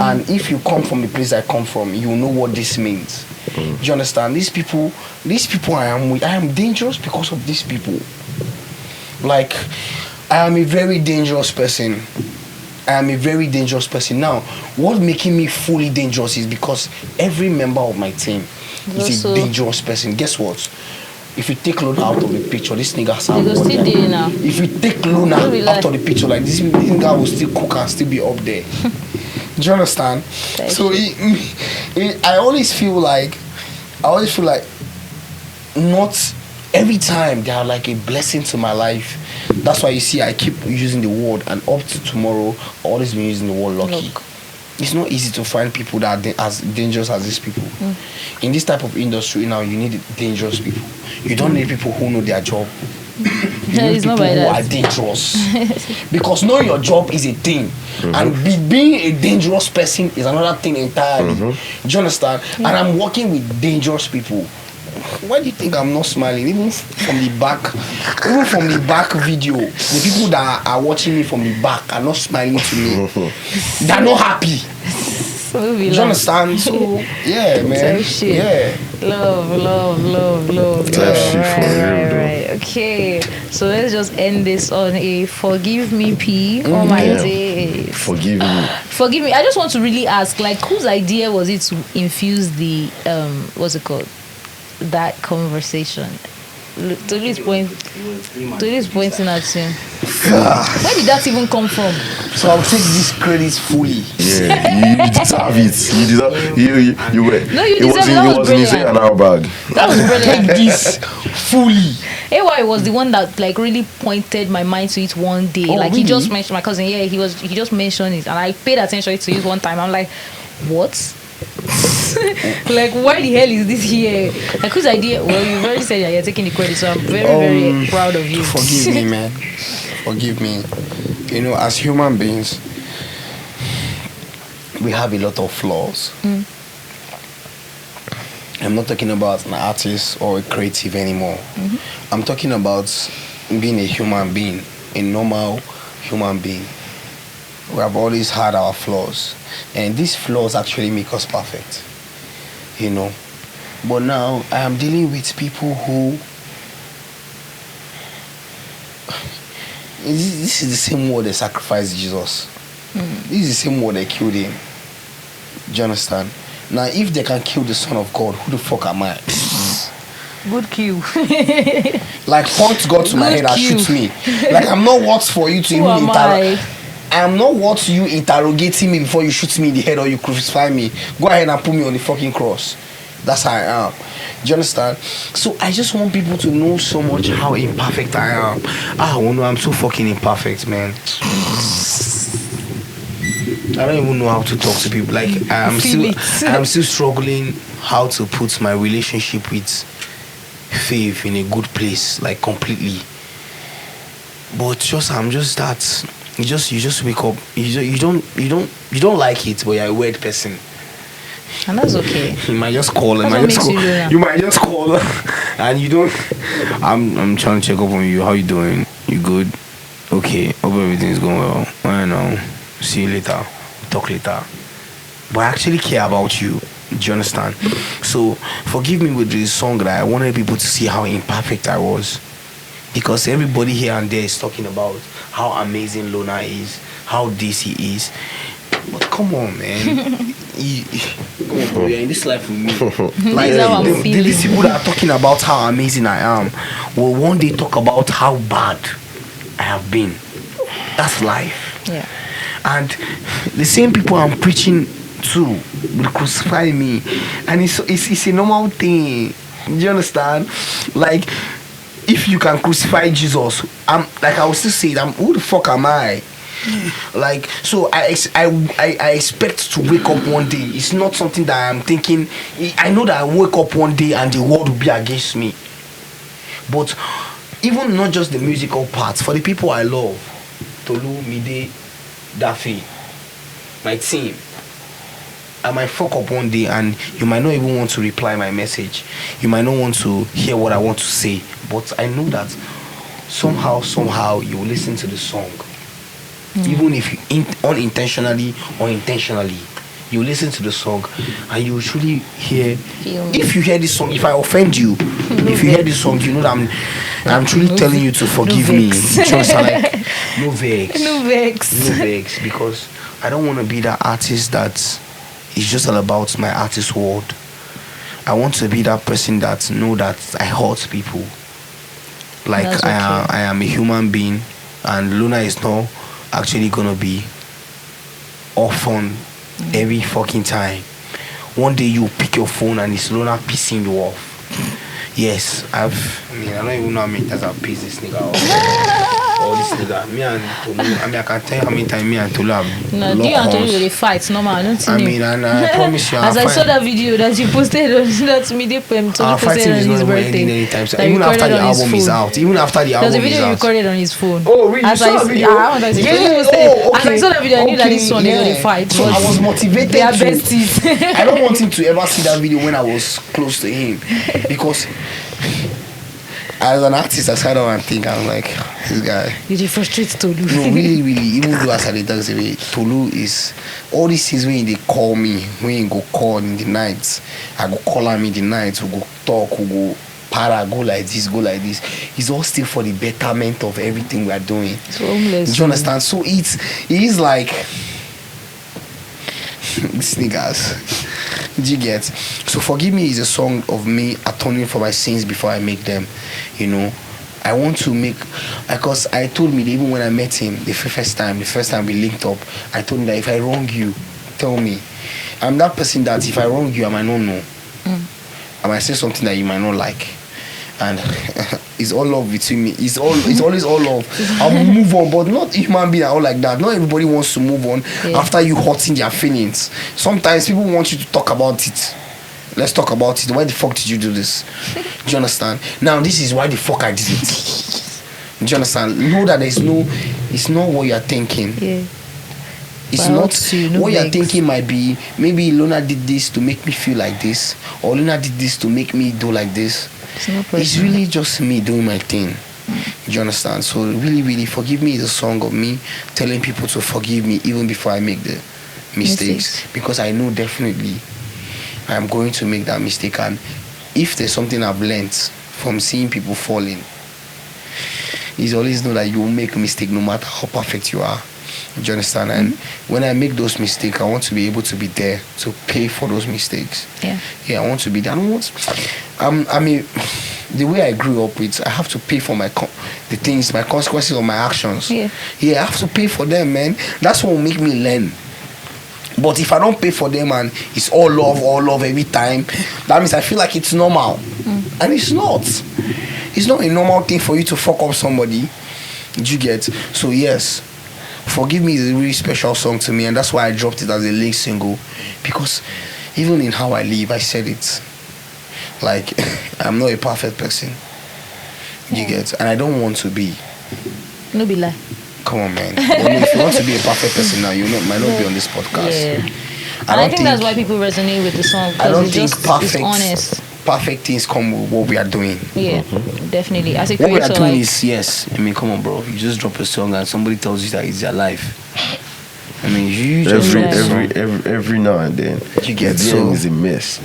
And if you come from the place I come from, you know what this means. Do you understand? These people I am dangerous because of these people. Like, I am a very dangerous person. Now, what making me fully dangerous is because every member of my team is a dangerous person. Guess what? If you take Llona out of the picture, this nigga sound still there now. If you take Llona out of the picture, like this nigga will still cook and still be up there. Do you understand? So I always feel like not every time they are like a blessing to my life. That's why you see I keep using the word, and up to tomorrow I've always been using the word lucky. It's not easy to find people that are as dangerous as these people. In this type of industry now, you need dangerous people. You don't need people who know their job. You need people who are dangerous. Because knowing your job is a thing. And being a dangerous person is another thing entirely. Do you understand? And I'm working with dangerous people. Why do you think I'm not smiling? Even from the back video, the people that are watching me from the back are not smiling to me. They're not happy. Do you understand? So yeah, man. Yeah. Love. Right. Okay. So let's just end this on a forgive me P on my days. Forgive me. I just want to really ask, like, whose idea was it to infuse the what's it called? That conversation. To this pointing at him. Where did that even come from? So I'll take this credit fully. Yeah, you deserve it. You deserve. You were. No, you deserve it. That was brilliant. An hour bag. That was brilliant. Take this fully. AY was the one that like really pointed my mind to it one day. Oh, like really? he just mentioned my cousin. Yeah, he just mentioned it, and I paid attention to it one time. I'm like, what? Like, why the hell is this here? Like, whose idea? Well, you've already said that you're taking the credit, so I'm very proud of you. Forgive me, man. Forgive me. You know, as human beings, we have a lot of flaws. I'm not talking about an artist or a creative anymore. I'm talking about being a human being, a normal human being. We have always had our flaws, and these flaws actually make us perfect, you know. But now I am dealing with people who this is the same word they sacrificed Jesus. This is the same word they killed him. Do you understand? Now if they can kill the Son of God, who the fuck am I? Good cue. Like, point God to my head and shoot me. Like, I'm not what for you to even interrogate. I am not what you interrogating me before you shoot me in the head or you crucify me. Go ahead and put me on the fucking cross. That's how I am. Do you understand? So I just want people to know so much how imperfect I am. Wonu, I'm so fucking imperfect, man. I don't even know how to talk to people. Like I'm still struggling how to put my relationship with Faith in a good place, like completely. But I'm just that. You just wake up. You don't like it, but you're a weird person. And that's okay. You might just call. That's You might just call, and you don't. I'm trying to check up on you. How you doing? You good? Okay. Hope everything's going well. I know. See you later. Talk later. But I actually care about you. Do you understand? So forgive me with this song that I wanted people to see how imperfect I was, because everybody here and there is talking about how amazing Llona is, how this he is. But come on, man. Come on, bro. You're in this life with me. Like, these people that are talking about how amazing I am will one day talk about how bad I have been. That's life. Yeah. And the same people I'm preaching to will crucify me. And it's a normal thing. Do you understand? Like, if you can crucify Jesus, I will still say it, who the fuck am I? Like, so I expect to wake up one day. It's not something that I'm thinking. I know that I wake up one day and the world will be against me. But even not just the musical parts, for the people I love, Tolu, Mide, Daffy, my team, I might fuck up one day and you might not even want to reply my message. You might not want to hear what I want to say. But I know that somehow you will listen to the song. Even if you unintentionally or intentionally, you listen to the song and you truly hear. If you hear this song, if I offend you, if you hear this song, you know that I'm truly telling you to forgive me. Just like no vex, because I don't want to be that artist that is just all about my artist world. I want to be that person that know that I hurt people. Like I am a human being, and Llona is not actually gonna be all fun every fucking time. One day you pick your phone and it's Llona pissing you off. Yes, I don't even know how many times I've pissed this nigga off. Or this nigga. Me and Tolu, I can tell you how many times me and Tolu have no, do you and Tolu really fight? Normal, I don't think. And I promise you, as I saw that video that you posted on that media poem, Tolu posted on his birthday. Even after the album is out. There's a video he recorded on his phone. Oh, really? As I saw that video, I knew that this one they really fight. So I was motivated. They are besties. I don't want him to ever see that video when I was close to him, because as an artist, I sat down and think, I'm like, this guy. Did you frustrate Tolu? No, really, even though as I dance away, Tolu is all these things when they call me, when you go call in the night, I go call him in the night, we go talk, we go para, go like this, go like this. It's all still for the betterment of everything we are doing. So homeless. Do you understand? So it is like these niggas. Do you get? So Forgive Me is a song of me atoning for my sins before I make them. You know, I want to make, because I told me that even when I met him the first time we linked up, I told him that if I wrong you, tell me. I'm that person that if I wrong you, I might not know. I might say something that you might not like. And it's all love between me. It's always all love. I'll move on, but not human being all like that. Not everybody wants to move on after you hurting their feelings. Sometimes people want you to talk about it. Let's talk about it. Why the fuck did you do this? Do you understand? Now this is why the fuck I did it. Do you understand? Know that it's not what you're thinking. Yeah. It's not what you're thinking. Might be maybe Llona did this to make me feel like this, or Llona did this to make me do like this. It's really just me doing my thing. Do you understand? So really, really, Forgive Me is a song of me telling people to forgive me even before I make the mistakes, because I know definitely I'm going to make that mistake. And if there's something I've learned from seeing people falling, is always know that you will make a mistake no matter how perfect you are. Do you understand? And when I make those mistakes, I want to be able to be there to pay for those mistakes. Yeah, I want to be there. I don't want. I mean, the way I grew up with, I have to pay for my consequences of my actions. Yeah, I have to pay for them, man. That's what will make me learn. But if I don't pay for them and it's all love every time, that means I feel like it's normal. And it's not. It's not a normal thing for you to fuck up somebody. Did you get? So yes, Forgive Me is a really special song to me, and that's why I dropped it as a lead single. Because even in How I Live, I said it. Like, I'm not a perfect person. You get? And I don't want to be. No be lie. Come on, man. Well, if you want to be a perfect person now, might not be on this podcast. Yeah. I think that's why people resonate with the song. I don't it's think just, perfect, it's honest. Perfect things come with what we are doing. Yeah, definitely. As a What we creator, are doing like, is, yes. I mean, come on, bro. You just drop a song and somebody tells you that it's your life. I mean, you just every now and then. You get the so end is a mess.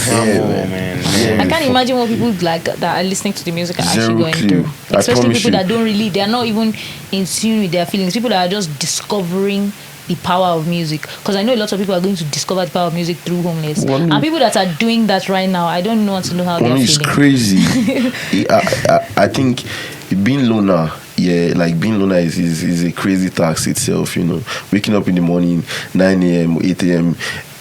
yeah, man. I can't imagine what people like that are listening to the music are actually going through. I Especially people you. that don't really, they are not even in tune with their feelings. People that are just discovering the power of music. Because I know a lot of people are going to discover the power of music through Homeless. And people that are doing that right now, I don't want to know how they're feeling. It's crazy. I think being Llona, like being Llona is a crazy task itself, you know. Waking up in the morning, 9 a.m., 8 a.m.,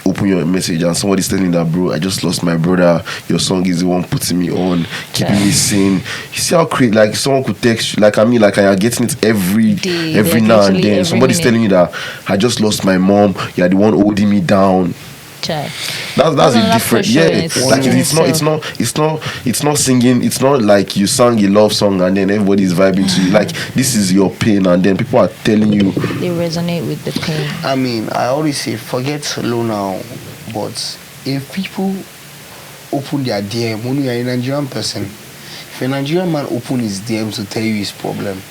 open your message and somebody's telling that, bro, I just lost my brother, your song is the one putting me on, keeping me sane. You see how crazy, like someone could text you, like I am getting it every now and then. Somebody's telling you that I just lost my mom, you're the one holding me down. That's a different, like it's not singing, it's not like you sang a love song and then everybody is vibing to you. Like, this is your pain and then people are telling you, they resonate with the pain. I mean, I always say forget low now, but if people open their DM, when you are a Nigerian person, if a Nigerian man open his DM to tell you his problem,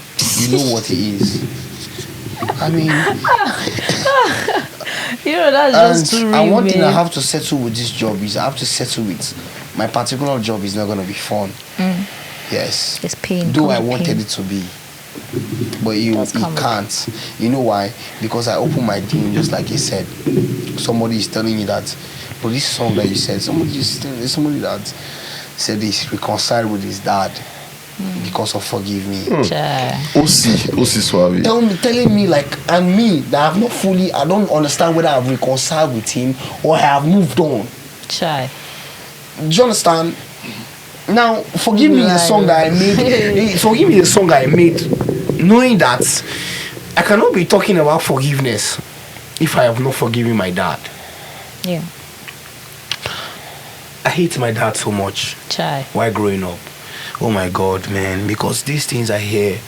you know what it is. I mean, you know, that's just too real. And one thing I have to settle with this job is I have to settle with my particular job is not going to be fun. Yes. It's pain. Though I wanted it to be. But you can't. You know why? Because I open my DM just like you said. Somebody is telling you that, but this song that you said, somebody that said he's reconciled with his dad because of Forgive Me. Osi Suave. Telling me like, and me that I don't understand whether I've reconciled with him or I have moved on. Do you understand? Now, Forgive Me is a song that I made. Forgive Me is a song I made, knowing that I cannot be talking about forgiveness if I have not forgiven my dad. Yeah. I hate my dad so much. While growing up. Oh my God, man, because these things I hear,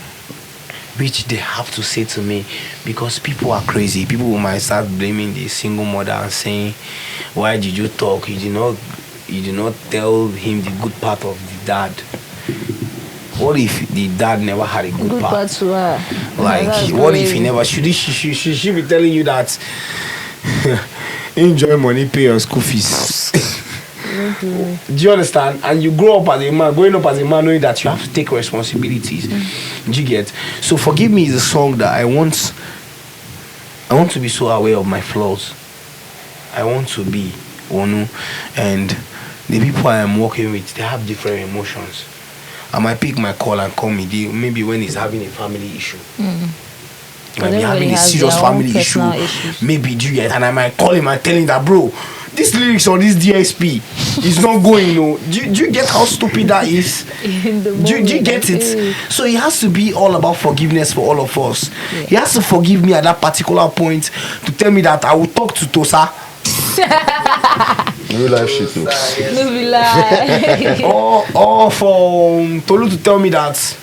which they have to say to me, because people are crazy. People might start blaming the single mother and saying, why did you talk? You did not tell him the good part of the dad. What if the dad never had a good part to her? Like, what if he never should she be telling you that enjoy money, pay your school fees? Do you understand? And you grow up as a man, growing up as a man, knowing that you have to take responsibilities. Do you get? So Forgive Me is a song that I want to be so aware of my flaws. I want to be Wonu, and the people I am working with, they have different emotions. I might pick my call and call me maybe when he's having a family issue. Might be having a serious family issue. Maybe, do you get? And I might call him and tell him that, bro, this lyrics on this DSP is not going. No, do you get how stupid that is? Do you get it? So it has to be all about forgiveness for all of us. He has to forgive me at that particular point to tell me that I will talk to Tosa. Real life shit though. No be lie. or for Tolu to tell me that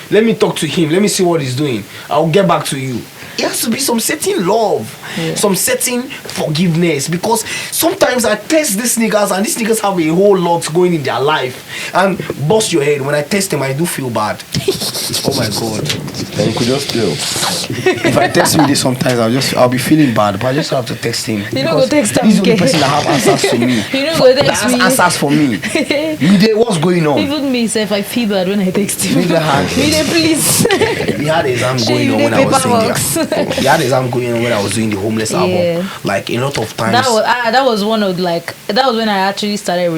let me talk to him, let me see what he's doing, I'll get back to you. It has to be some certain love, some certain forgiveness, because sometimes I test these niggas and these niggas have a whole lot going in their life and bust your head. When I test them, I do feel bad. Oh my God. And you could just tell. If I text him this sometimes, I'll be feeling bad, but I just have to text him. You don't go text him. He's the only person that have answers to me. You don't go text me. Answers for me. What's going on? Even me, if I feel bad when I text him. Please. He had an exam going on when I was doing he had an exam going on when I was doing the Homeless album. Like a lot of times. That was when I actually started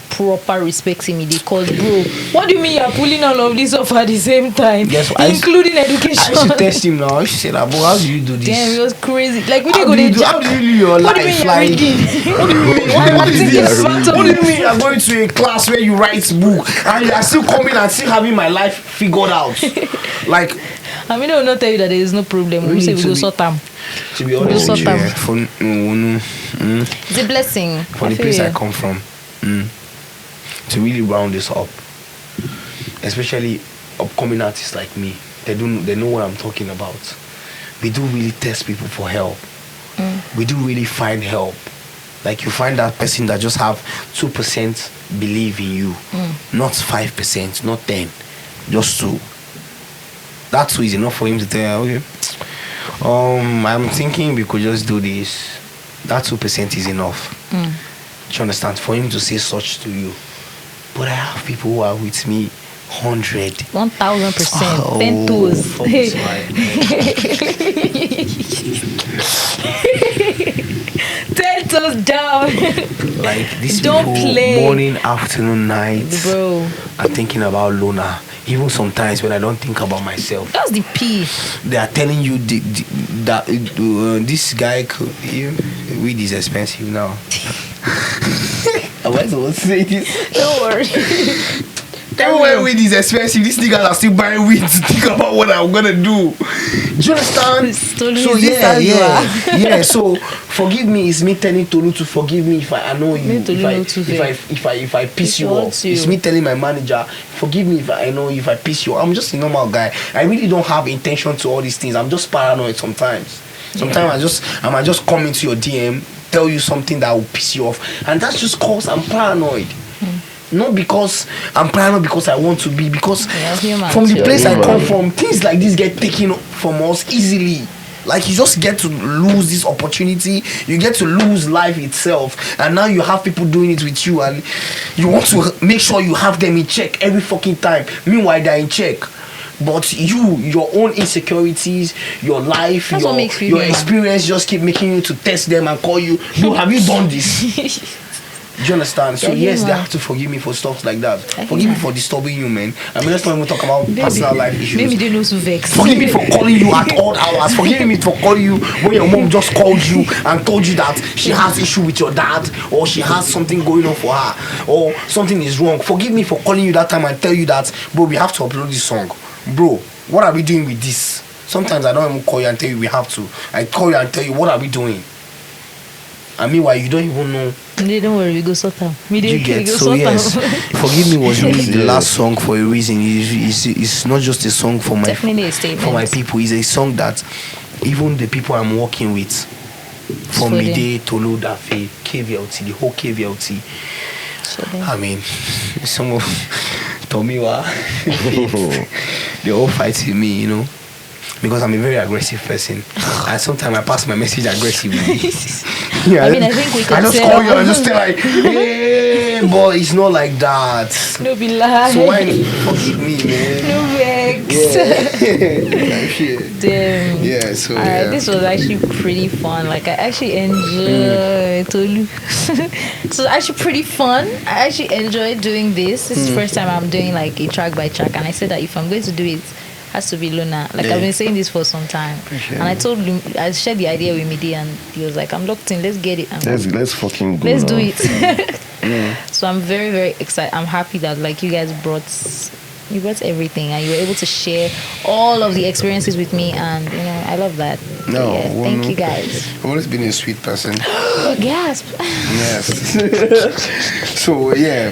proper respecting me, because bro, what do you mean you're pulling all of this off at the same time? Yes, including education. I should test him now. I should say that, bro, how do you do this? Damn, it was crazy. Like, how do you live your life? What do you mean you're reading? What do you mean? What is this? What do you mean you're going to a class where you write book and you are still coming and still having my life figured out? Like, I mean, I will not tell you that there is no problem. We say we go sort them. To be honest sort with them. you, For It's a blessing. the place I come from, to really round this up, especially upcoming artists like me, they know what I'm talking about. We do really test people for help. We do really find help. Like you find that person that just have 2% believe in you, not 5%, not 10, just 2. That 2 is enough for him to tell you, okay, I'm thinking we could just do this. That 2% is enough. Do you understand? For him to say such to you. But I have people who are with me 100, 1000%, 10 toes. focus, right? 10 toes down. like these Don't people, play. morning, afternoon, night, Bro, are thinking about Llona. Even sometimes when I don't think about myself, that's the P. they are telling you that this guy weed is expensive now. Am I supposed to say this? Don't worry. Everywhere weed is expensive, these niggas are still buying weed to think about what I'm gonna do. Do you understand? Tolu, So is this how you are? yeah. So forgive me is me telling Tolu to forgive me if I annoy you, Me Tolu no too if I piss If you he off. hurts you. It's me telling my manager forgive me if I annoy you, if I piss you off. I'm just a normal guy. I really don't have intention to all these things. I'm just paranoid sometimes. Sometimes I might just come into your DM, tell you something that will piss you off, and that's just cause I'm paranoid. Not because I'm paranoid, because I want to be, because Yeah, human from the too. place I Human. come from, things like this get taken from us easily. Like you just get to lose this opportunity, you get to lose life itself, and now you have people doing it with you, and you want to make sure you have them in check every fucking time. Meanwhile, they're in check. But your own insecurities, your life, That's what makes you your human. experience just keep making you to test them and call you, "Yo, have you done this?" Do you understand? So Yeah, yes, they human. have to forgive me for stuff like that. Yeah, Forgive me human. for disturbing you, man. I mean, let's not even talk about personal life issues. Maybe they know to vex. Forgive me for calling you at all hours. Forgive me for calling you when your mom just called you and told you that she has issue with your dad, or she has something going on for her, or something is wrong. Forgive me for calling you that time and tell you that, bro, we have to upload this song. Bro, what are we doing with this? Sometimes I don't even call you and tell you we have to. I call you and tell you, what are we doing? And meanwhile, you don't even know. Don't worry, we go sort them. We You get go so sort yes. them. Forgive me was really the Yes. last song for a reason. It's not just a song for my Definitely a statement. for my people. It's a song that even the people I'm working with, from For them. Mide, Tolu, Dafe, KVLT, the whole KVLT. So then- I mean, some of Tomiwa, they all fight with me, you know, because I'm a very aggressive person. And sometimes I pass my message aggressively. Yeah, I mean, I think we could I just say call that. you and just tell like, hey, boy, it's not like that. No be lie. So why forgive me, man? No vex. Yeah. Damn. Yeah, so Alright, yeah. this was actually pretty fun. Like I actually enjoyed Tolu. So it's actually pretty fun. I actually enjoyed doing this. This is the first time I'm doing like a track by track, and I said that if I'm going to do it, has to be Llona. Like Yeah. I've been saying this for some time. Appreciate And I it. told him, I shared the idea with Midi, and he was like, I'm locked in, let's get it. And Let's fucking go. let's do now. it. So I'm very, very excited. I'm happy that like you guys brought everything, and you were able to share all of the experiences with me, and you know I love that. No, Yeah, well, thank no. you guys. I've always been a sweet person. Gasp. Yes. So yeah,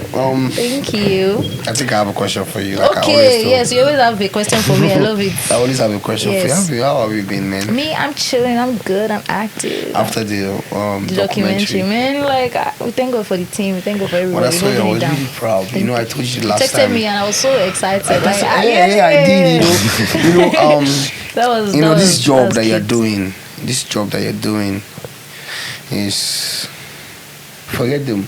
Thank you. I think I have a question for you. Like I always Okay, do. yes, you always have a question for me. I love it. I always have a question Yes. for you. How have you been, man? Me, I'm chilling. I'm good. I'm active. After the The documentary, man. Like, we thank God for the team. We thank God for everybody. When I saw you, I holding was it down. really proud. You know, I told you You last texted time. me, and I was so excited. Like, I did. You know, That was. you know, that this was- job was that you're cute. doing, is forget them.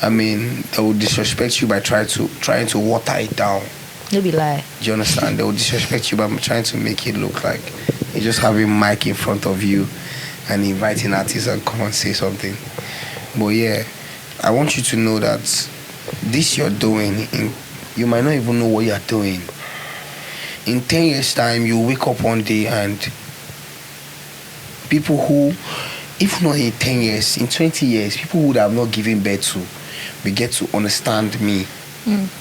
I mean, they will disrespect you by trying to water it down. No be lie. Do you understand? They will disrespect you by trying to make it look like you just have a mic in front of you and inviting artists and come and say something. But yeah, I want you to know that this you're doing, you might not even know what you're doing. In 10 years' time, you wake up one day and people who, if not in 10 years, in 20 years, people who would have not given birth to, will get to understand me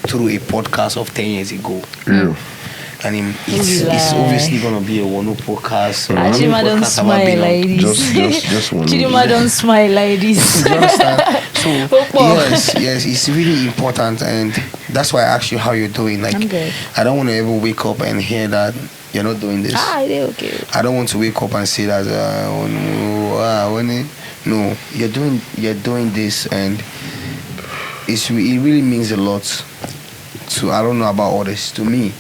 through a podcast of 10 years ago. Yeah. and it's obviously gonna be a Wonu podcast. Chidinma don't smile like this. Just one. Chidinma don't smile like this. You understand? So yes, it's really important, and that's why I asked you how you're doing. Like, I'm good. I don't want to ever wake up and hear that you're not doing this. They're okay. I don't want to wake up and say that no, you're doing this, and it really means a lot to, I don't know about others, to me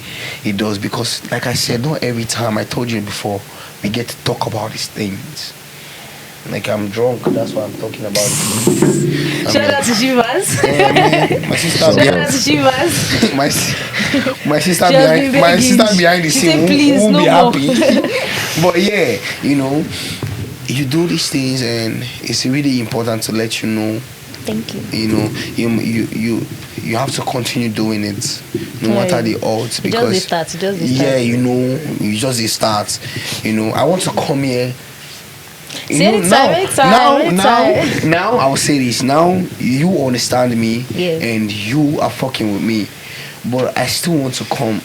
it does, because like I said, not every time, I told you before, we get to talk about these things. Like, I'm drunk, that's why I'm talking about it. Shout out to Chivas. My sister Shout out to Chivas. my sister behind the She scene said, please, won't no be more. happy. But yeah, you do these things, and it's really important to let you know. Thank you. You have to continue doing it, no matter the odds. Because you just start. you just start. I want to come here. Now I will say this. Now you understand me, and you are fucking with me, but I still want to come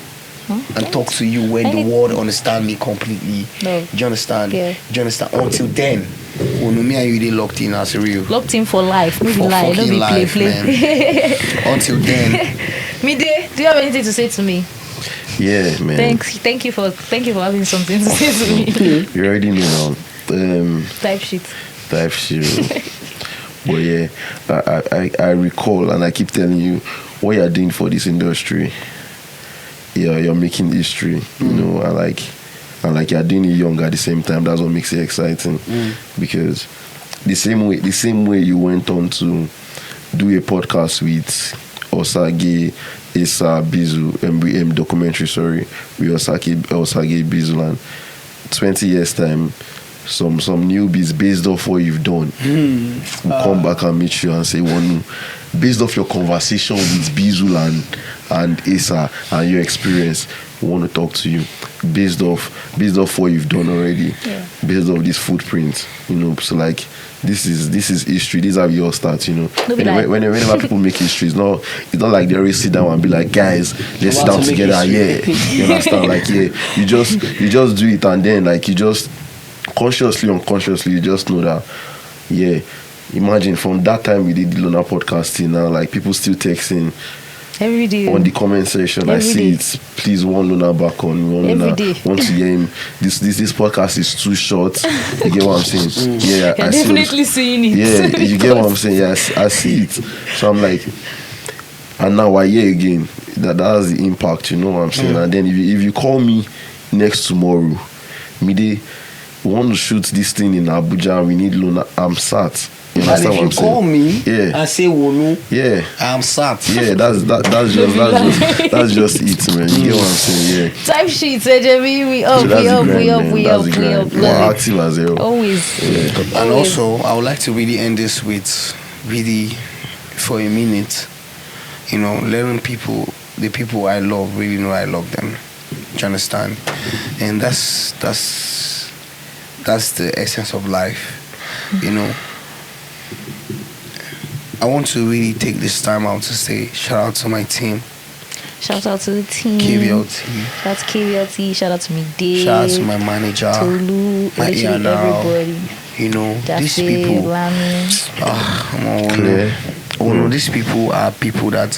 and talk to you when the world understand me completely. No. Do you understand? Yeah. Do you understand? Until then, when me and you, they locked in as real. Locked in for life. Maybe For lie. Don't fucking be life, play. Until then. Mide, do you have anything to say to me? Yeah, man. Thank you for having something to say to me. You already know now. Type shit. But yeah, I recall, and I keep telling you what you're doing for this industry. Yeah, you're making history. And like you're doing it young at the same time. That's what makes it exciting. Because the same way you went on to do a podcast with Osage, Esa, Bizu, MBM documentary, with Osage, Bizu, and 20 years time, some newbies based off what you've done will come back and meet you and say, Wonu, based off your conversation with Bizu and Esa and your experience, we want to talk to you based off what you've done already, based off this footprint, so like this is history. This is how we all start, whenever people make history, it's not like they always sit down and be like, guys, let's sit down together. You understand? Like, you just do it, and then like you just consciously, unconsciously, you just know that, imagine from that time we did the Llona podcast till now, like people still texting every day on the comment section. I see it. Please, one Llona back on. Want to hear him. This podcast is too short. You get what I'm saying? Yeah, you're definitely seeing it. Yeah, you get what I'm saying? Yes, I see it. So I'm like, and now I hear again. That has the impact. You know what I'm saying? And then if you call me next tomorrow, we want to shoot this thing in Abuja. We need Llona. I'm sat. You And if you call me and say Wonu, I'm sat. Yeah, that's just it, man. You get what I'm saying? Yeah. Type sheets, we up. More active as hell. Always. Yeah. And also, I would like to really end this with for a minute, letting the people I love really know I love them. Do you understand? And that's the essence of life, I want to really take this time out to say shout out to my team. Shout out to the team. KVLT. That's KVLT. Shout out to me, Dave. Shout out to my manager. Tolu. My everybody. These people. These people are people that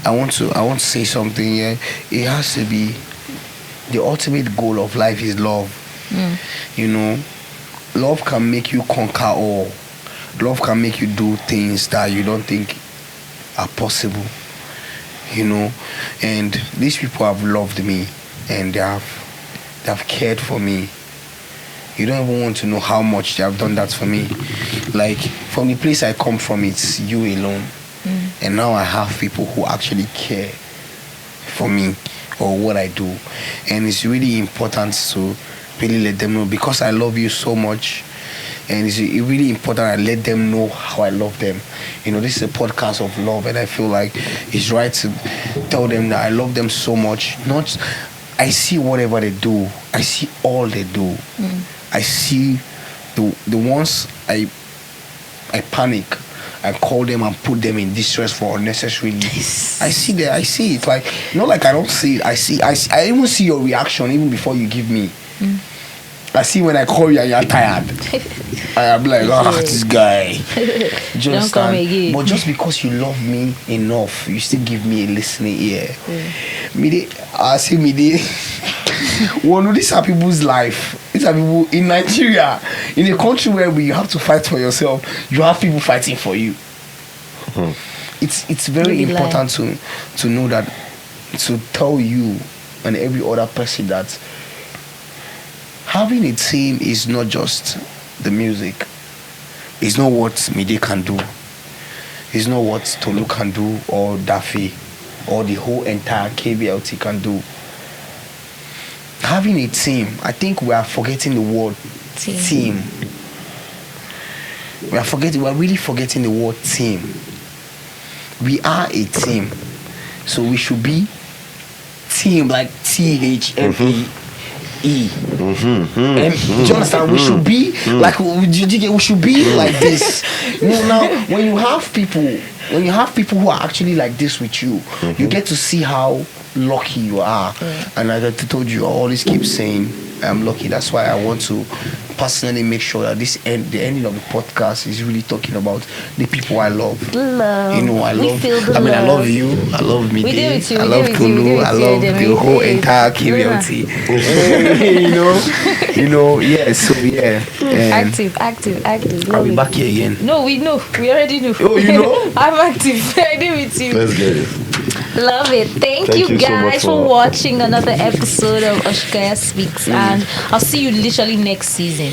I want to say something here. It has to be the ultimate goal of life is love. Love can make you conquer all. Love can make you do things that you don't think are possible, And these people have loved me, and they have cared for me. You don't even want to know how much they have done that for me. Like, from the place I come from, it's you alone. And now I have people who actually care for me or what I do. And it's really important to really let them know, because I love you so much. And it's really important I let them know how I love them. This is a podcast of love, and I feel like it's right to tell them that I love them so much. I see whatever they do. I see all they do. I see the ones I panic. I call them and put them in distress for unnecessarily. I see that. I see it. Like, not like I don't see it. I even see your reaction even before you give me. I see when I call you and you're tired. I'm like, this guy. Do you Don't call me understand? again. But just because you love me enough, you still give me a listening ear. I see Wonu, these are people's life. These are people in Nigeria, in a country where you have to fight for yourself. You have people fighting for you. It's very important to know that, to tell you and every other person that having a team is not just the music. It's not what Mide can do. It's not what Tolu can do, or Daffy, or the whole entire KVLT can do. Having a team, I think we are forgetting the word team. We are really forgetting the word team. We are a team. So we should be team, like THME. Do you understand? We should be like, we should be like this. Now when you have people who are actually like this with you, you get to see how lucky you are. And like I told you, I always keep saying I'm lucky. That's why I want to personally make sure that the ending of the podcast is really talking about the people I love. You know, I love you. I love Mide. I love Tolu. I love the whole entire KVLT. you know. Yeah. So yeah. Active. Are we back here again? No, we know. We already know. Oh, you know? I'm active. I do with you. Let's get it. Love it. Thank you you so guys much for watching another episode of Osikoya Speaks, and I'll see you literally next season.